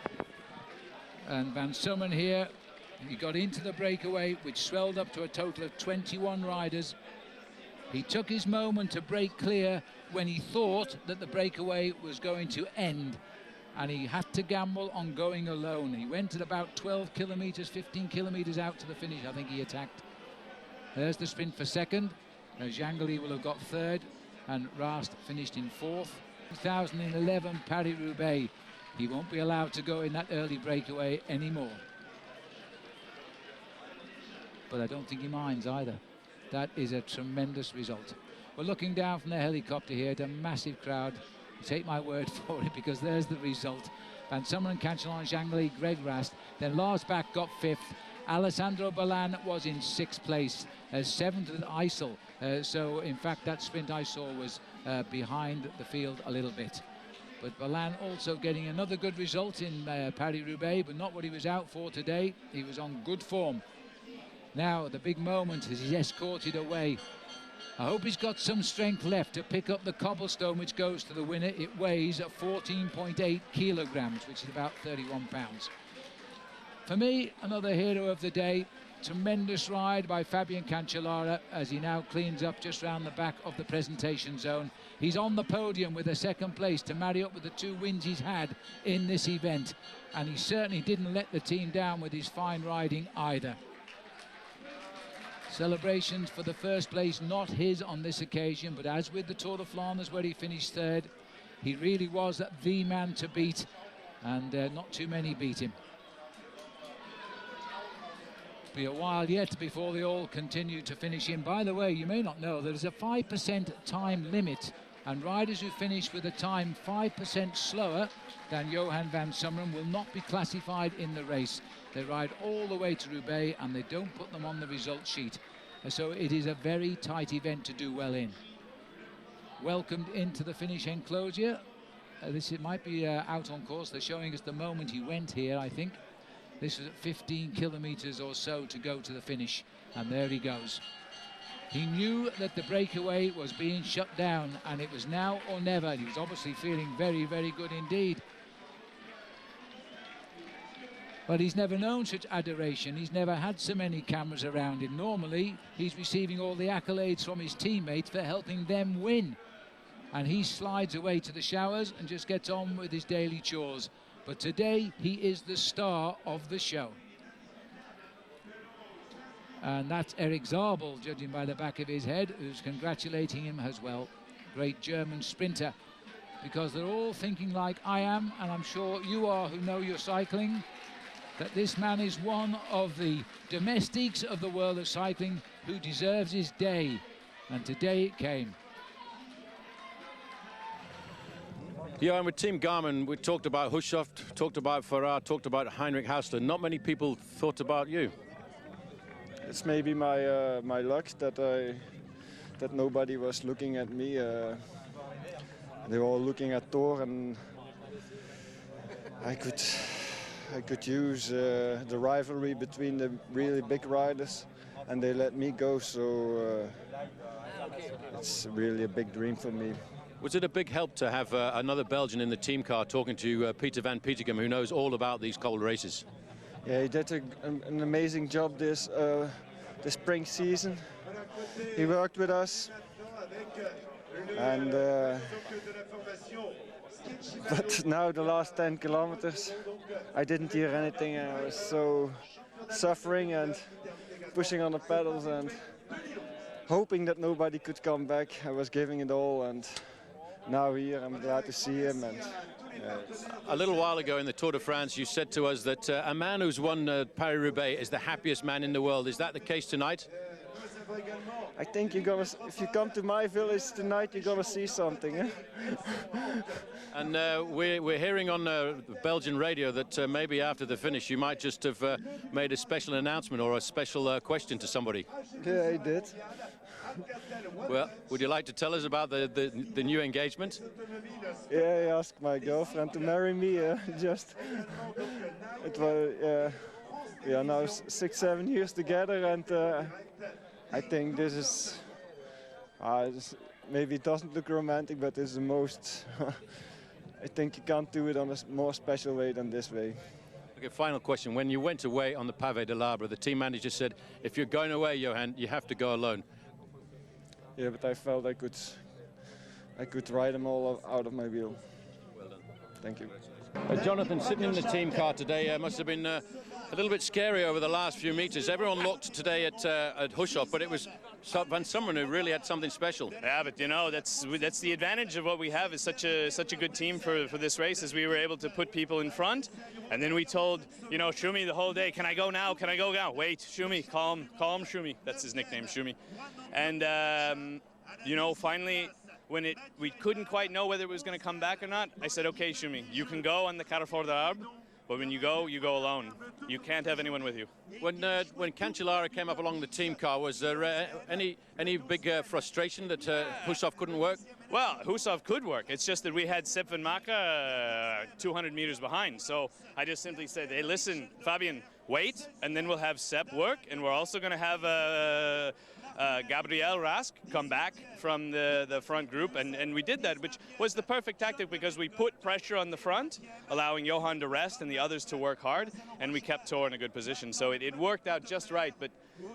And Van Summeren here, he got into the breakaway, which swelled up to a total of 21 riders. He took his moment to break clear when he thought that the breakaway was going to end, and he had to gamble on going alone. He went at about 12 kilometres, 15 kilometres out to the finish, I think he attacked. There's the sprint for second. Jangeli will have got third, and Rast finished in fourth. 2011 Paris-Roubaix. He won't be allowed to go in that early breakaway anymore. But I don't think he minds either. That is a tremendous result. We're looking down from the helicopter here at a massive crowd. Take my word for it, because there's the result. Van Summeren, Cancellara, Jangeli, Greg Rast. Then Lars Bak got fifth. Alessandro Balan was in sixth place. Seventh with Eisel. So in fact that sprint I saw was behind the field a little bit. But Balan also getting another good result in Paris-Roubaix, but not what he was out for today. He was on good form. Now the big moment as he's escorted away. I hope he's got some strength left to pick up the cobblestone which goes to the winner. It weighs at 14.8 kilograms, which is about 31 pounds. For me, another hero of the day. Tremendous ride by Fabian Cancellara as he now cleans up just round the back of the presentation zone. He's on the podium with a second place to marry up with the 2 wins he's had in this event, and he certainly didn't let the team down with his fine riding either. Celebrations for the first place, not his on this occasion, but as with the Tour de Flanders where he finished third, he really was the man to beat, and not too many beat him. Be a while yet before they all continue to finish in. By the way, you may not know there's a 5% time limit, and riders who finish with a time 5% slower than Johan van Summeren will not be classified in the race. They ride all the way to Roubaix and they don't put them on the result sheet. So it is a very tight event to do well in. Welcomed into the finish enclosure. It might be out on course. They're showing us the moment he went here, I think. This was at 15 kilometres or so to go to the finish, and there he goes. He knew that the breakaway was being shut down, and it was now or never. He was obviously feeling very, very good indeed. But he's never known such adoration. He's never had so many cameras around him. Normally, he's receiving all the accolades from his teammates for helping them win. And he slides away to the showers and just gets on with his daily chores. But today, he is the star of the show. And that's Eric Zabel, judging by the back of his head, who's congratulating him as well. Great German sprinter. Because they're all thinking like I am, and I'm sure you are who know your cycling, that this man is one of the domestics of the world of cycling who deserves his day. And today it came. Yeah, and with Team Garmin, we talked about Hushoft, talked about Farah, talked about Heinrich Hausler. Not many people thought about you. It's maybe my my luck that nobody was looking at me. They were all looking at Thor, and I could use the rivalry between the really big riders, and they let me go. So it's really a big dream for me. Was it a big help to have another Belgian in the team car talking to Peter van Petegem, who knows all about these cold races? Yeah, he did an amazing job this the spring season. He worked with us, and but now the last 10 kilometers, I didn't hear anything, and I was so suffering and pushing on the pedals and hoping that nobody could come back. I was giving it all, and now here I'm glad to see him. And a little while ago in the Tour de France, you said to us that a man who's won Paris-Roubaix is the happiest man in the world. Is that the case tonight? I think you're gonna, if you come to my village tonight, you're gonna see something. Eh? And we're hearing on Belgian radio that maybe after the finish you might just have made a special announcement or a special question to somebody. Yeah, I did. Well, would you like to tell us about the new engagement? Yeah, I asked my girlfriend to marry me. Just it was we are now 6-7 years together, and I think this is maybe it doesn't look romantic, but it's the most. I think you can't do it on a more special way than this way. Okay, final question. When you went away on the Pavé de l'Arbre, the team manager said, if you're going away, Johan, you have to go alone. Yeah, but I felt I could ride them all out of my wheel. Well done. Thank you. Jonathan, sitting in the team car today must have been a little bit scary over the last few meters. Everyone looked today at Hushoff, but it was Van Summeren who really had something special. Yeah, but you know, that's the advantage of what we have is such a good team for this race, is we were able to put people in front, and then we told, you know, Schumi the whole day, can I go now? Can I go now? Wait, Schumi, calm Schumi. That's his nickname, Schumi. And you know, finally, when we couldn't quite know whether it was going to come back or not, I said, okay, Schumi, you can go on the Carrefour d'Arbre, but when you go alone. You can't have anyone with you. When Cancellara came up along the team car, was there any big frustration that Hushoff couldn't work? Well, Hushoff could work. It's just that we had Sepp van Maka 200 meters behind. So I just simply said, hey, listen, Fabian, wait, and then we'll have Sepp work, and we're also going to have Gabriel Rask come back from the front group, and we did that, which was the perfect tactic because we put pressure on the front, allowing Johan to rest and the others to work hard, and we kept Thor in a good position. So it worked out just right. But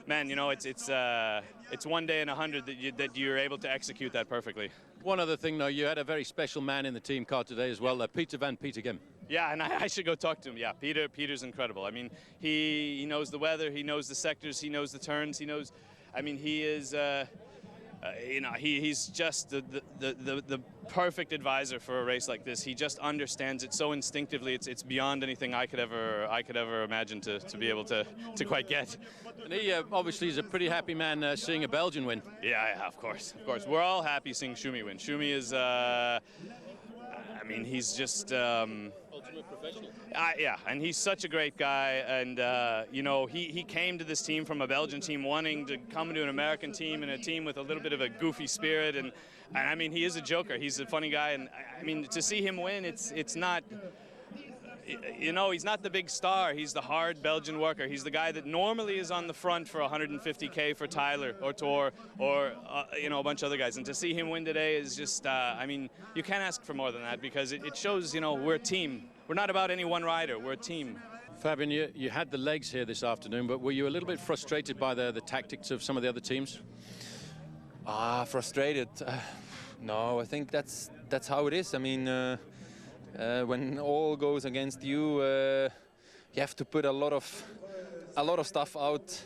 man, you know, it's 1 day in 100 that you're able to execute that perfectly. One other thing, though, you had a very special man in the team car today as well, Peter van Petegem. Yeah, and I should go talk to him. Yeah, Peter's incredible. I mean, he knows the weather, he knows the sectors, he knows the turns, he knows. I mean, he is, you know, he's just the perfect advisor for a race like this. He just understands it so instinctively. It's beyond anything I could ever imagine to be able to quite get. And he obviously is a pretty happy man seeing a Belgian win. Yeah, of course. We're all happy seeing Schumi win. Schumi is, I mean, he's just. Ultimate professional. Yeah, and he's such a great guy, and you know, he came to this team from a Belgian team wanting to come to an American team and a team with a little bit of a goofy spirit, and I mean, he is a joker. He's a funny guy, and I mean, to see him win, it's not. You know, he's not the big star. He's the hard Belgian worker. He's the guy that normally is on the front for 150K for Tyler or Tor or, you know, a bunch of other guys. And to see him win today is just, I mean, you can't ask for more than that because it shows, you know, we're a team. We're not about any one rider. We're a team. Fabian, you had the legs here this afternoon, but were you a little bit frustrated by the tactics of some of the other teams? Frustrated? No, I think that's how it is. I mean, when all goes against you, you have to put a lot of stuff out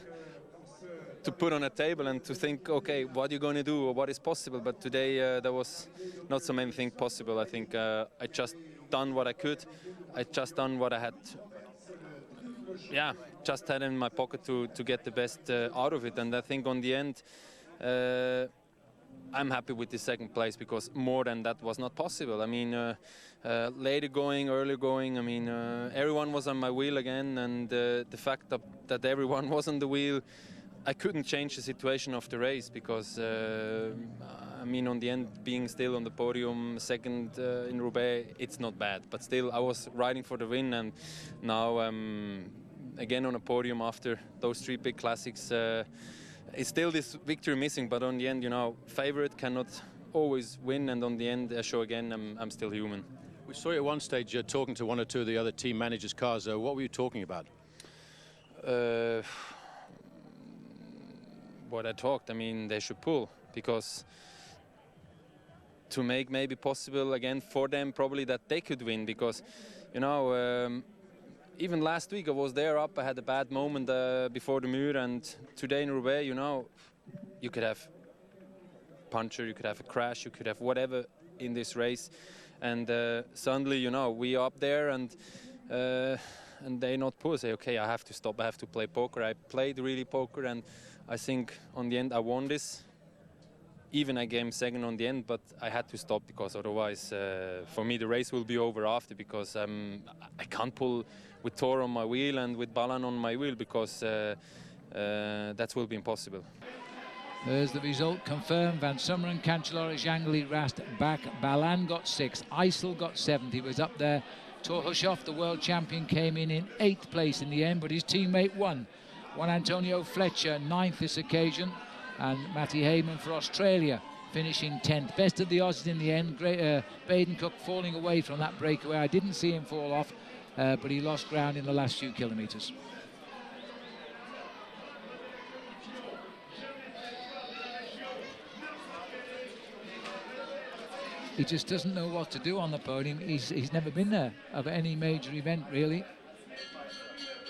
to put on a table and to think, okay, what are you going to do or what is possible? But today there was not so many things possible. I think I just done what I could. I just done what I had. Yeah, just had in my pocket to get the best out of it. And I think on the end, I'm happy with the second place because more than that was not possible. I mean, later going, earlier going, I mean, everyone was on my wheel again, and the fact that everyone was on the wheel, I couldn't change the situation of the race because, I mean, on the end, being still on the podium, second in Roubaix, it's not bad. But still, I was riding for the win, and now again on a podium after those 3 big classics. It's still this victory missing, but on the end, you know, favorite cannot always win, and on the end, I show again I'm still human. We saw you at one stage talking to one or two of the other team managers' cars. What were you talking about? what I talked. I mean, they should pull, because to make maybe possible again for them probably that they could win, because you know, even last week I was there up, I had a bad moment before the Muur, and today in Roubaix, you know, you could have puncture, you could have a crash, you could have whatever in this race, and suddenly, you know, we up there and they not pull, say, okay, I have to stop, I have to play poker. I played really poker, and I think on the end I won this. Even I came second on the end, but I had to stop, because otherwise for me the race will be over after, because I can't pull with Thor on my wheel and with Balan on my wheel, because that will be impossible. There's the result confirmed. Van Summeren, Cancellara, Jangeli, Rast back. Balan got 6th. Eisel got 7th. He was up there. Thor Hushoff, the world champion, came in 8th place in the end, but his teammate won. Juan Antonio Fletcher, 9th this occasion, and Matty Heyman for Australia, finishing 10th. Best of the odds in the end. Baden Cook falling away from that breakaway. I didn't see him fall off, but he lost ground in the last few kilometres. He just doesn't know what to do on the podium. He's never been there of any major event, really.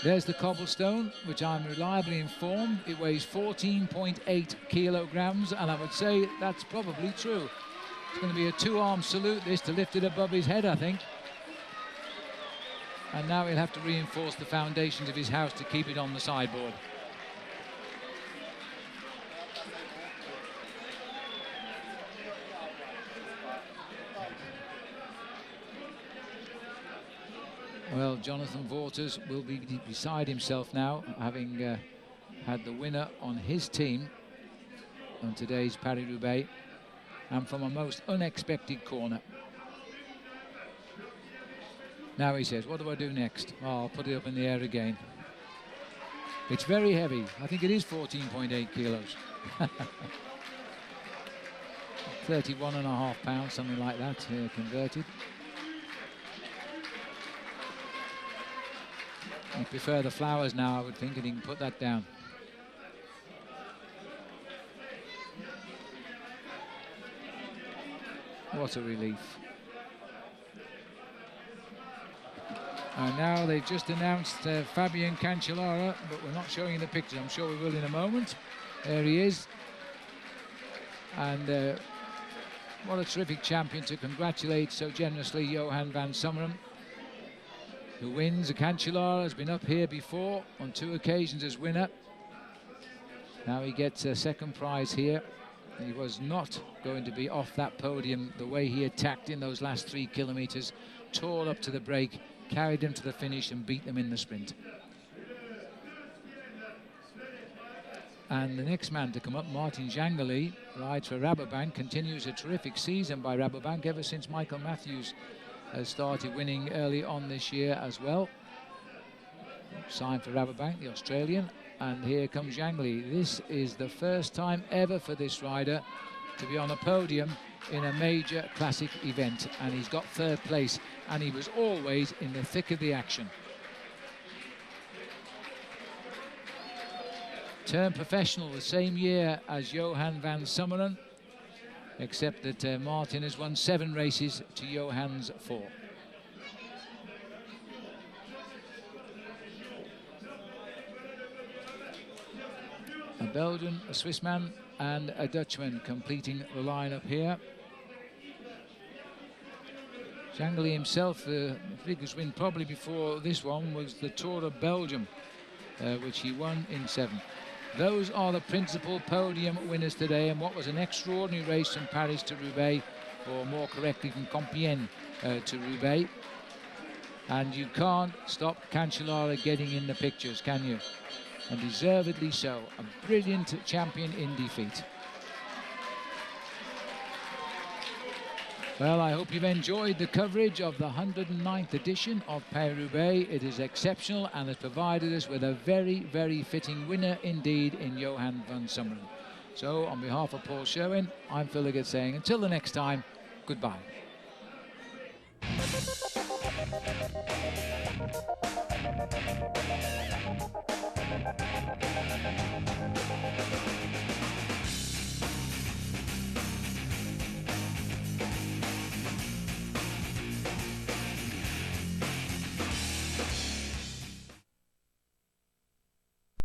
There's the cobblestone, which I'm reliably informed. It weighs 14.8 kilograms, and I would say that's probably true. It's going to be a 2-arm salute, this, to lift it above his head, I think. And now he'll have to reinforce the foundations of his house to keep it on the sideboard. Well, Jonathan Waters will be beside himself now, having had the winner on his team on today's Paris-Roubaix, and from a most unexpected corner. Now he says, what do I do next? Oh, I'll put it up in the air again. It's very heavy. I think it is 14.8 kilos. 31.5 pounds, something like that, converted. I prefer the flowers now, I would think, and he can put that down. What a relief. And now they've just announced Fabian Cancellara, but we're not showing the picture. I'm sure we will in a moment. There he is. And what a terrific champion to congratulate so generously Johan van Summeren, who wins. Cancellara has been up here before on 2 occasions as winner. Now he gets a second prize here. He was not going to be off that podium the way he attacked in those last 3 kilometres, tore up to the break, carried them to the finish and beat them in the sprint. And the next man to come up, Martin Jangeli, rides for Rabobank, continues a terrific season by Rabobank ever since Michael Matthews has started winning early on this year as well. Signed for Rabobank, the Australian, and here comes Jangeli. This is the first time ever for this rider to be on a podium in a major classic event, and he's got 3rd place, and he was always in the thick of the action. Turned professional the same year as Johan van Summeren, except that Martin has won 7 races to Johan's 4. A Belgian, a Swissman and a Dutchman completing the lineup here. Jangeli himself, the biggest win probably before this one was the Tour of Belgium, which he won in 7th. Those are the principal podium winners today, and what was an extraordinary race from Paris to Roubaix, or more correctly from Compiègne to Roubaix. And you can't stop Cancellara getting in the pictures, can you? And deservedly so. A brilliant champion in defeat. Well, I hope you've enjoyed the coverage of the 109th edition of Paris-Roubaix. It is exceptional and has provided us with a very, very fitting winner indeed in Johan van Summeren. So, on behalf of Paul Sherwin, I'm Phil Liggett saying until the next time, goodbye.